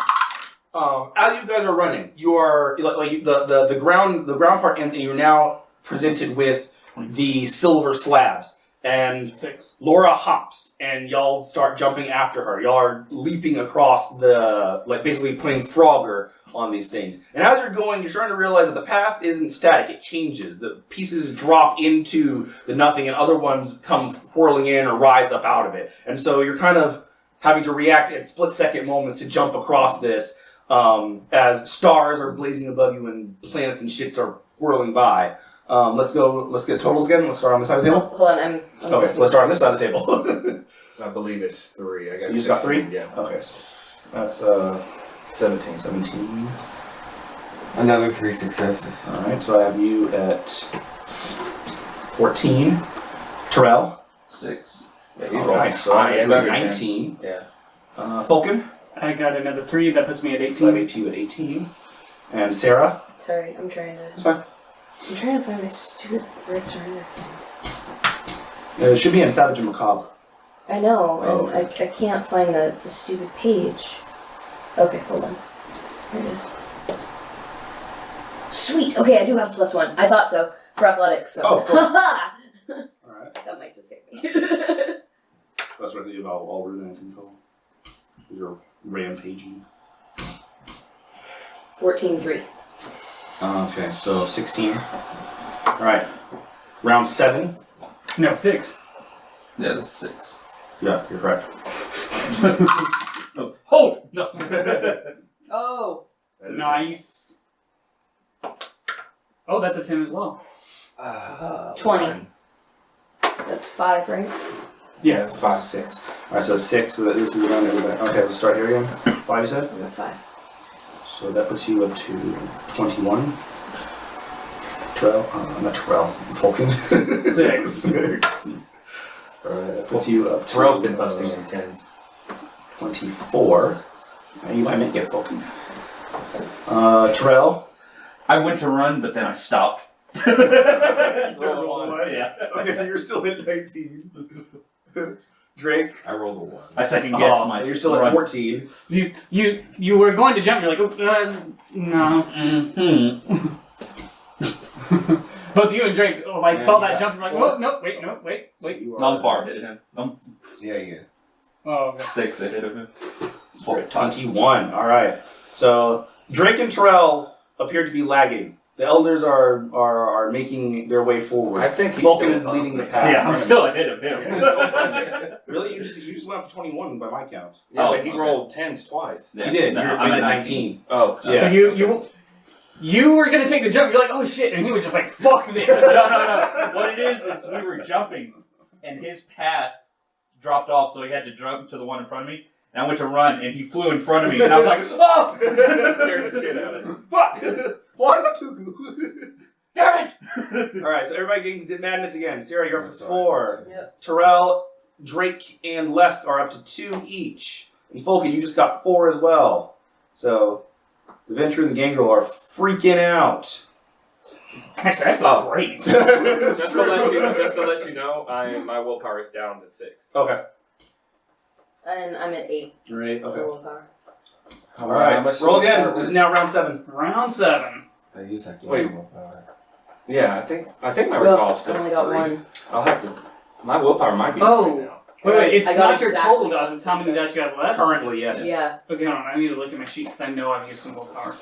As you guys are running, you are the ground part ends, and you're now presented with the silver slabs. And 6. Laura hops, and y'all start jumping after her. Y'all are leaping across basically playing Frogger on these things. And as you're going, you're starting to realize that the path isn't static, it changes. The pieces drop into the nothing, and other ones come whirling in or rise up out of it. And so you're kind of having to react at split-second moments to jump across this as stars are blazing above you and planets and shits are whirling by. Let's get totals again. Let's start on this side of the table. Hold on, I'm Okay, so let's start on this side of the table. I believe it's 3. I got So you just got 3? 16, Yeah. Okay, so that's 17. 17. Another 3 successes. Alright, so I have you at 14. Terrell. 6. Yeah, he's Alright, rolling so I high have and you at under 10. 19. Yeah. Falcon. I got another 3, that puts me at So I have 18. you at 18. And Sarah. sorry. I'm trying to. That's fine. I'm trying to find my stupid Red Surrender thing. It should be in Savage and Macabre. I know, Oh, and I can't find the stupid page. Okay, hold on. Here it is. Sweet. Okay, I do have +1. I thought so for athletics. So. Oh, cool. that Alright. might just save me. That's what I do about all root and control. You're rampaging. 14-3. Okay, so 16. Alright. Round 7. No, 6. Yeah, that's 6. Yeah, you're correct. Oh, hold! No. Oh. Nice. Oh, that's a 10 as well. 20. That's 5, right? Yeah. It's 5. 6. Alright, so 6. So this is the round everybody. Okay, let's start here again. 5, you said? I got 5. So that puts you up to 21. 12. Not 12. Falcon. 6. 6. Alright, that puts you up to Terrell's been busting in 10s. 24. You might make it, Falcon. Terrell. I went to run, but then I stopped. Yeah. Okay, so you're still at 19. Drake. I rolled a 1. I second guessed my So you're still at run. 14. You were going to jump, you're like, no. Mm-hmm. Both you and Drake saw that jump and like, Four. oh, no, wait. So you No, are I'm far at ahead of him. I'm Yeah. Oh, okay. 6 ahead of him. You're at 21. Alright. So Drake and Terrell appear to be lagging. The elders are making their way forward. I think he's Vulcan still is leading the above path. me. Yeah, I'm still ahead of him. Really? You just went up to 21 by my count. Yeah, Oh, but he okay. rolled 10s twice. Yeah. You did. No, You're I'm at at 19. Oh, Yeah. So you were gonna take the jump. You're like, oh shit, and he was just like, fuck this. No. What it is we were jumping, and his path dropped off, so he had to jump to the one in front of me. And I went to run, and he flew in front of me, and I was like, oh! scared the shit out of him. Fuck! Flying Tuku! Damn it! Alright, so everybody gains madness again. Sarah, you're up to 4. Yep. Terrell, Drake, and Lesk are up to 2 each. And Fulkin, you just got 4 as well. So, the Venture and the Gangrel are freaking out. Actually, I felt great. Just to let you know, my willpower is down to 6. Okay. And I'm at 8. Right, for okay. willpower. Alright, roll again. This is now round 7. Round 7. I use that to Wait. willpower. Yeah, I think my Well, resolve's I still only 3. got 1. I'll have to. My willpower might be Oh. 3 now. Wait, it's I got not your exactly total dots, it's how many dots you have left? Currently, yes. Yeah. Okay, hold on, I need to look at my sheet because I know I've used some willpower. Okay,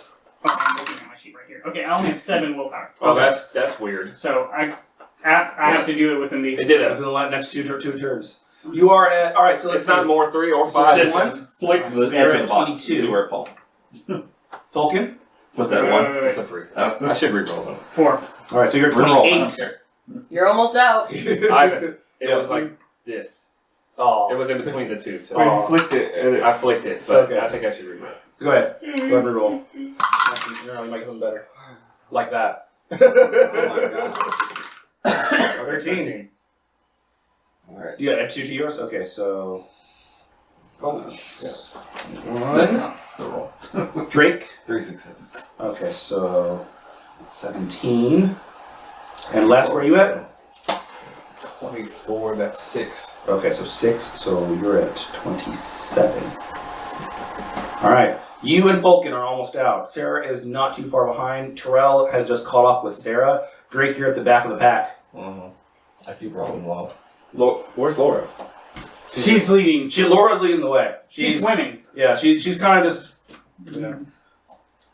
I'm looking at my sheet right here. Okay, I only have 7 willpower. Oh, that's weird. So I have to do it within these. It did For it. the next two turns. You are at. Alright, so let's It's not see. more 3 or So 5. just- Just flick So the you're edge at of the box. 22. See where it falls. Vulcan? What's that one? It's a 3. Oh. I should reroll them. 4. Alright, so you're at Reroll, I don't 28. care. You're almost out. It Yeah. was like this. Oh. It was in between the two, so Wait, you flicked it. And I flicked it, but Okay. I think I should reroll. Go ahead. Go ahead and reroll. You might get something better. Like that. Oh my god. 13. Alright. You got add 2 to yours? Okay, so. That's One. not the roll. Drake. 3 successes. Okay, so 17. And Les, where are you at? 24, that's 6. Okay, so 6, so you're at 27. Alright, you and Falcon are almost out. Sarah is not too far behind. Terrell has just caught up with Sarah. Drake, you're at the back of the pack. I keep rolling low. Where's Laura? She's leading. Laura's leading the way. She's swimming. Yeah, she's kind of just. You know.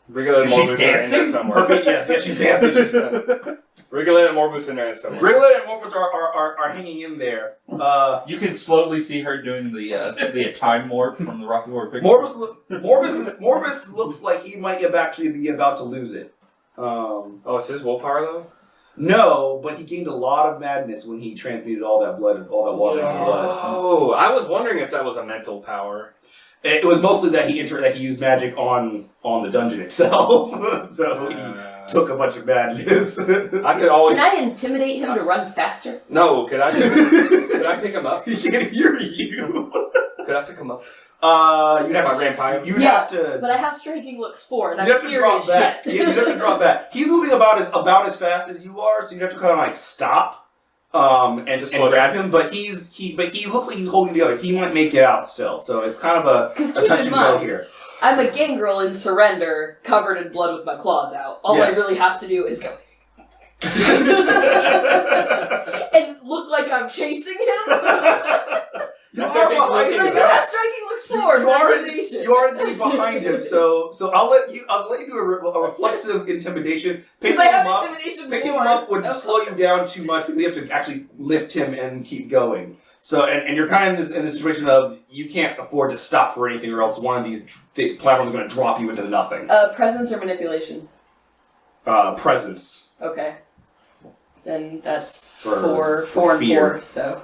Rigolette and She's Morbus are in there dancing? somewhere. Yeah, she's dancing. She's, Rigolette and Morbus in there somewhere. Rigolette and Morbus are hanging in there. You can slowly see her doing the time warp from the Rocky Horror Picture. Morbus looks like he might actually be about to lose it. Oh, it's his willpower though? No, but he gained a lot of madness when he transmuted all that blood, all that water into blood. Oh, I was wondering if that was a mental power. It was mostly that he used magic on the dungeon itself, so he took a bunch of madness. I could always. Can I intimidate him to run faster? No, could I pick him up? He can't hear you. Could I pick him up? You'd have If I to. ran by him? You'd Yeah, have to. But I have striking looks 4, and You'd I'm have to scary drop as back. shit. Yeah, you'd have to drop back. He's moving about as fast as you are, so you'd have to kind of like stop, and grab him. But he looks like he's holding together. He might make it out still, so it's kind of a Because touch keep in and go mind, here. I'm a gangrel in surrender, covered in blood with my claws out. All Yes. I really have to do is go. And look like I'm chasing him. You That's are everything behind looking I him. do have striking looks 4 You for are- intimidation. You are indeed behind him, so I'll let you do a reflexive intimidation. Because Picking I have him up, intimidation picking 4. him up would so- slow you down too much because you have to actually lift him and keep going. So and you're kind of in this situation of you can't afford to stop for anything, or else one of these platforms is going to drop you into the nothing. Presence or manipulation? Presence. Okay. Then that's For 4 and fear. 4, so.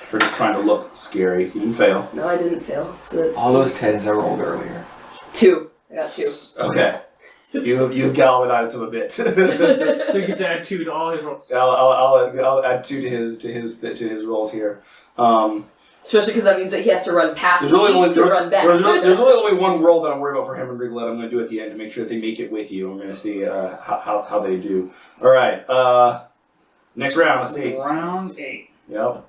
For just trying to look scary. You didn't fail. No, I didn't fail. So that's All those 10s I rolled earlier. 2. I got 2. Okay. You've galvanized him a bit. So you can add 2 to all his rolls. I'll add 2 to his rolls here. Especially because that means that he has to run past There's really me only to run back. there's really only one roll that I'm worried about for him and Rigolette. I'm going to do at the end to make sure that they make it with you. I'm going to see how they do. All right. Next round. Let's see. Round 8. Yep.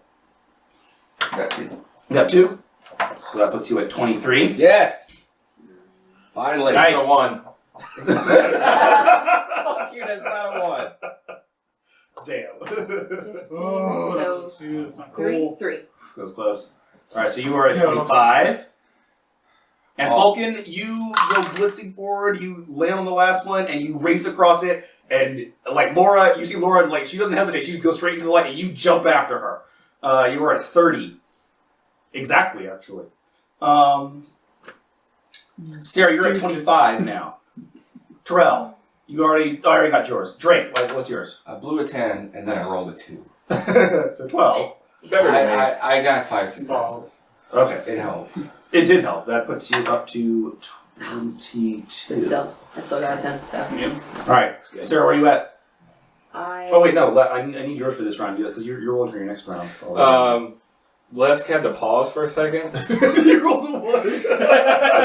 Got two. Got 2. So that puts you at 23. Yes! Finally. Nice. It's a 1. Fuck you, that's not a 1. Damn. 15, Oh, so dude, that's not 3, cool. 3. That was close. All right. So you are at Yeah. 25. And Oh. Falcon, you go blitzing forward. You land on the last one, and you race across it. And like Laura, you see Laura, like she doesn't hesitate. She goes straight into the light, and you jump after her. You are at 30. Exactly, actually. Sarah, you're at 25 now. Terrell, you already got yours. Drake, what's yours? I blew a 10 and then I rolled a 2. So 12. Better than me. I got 5 successes. Okay. It helped. It did help. That puts you up to 22. But I still got a 10, so. Alright. Sarah, where are you at? Oh, wait, no. I need yours for this round, because you're rolling for your next round. Les had to pause for a second You rolled a 1. to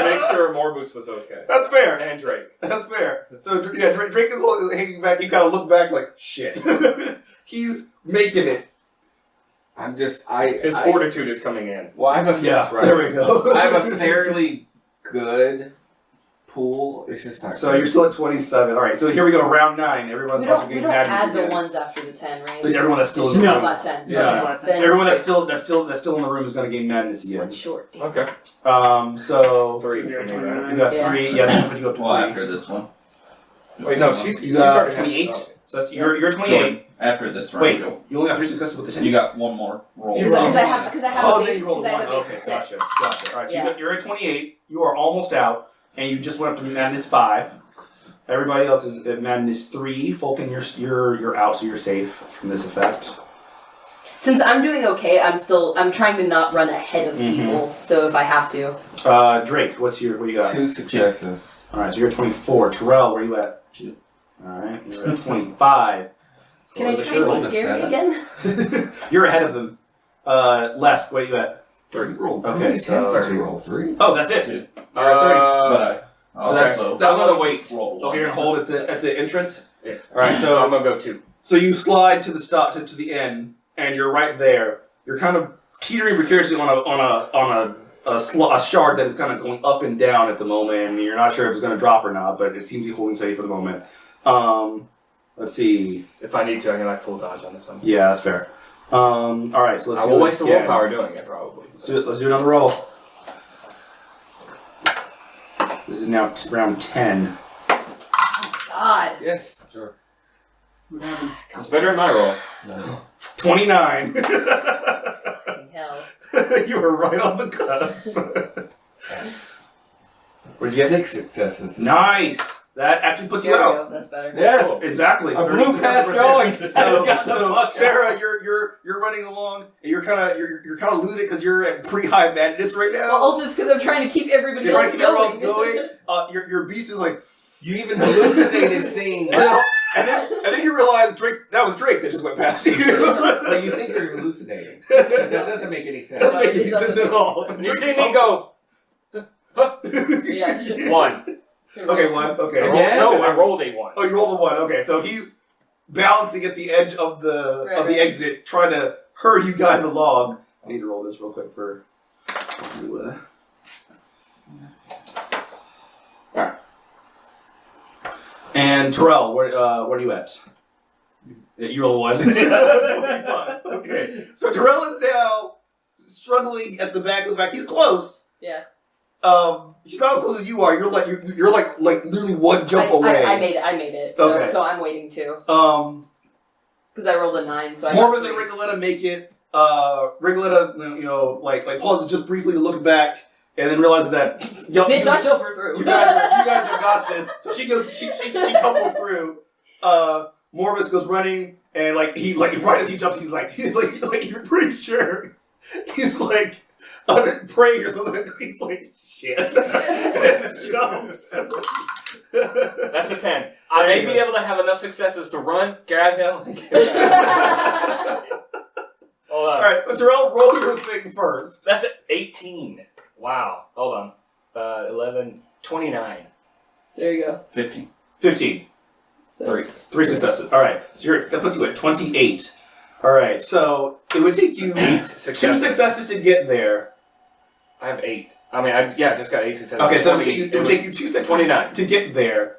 make sure Morbus was okay. That's fair. And Drake. That's fair. So, yeah, Drake is hanging back. You kind of look back like, shit. He's making it. I'm just, His fortitude is coming in. Well, I have a There we go. I have a fairly good pool. It's just not. So you're still at 27. All right. So here we go. Round 9. Everyone's We about to don't, get we don't madness add the again. ones after the 10, right? At least everyone that's still in It's the just a room. flat 10. Yeah. Okay. Then Everyone that's still in the room is going to gain madness one again. short. Damn. Okay. So 3 for me, right? you got Yeah. 3. Yeah, that puts you up to Well, 3. after this one. Wait, no, she's You she's got already 28. okay. So that's, you're 28. After this round. Wait, you only got 3 successes with the 10. You got one more roll. You Because rolled I have Oh, a then base, you rolled because I 1. have a base Okay, of 6. gotcha. All right, so Yeah. you're at 28. You are almost out, and you just went up to madness 5. Everybody else is at madness 3. Falcon, you're out, so you're safe from this effect. Since I'm doing okay, I'm trying to not run ahead of Mhm. people. So if I have to, Drake, what do you got? 2 successes. All right, so you're at 24. Terrell, where are you at? Alright, you're at 25. Can I try and be scary again? You're ahead of them. Les, what are you at? 30. Roll. Okay, How many so- tests did you roll? 3? Oh, that's it. You're at 30, but I so that's- also I'm gonna wait. roll. Oh, you're gonna hold at the entrance? Yeah. Alright, So I'm so gonna go 2. so you slide to the stop to the end, and you're right there. You're kind of teetering precariously on a shard that is kind of going up and down at the moment, and you're not sure if it's going to drop or not, but it seems to be holding steady for the moment. Let's see. If I need to, I can like full dodge on this one. Yeah, that's fair. All right, so let's. I do will it waste the again. willpower doing it probably. Let's do another roll. This is now round 10. God. Yes. Sure. It's better than my roll. No. 29. Fucking hell. You were right on the cusp. Yes. What'd you get? 6 successes. Nice. That actually puts There you we out. go. That's better. Yes. Exactly. I 30 blew past successes right there. going. So, I got the so fuck Sarah, you're running along, and you're kind of losing because you're at pretty high madness right now. Well, also, it's because I'm trying to keep everybody You're trying else to keep everyone going. else going. Your beast is like, You even hallucinated seeing. and then you realize Drake. That was Drake that just went past you. Like you think you're hallucinating. That doesn't make any sense. Doesn't make any sense at all. And you see me go Yeah. 1. Okay, 1. Okay. I rolled, Again? no, I rolled a 1. Oh, you rolled a 1. Okay, so he's balancing at the edge of the Right. exit, trying to hurry you guys along. I need to roll this real quick for. Alright. And Terrell, where are you at? You roll 1. Okay. So Terrell is now struggling at the back of the back. He's close. Yeah. He's not as close as you are. You're like literally one jump away. I made it. So, Okay. so I'm waiting too. Because I rolled a 9, so I got Morbus and 3. Rigoletta make it. Rigoletta, like pauses just briefly to look back, and then realizes that Bitch, I suffer through. you guys have got this. So she tumbles through. Morbus goes running, and right as he jumps, he's like you're pretty sure he's like praying or something because he's like shit. And jumps. That's a 10. I may be able to have enough successes to run, grab him. Hold on. All right, so Terrell, roll your thing first. That's an 18. Wow. Hold on. 11, 29. There you go. 15. 15. So 3. it's- 3 successes. All right, so that puts you at 28. All right, so it would take you 8 2 successes. successes to get there. I have 8. I mean, I just got 8 successes. Okay, so it 20 would take you 2 successes 29. to get there.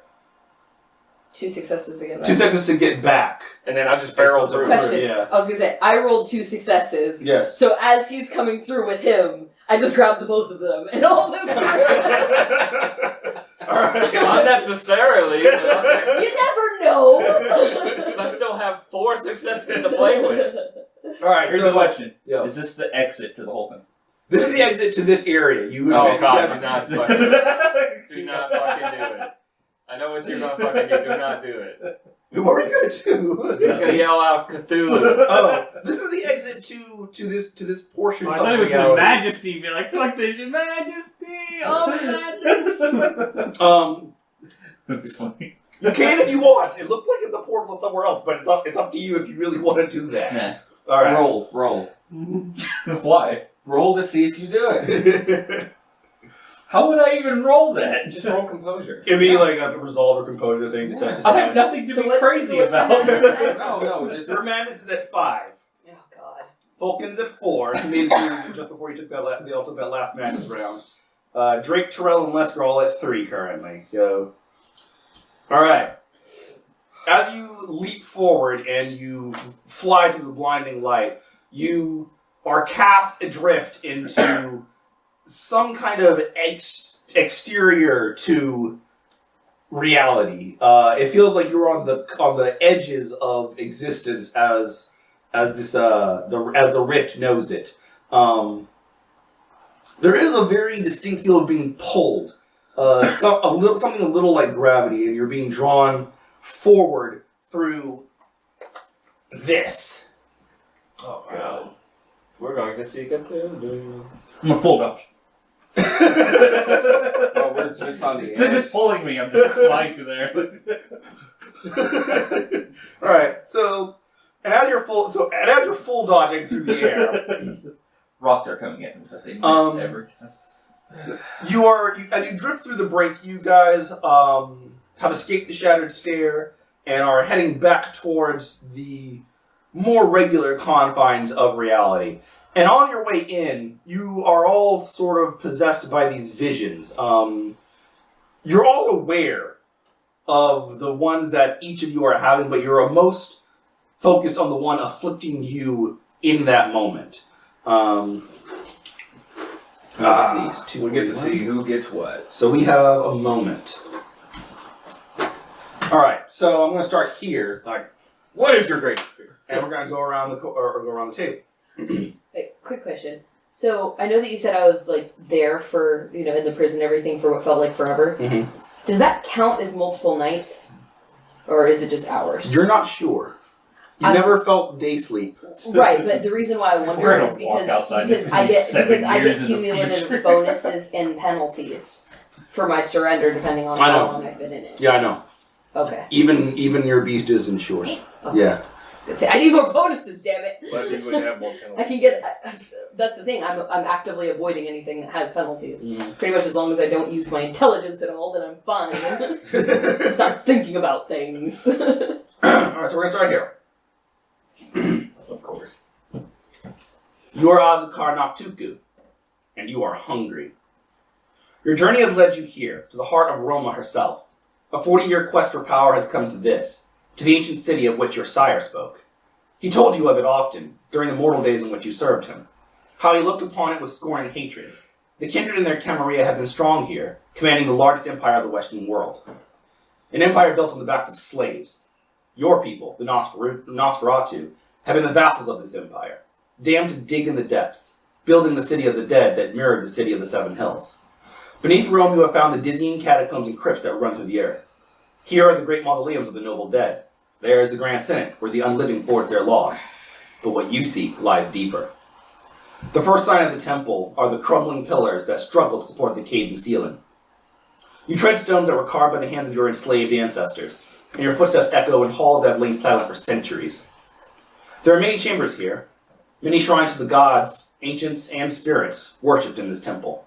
2 successes again. 2 successes to get back. And then I just barreled through. Question. Yeah. I was gonna say, I rolled 2 successes. Yes. So as he's coming through with him, I just grabbed the both of them and all of them. All right. Not necessarily. But okay. You never know. Because I still have 4 successes to play with. All right. Here's so a question. Yeah. Is this the exit to the whole thing? This is the exit to this area. You. Oh you god, guys- do not fucking do not fucking do it. I know what you're gonna fucking do. Do not do it. What were you gonna do? He's gonna yell out Cthulhu. Oh, this is the exit to this portion I of thought it was Your reality. Majesty. Be like, fuck this, Your Majesty. All the madness. That'd be funny. You can if you want. It looks like it's a portal somewhere else, but it's up to you if you really want to do that. Nah. All right. Roll. Why? Roll to see if you do it. How would I even roll that? Just roll composure. It'd be like a resolve or composure thing. I have Decide. nothing to So be what- crazy so what's about. my madness at? No, just Their madness is at 5. Oh god. Falcon's at 4. He made it through just before he took that. They all took that last madness round. Drake, Terrell, and Lesker are all at 3 currently. So, all right. As you leap forward and you fly through the blinding light, you are cast adrift into some kind of exterior to reality. It feels like you're on the edges of existence as the rift knows it. There is a very distinct feel of being pulled, something a little like gravity, and you're being drawn forward through this. Oh god. We're going to see Cthulhu. I'm a full dodge. well, we're just on the Since it's edge. pulling me, I'm just flying through there. All right. So, and as you're full dodging through the air, Rocks are coming in, but they miss every time. as you drift through the brink, you guys have escaped the shattered stair and are heading back towards the more regular confines of reality. And on your way in, you are all sort of possessed by these visions. You're all aware of the ones that each of you are having, but you're most focused on the one afflicting you in that moment. Let's see. It's We get to see who gets what. So we have a moment. All right. So I'm going to start here, What is your greatest fear? and we're going to go around go around the table. Wait, quick question. So I know that you said I was like there for in the prison, everything for what felt like forever. Mhm. Does that count as multiple nights, or is it just hours? You're not sure. You I'm- never felt day sleep. Right, but the reason why I wonder We're is gonna walk because outside because in I get 7 because I get years in the cumulative future. bonuses and penalties for my surrender depending on I how know. long I've been in it. Yeah, I know. Okay. Even your beast isn't sure. Okay. Yeah. I was gonna say, I need more bonuses, damn it. But you would have more I penalties. can get. That's the thing. I'm actively avoiding anything that has penalties. Pretty much as long as I don't use my intelligence at all, then I'm fine. So start thinking about things. All right, so we're gonna start here. Of course. You are Azukar Noktuku, and you are hungry. Your journey has led you here, to the heart of Roma herself. A 40-year quest for power has come to this, to the ancient city of which your sire spoke. He told you of it often, during the mortal days in which you served him, how he looked upon it with scorn and hatred. The kindred in their camarilla have been strong here, commanding the largest empire of the Western world. An empire built on the backs of slaves. Your people, the Nosferatu, have been the vassals of this empire, damned to dig in the depths, building the city of the dead that mirrored the city of the Seven Hills. Beneath Rome you have found the dizzying catacombs and crypts that run through the earth. Here are the great mausoleums of the noble dead. There is the Grand Senate, where the unliving forge their laws. But what you seek lies deeper. The first sign of the temple are the crumbling pillars that struggle to support the caving ceiling. You tread stones that were carved by the hands of your enslaved ancestors, and your footsteps echo in halls that have lain silent for centuries. There are many chambers here, many shrines to the gods, ancients, and spirits worshipped in this temple.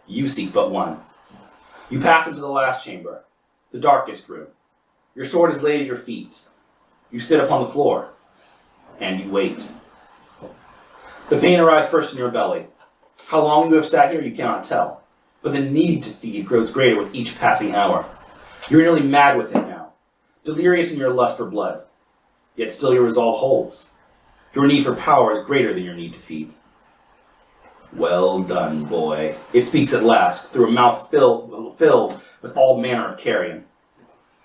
You seek but one. You pass into the last chamber, the darkest room. Your sword is laid at your feet. You sit upon the floor, and you wait. The pain arrives first in your belly. How long you have sat here you cannot tell, but the need to feed grows greater with each passing hour. You're nearly mad with it now, delirious in your lust for blood. Yet still your resolve holds. Your need for power is greater than your need to feed. Well done, boy. It speaks at last, through a mouth filled with all manner of carrion.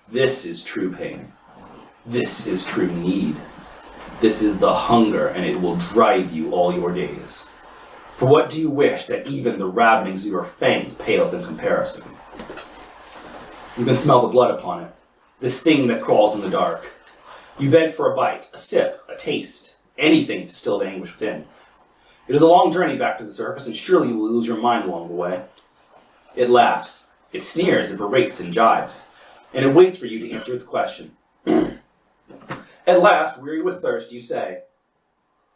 This is true pain. This is true need. This is the hunger, and it will drive you all your days. For what do you wish that even the ravenings of your fangs pales in comparison? You can smell the blood upon it, this thing that crawls in the dark. You beg for a bite, a sip, a taste, anything to still the anguish within. It is a long journey back to the surface, and surely you will lose your mind along the way. It laughs, it sneers, it berates and jibes, and it waits for you to answer its question. At last, weary with thirst, you say,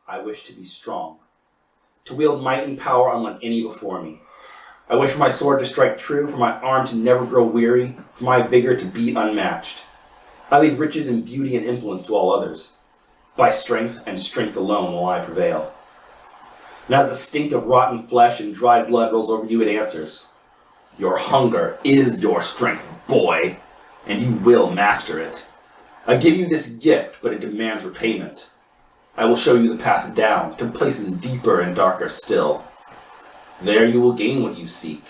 I wish to be strong, to wield might and power unlike any before me. I wish for my sword to strike true, for my arm to never grow weary, for my vigor to be unmatched. I leave riches and beauty and influence to all others. By strength and strength alone will I prevail. And as the stink of rotten flesh and dried blood rolls over you, it answers, your hunger is your strength, boy, and you will master it. I give you this gift, but it demands repayment. I will show you the path down, to places deeper and darker still. There you will gain what you seek.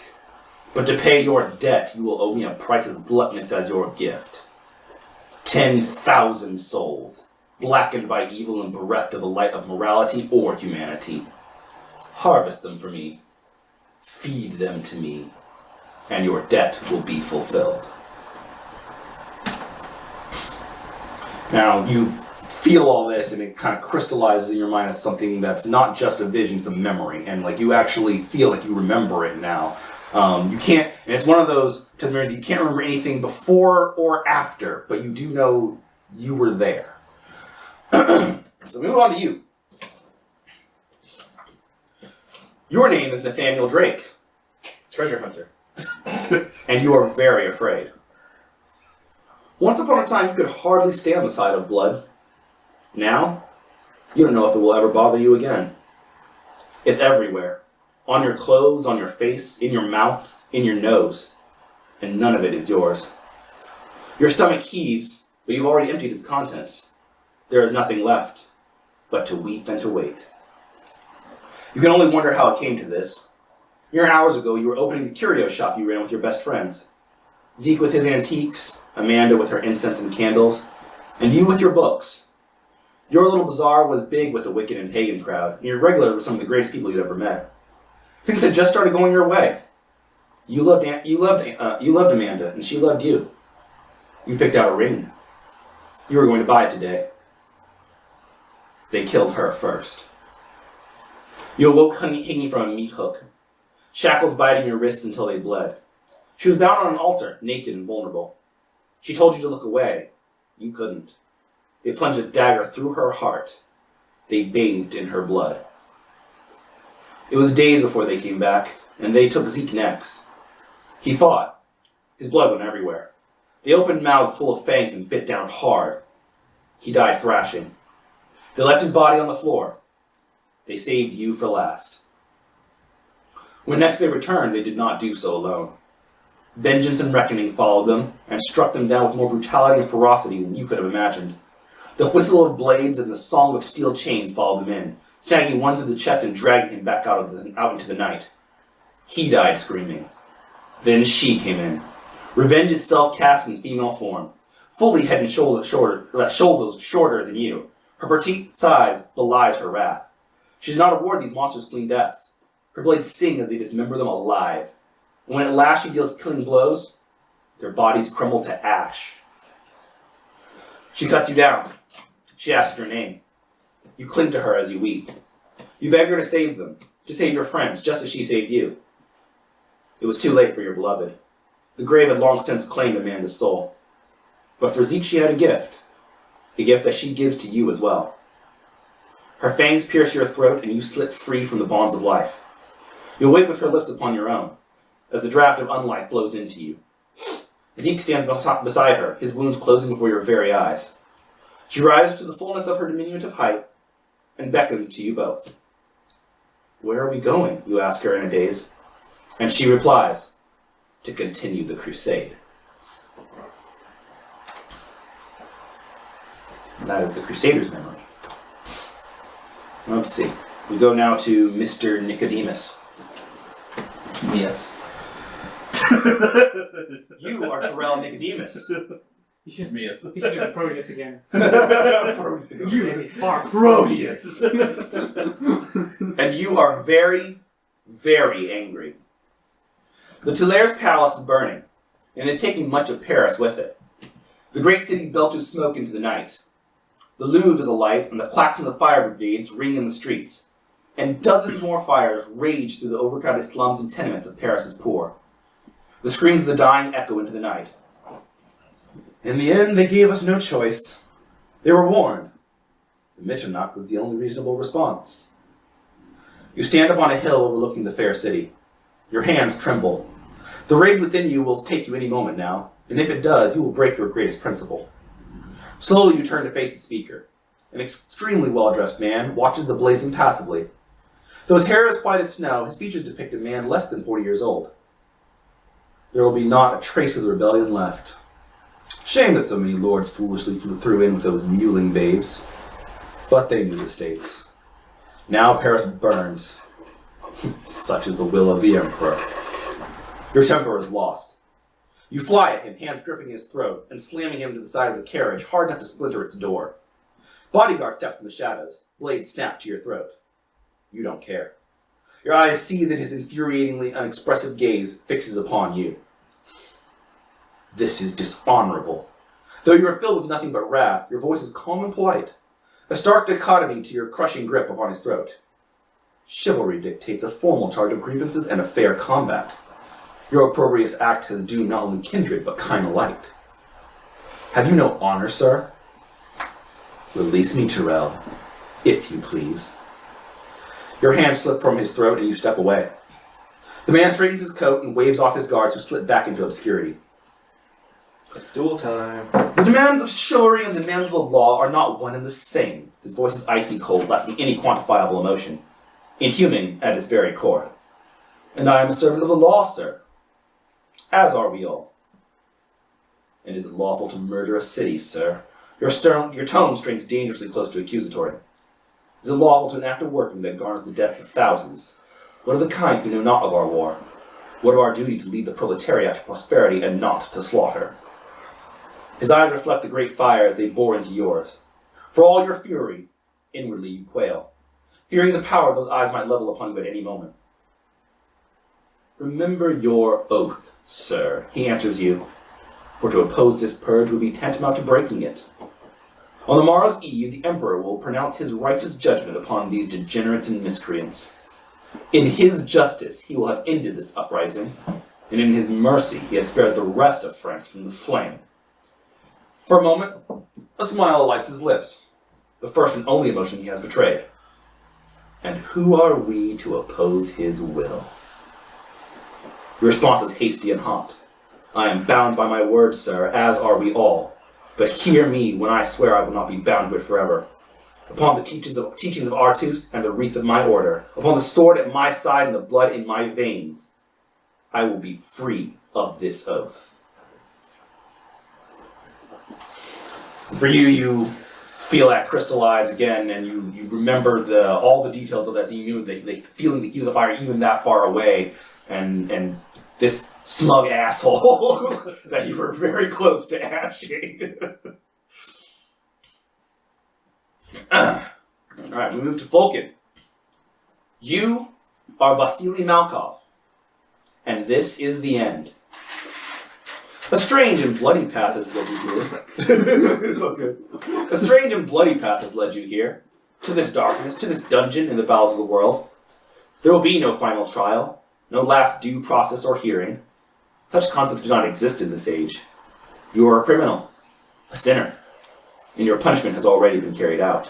But to pay your debt, you will owe me a price as gluttonous as your gift. 10,000 souls, blackened by evil and bereft of the light of morality or humanity. Harvest them for me. Feed them to me. And your debt will be fulfilled. Now, you feel all this, and it kind of crystallizes in your mind as something that's not just a vision, it's a memory. And like you actually feel like you remember it now. You can't, and it's one of those, because you can't remember anything before or after, but you do know you were there. So we move on to you. Your name is Nathaniel Drake. Treasure hunter. And you are very afraid. Once upon a time, you could hardly stand the sight of blood. Now, you don't know if it will ever bother you again. It's everywhere. On your clothes, on your face, in your mouth, in your nose. And none of it is yours. Your stomach heaves, but you've already emptied its contents. There is nothing left but to weep and to wait. You can only wonder how it came to this. Mere hours ago, you were opening the curio shop you ran with your best friends. Zeke with his antiques, Amanda with her incense and candles, and you with your books. Your little bazaar was big with the wicked and pagan crowd, and your regulars were some of the greatest people you'd ever met. Things had just started going your way. You loved Amanda, and she loved you. You picked out a ring. You were going to buy it today. They killed her first. You awoke hanging from a meat hook, shackles biting your wrists until they bled. She was bound on an altar, naked and vulnerable. She told you to look away. You couldn't. They plunged a dagger through her heart. They bathed in her blood. It was days before they came back, and they took Zeke next. He fought. His blood went everywhere. They opened mouths full of fangs and bit down hard. He died thrashing. They left his body on the floor. They saved you for last. When next they returned, they did not do so alone. Vengeance and reckoning followed them, and struck them down with more brutality and ferocity than you could have imagined. The whistle of blades and the song of steel chains followed them in, snagging one through the chest and dragging him back out into the night. He died screaming. Then she came in. Revenge itself cast in female form, fully head and shoulders shorter than you. Her petite size belies her wrath. She does not award these monsters clean deaths. Her blades sing as they dismember them alive. And when at last she deals killing blows, their bodies crumble to ash. She cuts you down. She asks your name. You cling to her as you weep. You beg her to save them, to save your friends, just as she saved you. It was too late for your beloved. The grave had long since claimed Amanda's soul. But for Zeke she had a gift that she gives to you as well. Her fangs pierce your throat, and you slip free from the bonds of life. You awake with her lips upon your own, as the draft of unlife blows into you. Zeke stands beside her, his wounds closing before your very eyes. She rises to the fullness of her diminutive height, and beckons to you both. Where are we going? You ask her in a daze. And she replies, to continue the crusade. And that is the Crusader's memory. Let's see. We go now to Mr. Nicodemus. Yes. You are Terrell Nicodemus. You should Yes. he should have Proteus again. You are Proteus. And you are very, very angry. The Tulaire's palace is burning, and is taking much of Paris with it. The great city belches smoke into the night. The Louvre is alight, and the plaques of the fire brigades ring in the streets, and dozens more fires rage through the overcrowded slums and tenements of Paris's poor. The screams of the dying echo into the night. In the end, they gave us no choice. They were warned. The Mitternacht was the only reasonable response. You stand upon a hill overlooking the fair city. Your hands tremble. The rage within you will take you any moment now, and if it does, you will break your greatest principle. Slowly you turn to face the speaker. An extremely well-dressed man watches the blaze impassively. Though his hair is white as snow, his features depict a man less than 40 years old. There will be not a trace of the rebellion left. Shame that so many lords foolishly threw in with those mewling babes. But they knew the stakes. Now Paris burns. Such is the will of the Emperor. Your temper is lost. You fly at him, hands gripping his throat, and slamming him to the side of the carriage, hard enough to splinter its door. Bodyguards step from the shadows, blades snap to your throat. You don't care. Your eyes see that his infuriatingly unexpressive gaze fixes upon you. This is dishonorable. Though you are filled with nothing but wrath, your voice is calm and polite, a stark dichotomy to your crushing grip upon his throat. Chivalry dictates a formal charge of grievances and a fair combat. Your opprobrious act has doomed not only kindred, but kind alike. Have you no honor, sir? Release me, Tyrell, if you please. Your hand slips from his throat and you step away. The man straightens his coat and waves off his guards who slip back into obscurity. Duel time. The demands of chivalry and the demands of the law are not one and the same. His voice is icy cold, lacking any quantifiable emotion. Inhuman at its very core. And I am a servant of the law, sir. As are we all. And is it lawful to murder a city, sir? Your tone strains dangerously close to accusatory. Is it lawful to enact a working that garners the death of thousands? What of the kind who know not of our war? What of our duty to lead the proletariat to prosperity and not to slaughter? His eyes reflect the great fire as they bore into yours. For all your fury, inwardly you quail, fearing the power those eyes might level upon you at any moment. Remember your oath, sir, he answers you, for to oppose this purge would be tantamount to breaking it. On the morrow's eve, the Emperor will pronounce his righteous judgment upon these degenerates and miscreants. In his justice, he will have ended this uprising, and in his mercy, he has spared the rest of France from the flame. For a moment, a smile lights his lips, the first and only emotion he has betrayed. And who are we to oppose his will? Your response is hasty and hot. I am bound by my words, sir, as are we all. But hear me when I swear I will not be bound with forever. Upon the teachings of Artus and the wreath of my order, upon the sword at my side and the blood in my veins, I will be free of this oath. For you, you feel that crystallize again, and you remember all the details of that scene. You knew the feeling the heat of the fire even that far away, and this smug asshole that you were very close to ashing. Alright, we move to Fulkin. You are Vasily Malkov, and this is the end. A strange and bloody path has led you here. It's all good. A strange and bloody path has led you here, to this darkness, to this dungeon in the bowels of the world. There will be no final trial, no last due process or hearing. Such concepts do not exist in this age. You are a criminal, a sinner, and your punishment has already been carried out.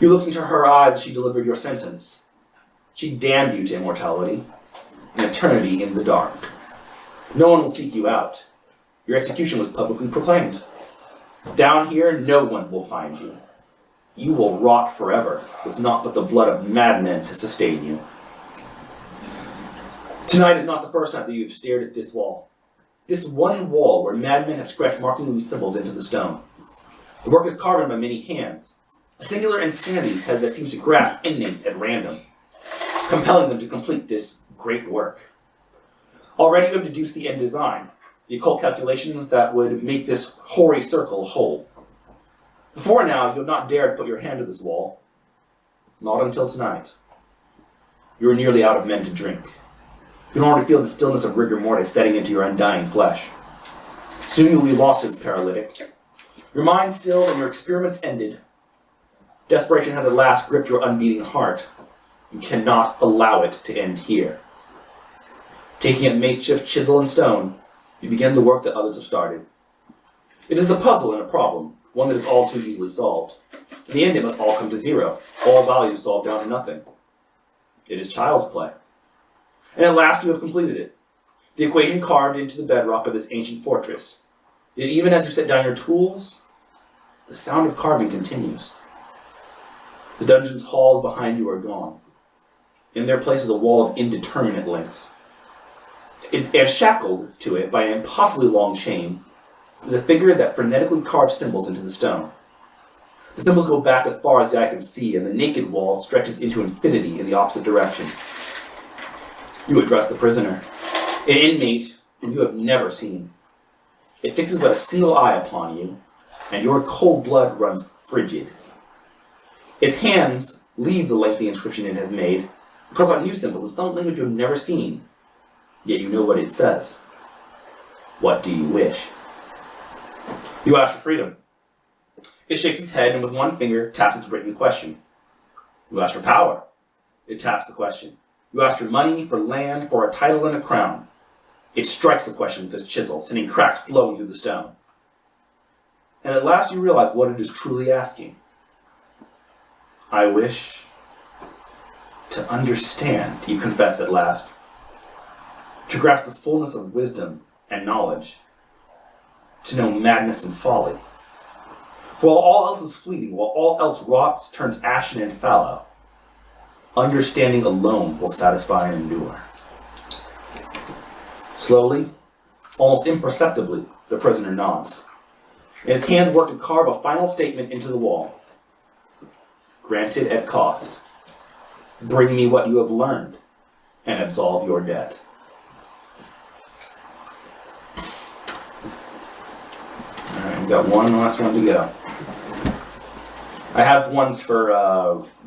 You looked into her eyes as she delivered your sentence. She damned you to immortality, an eternity in the dark. No one will seek you out. Your execution was publicly proclaimed. Down here, no one will find you. You will rot forever, with naught but the blood of madmen to sustain you. Tonight is not the first night that you have stared at this wall. This one wall where madmen have scratched marking symbols into the stone. The work is carved by many hands. A singular insanity's head that seems to grasp inmates at random, compelling them to complete this great work. Already you have deduced the end design, the occult calculations that would make this hoary circle whole. Before now, you have not dared put your hand to this wall. Not until tonight. You are nearly out of men to drink. You can already feel the stillness of rigor mortis setting into your undying flesh. Soon you will be lost to this paralytic. Your mind still and your experiments ended. Desperation has at last gripped your unbeating heart. You cannot allow it to end here. Taking a makeshift chisel and stone, you begin the work that others have started. It is a puzzle and a problem, one that is all too easily solved. In the end, it must all come to zero, all values solved down to nothing. It is child's play. And at last you have completed it. The equation carved into the bedrock of this ancient fortress. Yet even as you set down your tools, the sound of carving continues. The dungeon's halls behind you are gone. In their place is a wall of indeterminate length. And shackled to it by an impossibly long chain is a figure that frenetically carves symbols into the stone. The symbols go back as far as the eye can see, and the naked wall stretches into infinity in the opposite direction. You address the prisoner, an inmate whom you have never seen. It fixes but a single eye upon you, and your cold blood runs frigid. Its hands leave the lengthy inscription it has made, and carves out new symbols in some language you have never seen. Yet you know what it says. What do you wish? You ask for freedom. It shakes its head and with one finger taps its written question. You ask for power. It taps the question. You ask for money, for land, for a title and a crown. It strikes the question with its chisel, sending cracks flowing through the stone. And at last you realize what it is truly asking. I wish to understand, you confess at last, to grasp the fullness of wisdom and knowledge, to know madness and folly. For while all else is fleeting, while all else rots, turns ashen and fallow, understanding alone will satisfy and endure. Slowly, almost imperceptibly, the prisoner nods, and his hands work to carve a final statement into the wall. Granted at cost. Bring me what you have learned, and absolve your debt. Alright, we've got one last one to go. I have ones for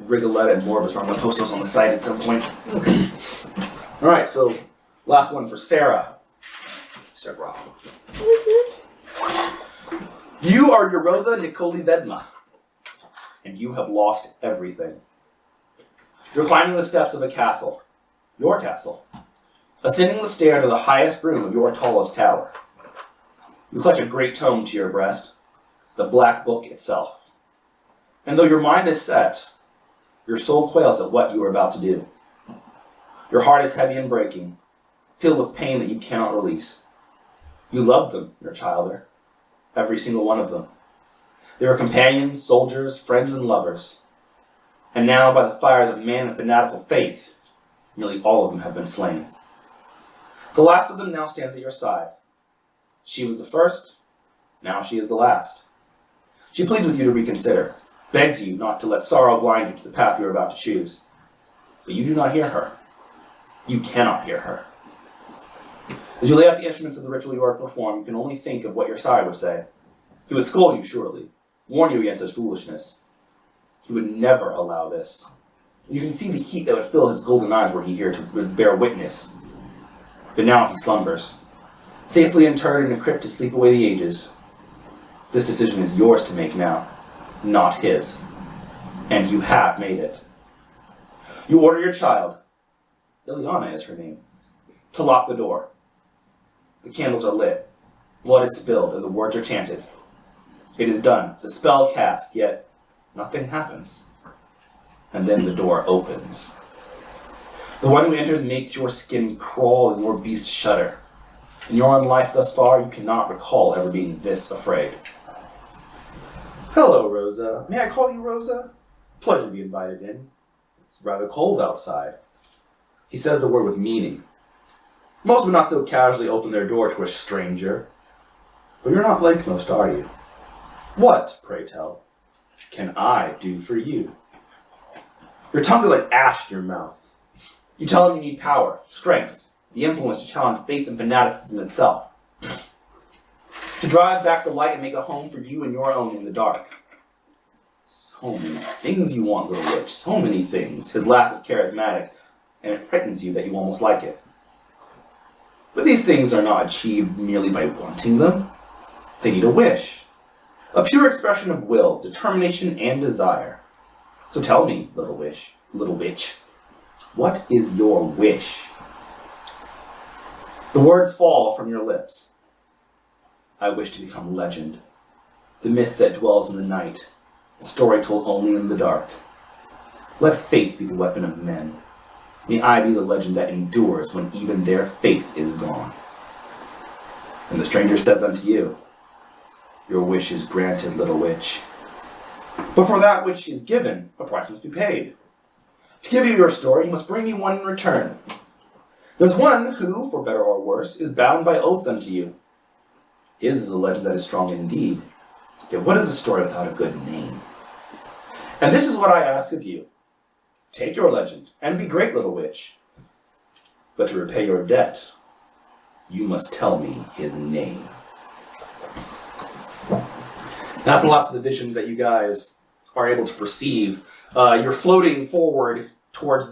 Rigoletta and Morbus, but I'm going to post those on the site at some point. Okay. Alright, so last one for Sarah. Sarah. You are Yoroza Nikoli Vedma, and you have lost everything. You're climbing the steps of a castle, your castle, ascending the stair to the highest room of your tallest tower. You clutch a great tome to your breast, the Black Book itself. And though your mind is set, your soul quails at what you are about to do. Your heart is heavy and breaking, filled with pain that you cannot release. You love them, your childer, every single one of them. They were companions, soldiers, friends, and lovers. And now, by the fires of man and fanatical faith, nearly all of them have been slain. The last of them now stands at your side. She was the first, now she is the last. She pleads with you to reconsider, begs you not to let sorrow blind you to the path you are about to choose. But you do not hear her. You cannot hear her. As you lay out the instruments of the ritual you are to perform, you can only think of what your sire would say. He would scold you, surely, warn you against such foolishness. He would never allow this. You can see the heat that would fill his golden eyes were he here to bear witness. But now he slumbers, safely interred in a crypt to sleep away the ages. This decision is yours to make now, not his. And you have made it. You order your child, Ileana is her name, to lock the door. The candles are lit, blood is spilled, and the words are chanted. It is done, the spell cast, yet nothing happens. And then the door opens. The one who enters makes your skin crawl and your beast shudder. In your own life thus far, you cannot recall ever being this afraid. Hello, Rosa. May I call you Rosa? Pleasure to be invited in. It's rather cold outside. He says the word with meaning. Most would not so casually open their door to a stranger. But you're not like most, are you? What, pray tell, can I do for you? Your tongue is like ash in your mouth. You tell him you need power, strength, the influence to challenge faith and fanaticism itself. To drive back the light and make a home for you and your own in the dark. So many things you want, little witch, so many things. His laugh is charismatic, and it frightens you that you almost like it. But these things are not achieved merely by wanting them. They need a wish. A pure expression of will, determination, and desire. So tell me, little witch, what is your wish? The words fall from your lips. I wish to become legend. The myth that dwells in the night. The story told only in the dark. Let faith be the weapon of men. May I be the legend that endures when even their faith is gone. And the stranger says unto you, your wish is granted, little witch. But for that which is given, a price must be paid. To give you your story, you must bring me one in return. There's one who, for better or worse, is bound by oaths unto you. His is a legend that is strong indeed. Yet what is a story without a good name? And this is what I ask of you. Take your legend, and be great, little witch. But to repay your debt, you must tell me his name. That's the last of the visions that you guys are able to perceive. You're floating forward towards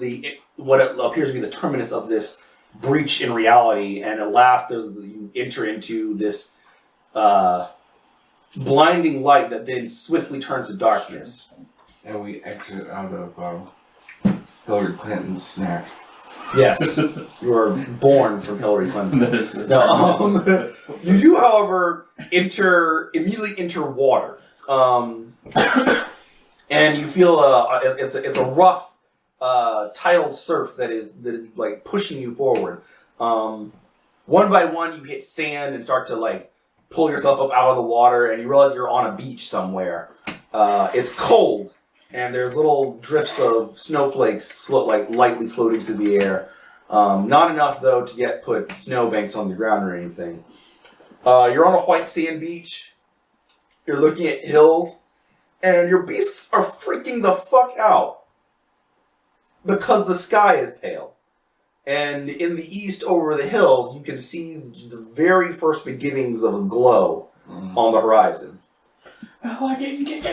what appears to be the terminus of this breach in reality, and at last you enter into this blinding light that then swiftly turns to darkness. And we exit out of Hillary Clinton's snack. Yes, you are born from Hillary Clinton. That is the No, you do, however, immediately enter water, and you feel it's a rough tidal surf that is like pushing you forward. One by one, you hit sand and start to like pull yourself up out of the water, and you realize you're on a beach somewhere. It's cold, and there's little drifts of snowflakes like lightly floating through the air. Not enough though to yet put snowbanks on the ground or anything. You're on a white sand beach. You're looking at hills, and your beasts are freaking the fuck out because the sky is pale. And in the east, over the hills, you can see the very first beginnings of a glow on the horizon. Oh, I didn't get the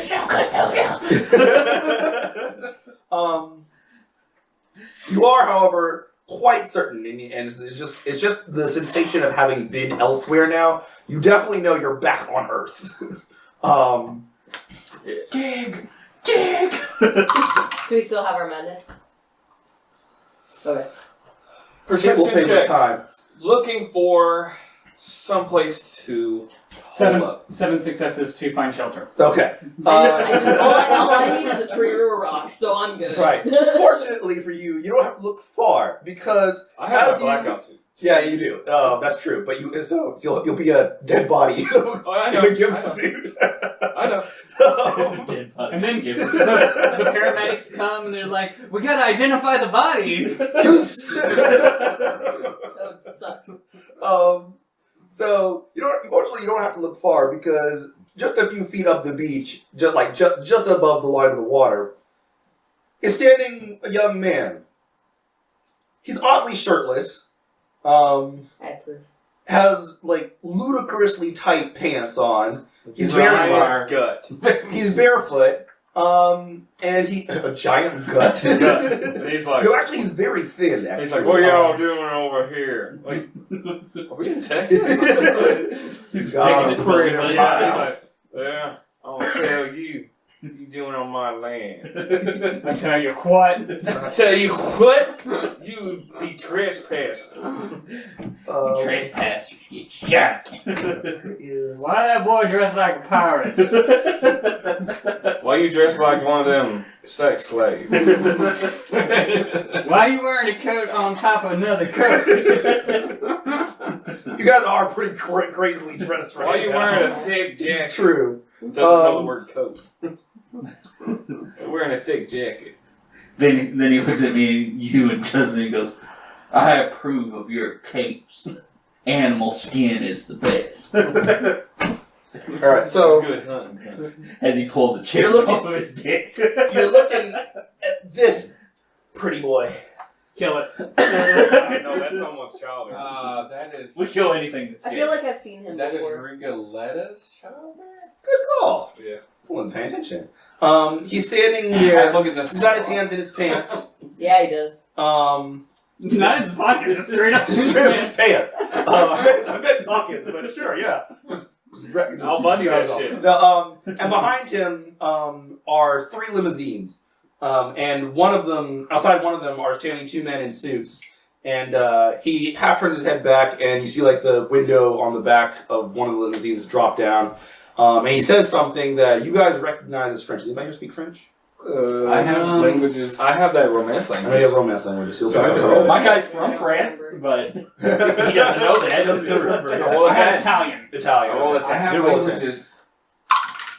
You are, however, quite certain, and it's just the sensation of having been elsewhere now. You definitely know you're back on Earth. Dig! Do we still have our madness? Okay. It will Perception take check. time. Looking for someplace to hold up. Seven successes to find shelter. Okay. All I need is a tree or a rock, so I'm good. Right. Fortunately for you, you don't have to look far because I have as a blackout suit. Yeah, you do. That's true. But you'll be a dead body I know, in a gimp I know. suit. I know. And then the paramedics come and they're like, "We gotta identify the body." That would suck. So unfortunately, you don't have to look far because just a few feet up the beach, just above the line of the water, is standing a young man. He's oddly shirtless. I approve. Has like ludicrously tight pants on. He's Giant barefoot. gut. He's barefoot. And he a giant gut. And he's like, No, actually, he's very thin. Actually, he's like, what y'all doing over here? Like, are we in Texas? He's taking his pretty belly Yeah, button he's out. like, yeah, I'll tell you. What you doing on my land? I tell you what. I tell you what, you be trespassing. Trespassers get shot. Why that boy dressed like a pirate? Why you dressed like one of them sex slaves? Why you wearing a coat on top of another coat? You guys are pretty crazily dressed right now. Why you wearing a thick It's jacket? true. Doesn't know the word coat. Wearing a thick jacket. Then he looks at me and you and Justin and goes, I approve of your capes. Animal skin is the best. Alright, so Good hunting. As he pulls a chip You're looking- off of his dick. you're looking at this pretty boy. Kill it. No, that's almost childish. That is. We kill anything that's I feel like I've seen him That is before. Rigoletta's child. Good call. Yeah. Someone pay attention. He's standing I there. look at this. He's got his hands in his pants. Yeah, he does. Not in his pocket, just straight up. He's in his pants. I meant pockets, but sure, yeah. I'll buddy that shit. No, and behind him are 3 limousines. And outside one of them are standing 2 men in suits. And he half turns his head back, and you see like the window on the back of one of the limousines drop down. And he says something that you guys recognize as French. Does anybody here speak French? I have languages. I have that romance I know you language. have romance languages. So So I can roll. roll. My guy's from France, but he doesn't know that. Doesn't remember. Well, I have okay. Italian. Italian. I roll I Italian. have Do roll languages.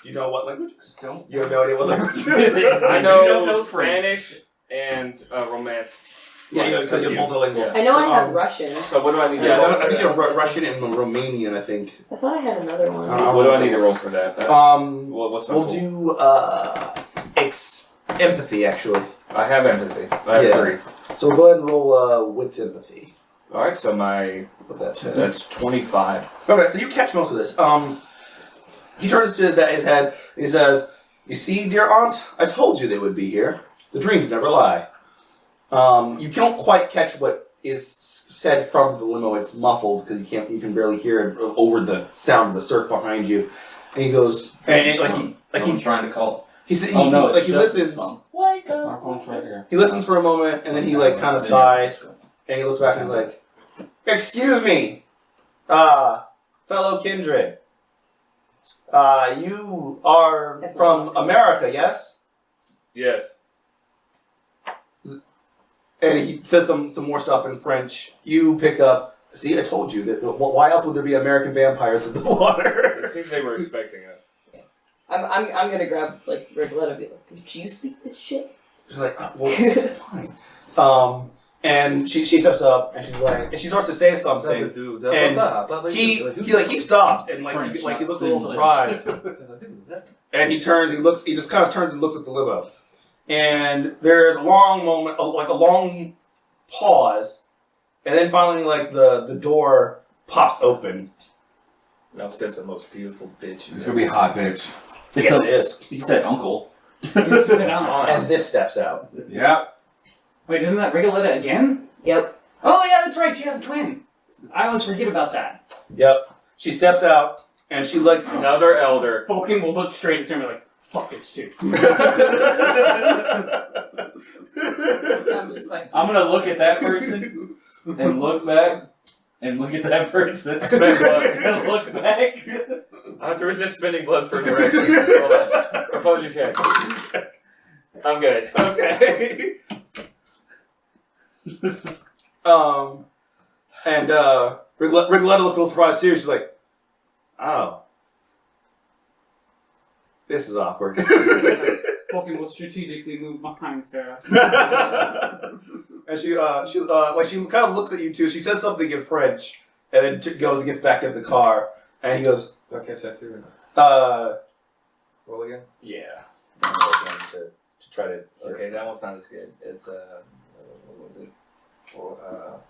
Do you know what languages? Don't. You have no idea what languages. I You don't know know Spanish and romance. Yeah, because you're multilingual. I know So, I have Russian. So what do I need to Yeah, roll I for think that? you're Russian and Romanian. I think. I thought I had another one. What do I need to roll for that? What's my We'll goal? do empathy actually. I have empathy. I have Yeah. 3. So we'll go ahead and roll wits empathy. All right, so that's 25. Okay, so you catch most of this. He turns to his head and he says, "You see, dear aunt, I told you they would be here. The dreams never lie." You don't quite catch what is said from the limo. It's muffled because you can barely hear it over the sound of the surf behind you. And he goes, Someone's trying to call. he said, Oh no, it's he just listens. phone. Our phone's right here. He listens for a moment, and then he like kind of sighs, and he looks back and he's like, "Excuse me, fellow kindred. You are from America, yes?" Yes. And he says some more stuff in French. You pick up. See, I told you that. Why else would there be American vampires in the water? It seems they were expecting us. I'm gonna grab like Rigoletto and be like, "Did you speak this shit?" She's like, well, fine. And she steps up and she's like, and she starts to say something. And he stops and like French, he not looks a little English. surprised. And he turns. He just kind of turns and looks at the limo. And there's a long moment, like a long pause, and then finally, like the door pops open. Now steps the most beautiful bitch. It's gonna be hot, bitch. Yes, it is. He said uncle. You sit down. And this steps out. Yep. Wait, isn't that Rigoletta again? Yep. Oh yeah, that's right. She has a twin. I always forget about that. Yep. She steps out and she like. Another elder. Vulcan will look straight at her and be like, "Fuck, it's two." So I'm just like, I'm gonna look at that person and look back and look at that person Spend blood. and look back. I have to resist spending blood for direction. Hold on. Propose your check. I'm good. Okay. And Rigoletto looks a little surprised too. She's like, "Oh, this is awkward." Vulcan will strategically move behind Sarah. And she kind of looks at you too. She says something in French, and then goes and gets back in the car. And he goes, Do I catch that too or not? Roll again? Yeah. To try to. Okay, that one's not as good. It's, what was it? Well,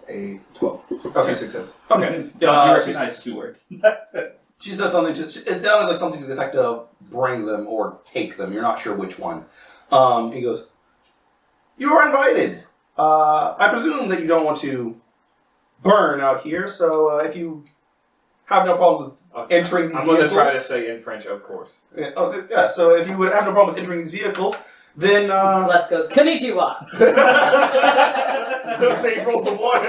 a 12. Okay. 2 successes. Okay. You She's- recognize 2 words. She says something. It sounded like something to the effect of "bring them" or "take them." You're not sure which one. He goes, "You are invited. I presume that you don't want to burn out here. So if you have no problems with entering these I'm vehicles, going to try to say in French, of course. yeah. So if you would have no problem with entering these vehicles, then Les goes, "Konnichiwa." say he rolls a 1.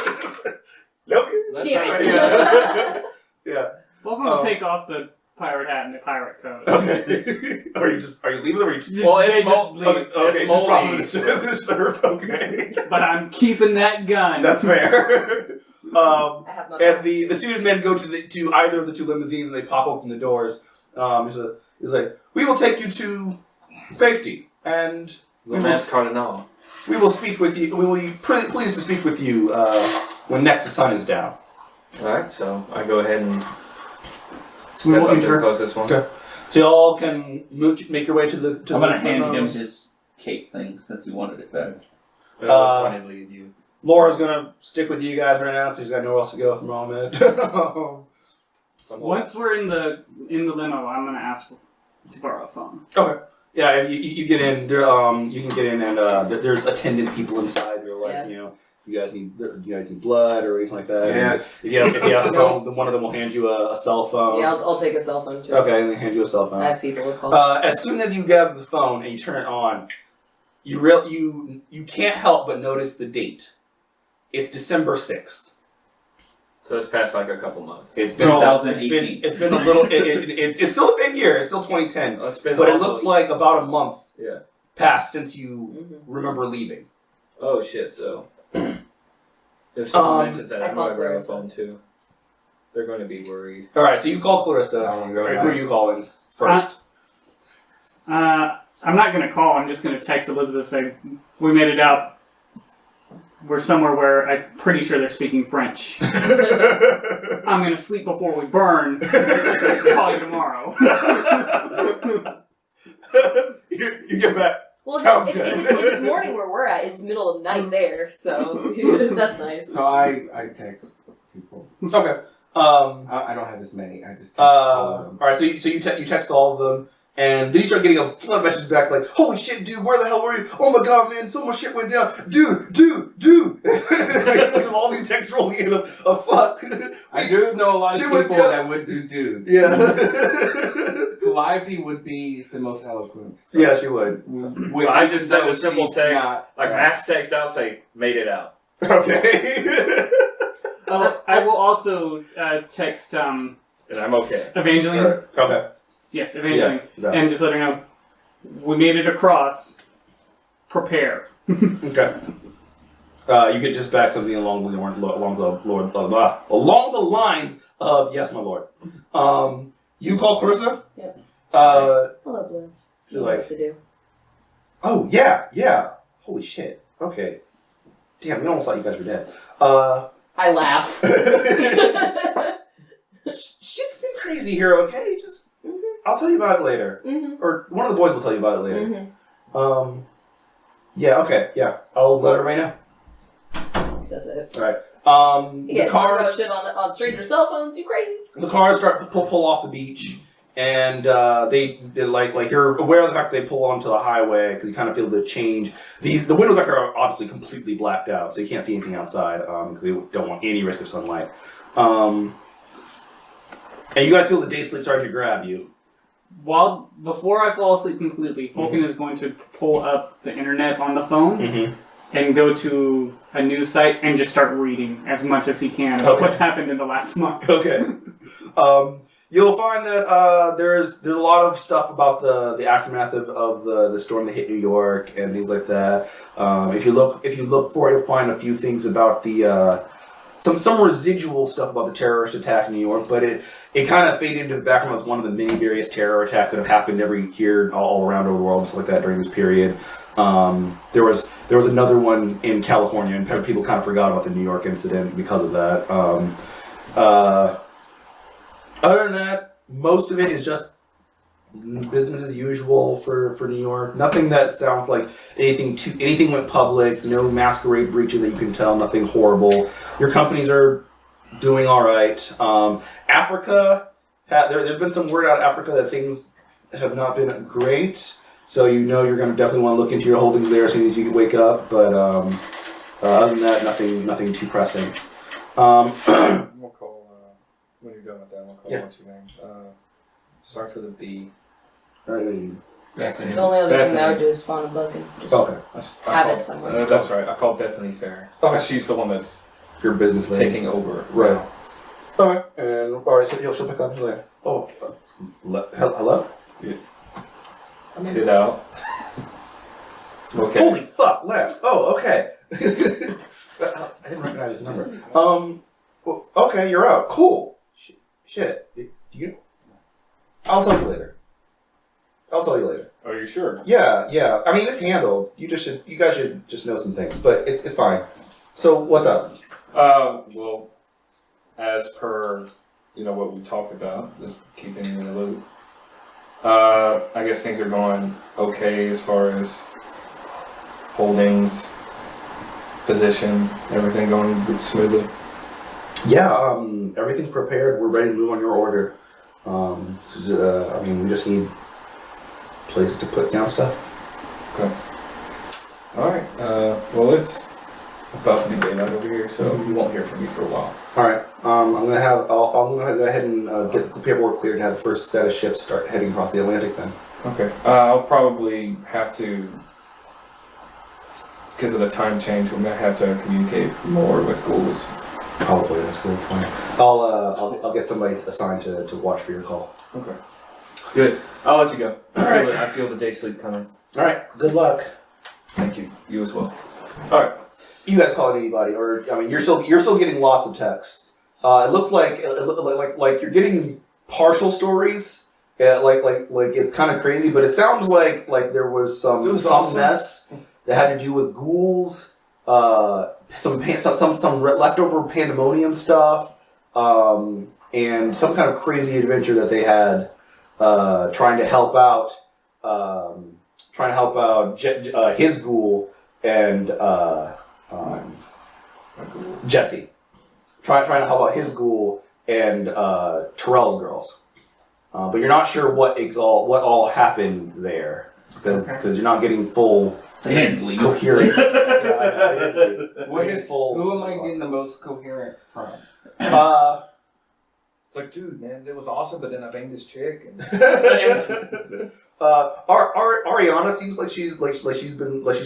Nope. Damn it. Yeah. Vulcan will take off the pirate hat and the pirate coat. Okay. Are you leaving them or are you just Well, They it's just leave. okay, It's it's just dropping moldy. the surf. Okay. But I'm keeping that gun. That's fair. I have my And the student men go to either of the 2 limousines and they pop open the doors. He's like, "We will take you to safety, and Le Mas Cardinal. we will speak with you. We will be pleased to speak with you when next the sun is down." Alright, so I go ahead and We step will up to the enter. closest one. Okay. So y'all can make your way to the. I'm gonna hand him limos. his cape thing since he wanted it back. Pointedly, you. Laura's gonna stick with you guys right now because she's got nowhere else to go at the moment. Once we're in the limo, I'm gonna ask to borrow a phone. Okay. Yeah, if you get in there, you can get in, and there's attendant people inside. They're like, Yeah. you guys need blood or anything like that. Yeah. If you have a phone, then one of them will hand you a cell phone. Yeah, I'll take a cell phone too. Okay, and they hand you a cell phone. I have people to call. As soon as you grab the phone and you turn it on, you can't help but notice the date. It's December 6th. So it's past like a couple months. It's been 2018. It's been a little. It's still the same year. It's still 2010. It's been But it almost- looks like about a month Yeah. passed since you Mhm. remember leaving. Oh shit, so. If someone mentions that, I I'm going to called grab a Clarissa. phone too. They're going to be worried. All right, so you call Clarissa. I'm gonna go Who back. are you calling first? I'm not gonna call. I'm just gonna text Elizabeth say we made it out. We're somewhere where I'm pretty sure they're speaking French. I'm gonna sleep before we burn. Call you tomorrow. you get back. Well, Sounds if good. it's morning where we're at, it's the middle of the night there, so that's nice. So I text people. Okay. I don't have as many. I just text all of All them. right, so you text all of them, And then you start getting a flood of messages back like, holy shit, dude, where the hell were you? Oh my god, man, so much shit went down. Dude. Which is all these texts rolling in of fuck. I do know a lot of Shit people went down. that would do dude. Yeah. Calliope would be the most eloquent. Yeah, she would. So I just send a simple She's text, not- like mass text out, say, made it out. Okay. I will also text And I'm okay. Evangeline. Okay. Yes, Evangeline. Exactly. And just let her know we made it across. Prepare. Okay. You get just back something along the lines of yes, my lord. You call Clarissa? Yep. Uh, Hello, Blue. She's You know like, what to do. oh yeah. Holy shit. Okay. Damn, we almost thought you guys were dead. I laugh. Shit's been crazy here. Okay, just I'll tell you about it later, or one of the boys will tell you about it later. Yeah. Okay. Yeah. I'll let everybody know. That's it. All right. You The get cargo cars. shit on stranger cell phones. You crazy? The cars start to pull off the beach, and they like you're aware of the fact that they pull onto the highway because you kind of feel the change. The windows back are obviously completely blacked out, so you can't see anything outside because they don't want any risk of sunlight. And you guys feel the day sleep starting to grab you. Before I fall asleep completely, Fulkin is going to pull up the internet on the phone Mm-hmm. and go to a news site and just start reading as much as he can about Okay. what's happened in the last month. Okay. You'll find that there's a lot of stuff about the aftermath of the storm that hit New York and things like that. If you look for it, you'll find a few things about the some residual stuff about the terrorist attack in New York, but it kind of faded into the background as one of the many various terror attacks that have happened every year all around the world, stuff like that during this period. There was another one in California, and people kind of forgot about the New York incident because of that. Other than that, most of it is just business as usual for New York. Nothing that sounds like anything went public. No masquerade breaches that you can tell. Nothing horrible. Your companies are doing all right. Africa, there's been some word out of Africa that things have not been great. So you're going to definitely want to look into your holdings there as soon as you wake up. But other than that, nothing too pressing. We'll call, when you're done with that, we'll call Yeah. what's your name? Starts with a B. Bethany. The only other thing that I Bethany. would do is spawn a bug and just Okay. I have call- it somewhere. That's right. I call Bethany Fair. Okay. She's the one that's Your business lady. taking over. Right. Okay. And alright, so she'll pick up later. Oh, hello? I made it out. Okay. Holy fuck, left. Oh, okay. I didn't recognize this number. Well, okay, you're out. Cool. Shit. Do you? I'll tell you later. Are you sure? Yeah. I mean, it's handled. You guys should just know some things, but it's fine. So, what's up? Well, as per, what we talked about, just keeping you in the loop. I guess things are going okay as far as holdings, position, everything going smoothly. Yeah, everything's prepared. We're ready to move on your order. We just need places to put down stuff. All right. Well, it's about to be daylight over here, so you won't hear from me for a while. All right. I'm gonna go ahead and get the paperwork cleared to have the first set of ships start heading across the Atlantic. Then. Okay. I'll probably have to, because of the time change, we might have to communicate more with ghouls. Probably that's really fine. I'll get somebody assigned to watch for your call. Okay. Good. I'll let you go. All right. I feel the day sleep coming. All right. Good luck. Thank you. You as well. All right. You guys call it anybody, or you're still getting lots of text. It looks like you're getting partial stories. Like it's kind of crazy, but it sounds like there was some awesome. mess that had to do with ghouls. Some leftover pandemonium stuff, and some kind of crazy adventure that they had trying to help out his ghoul and Jesse. Trying to help out his ghoul and Terrell's girls. but you're not sure what all happened there because you're not getting full They didn't leave. coherence. Who am I getting the most coherent from? It's like, dude, man, that was awesome, but then I banged this chick. And... Ariana seems like she's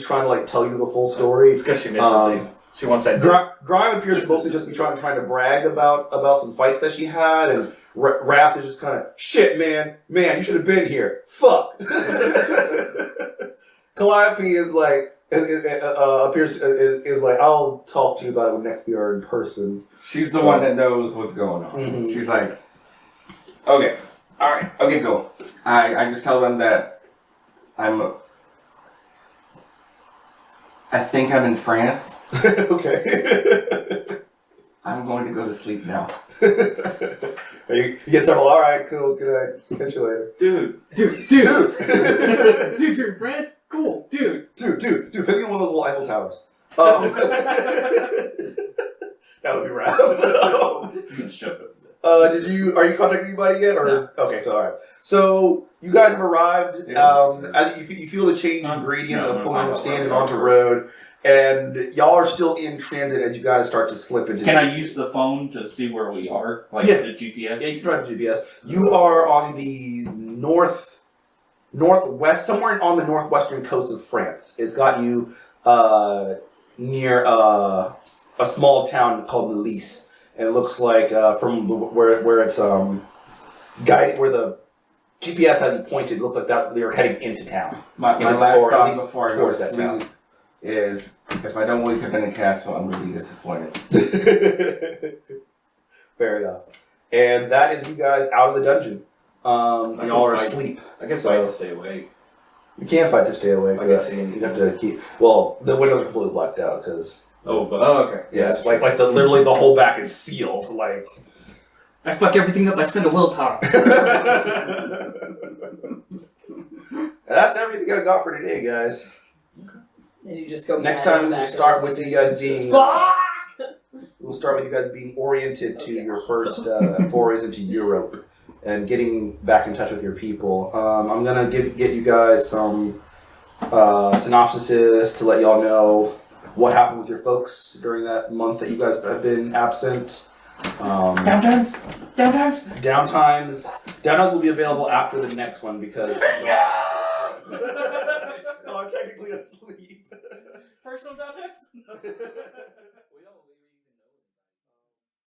trying to like tell you the full story. It's because she misses it. She wants that. Grime appears to mostly just be trying to brag about some fights that she had, and Wrath is just kind of shit, man, you should have been here. Fuck. Calliope is like is like, I'll talk to you about it when next we are in person. She's the one that knows what's going on. Mhm. She's like, okay, all right, okay, go. I just tell them that I think I'm in France. Okay. I'm going to go to sleep now. You get several. All right, cool. Good night. Catch you later, Dude. dude. Dude, France? Cool, dude. Dude, pick me one of those little Eiffel Towers. That would be rad. Are you contacting anybody yet? Or No. Okay, so all right. So you guys have arrived. Yeah, As you feel the change in gradient No, of no, pulling no, of sand and no, onto road, and y'all are still in transit as you guys start to slip into. Can I this. use the phone to see where we are? Like Yeah. the GPS? Yeah, you can try the GPS. You are on the northwest, somewhere on the northwestern coast of France. It's got you near a small town called Melise. And it looks like from where it's guided, where the GPS has you pointed, it looks like that they're heading into town. My Yeah, last or at thought least before I go towards to that sleep town. is, if I don't wake up in a castle, I'm really disappointed. Fair enough. And that is you guys out of the dungeon. Y'all are fight. asleep. I guess I have to stay awake. You can't fight to stay awake. I can but see anything. you have to keep. Well, the windows are completely blacked out because Okay. yeah, it's like literally the whole back is sealed. Like I fuck everything up, I spend a willpower. that's everything I got for today, guys. And you just go. Next mad time and we'll back start and with forth you guys and just being. fuck! We'll start with you guys being oriented to Okay, your first forays into Europe and getting back in touch with your people. I'm gonna get you guys some synopsises to let y'all know what happened with your folks during that month that you guys have been absent. Downtimes will be available after the next one because no, I'm technically asleep. Personal downtimes? We all leave.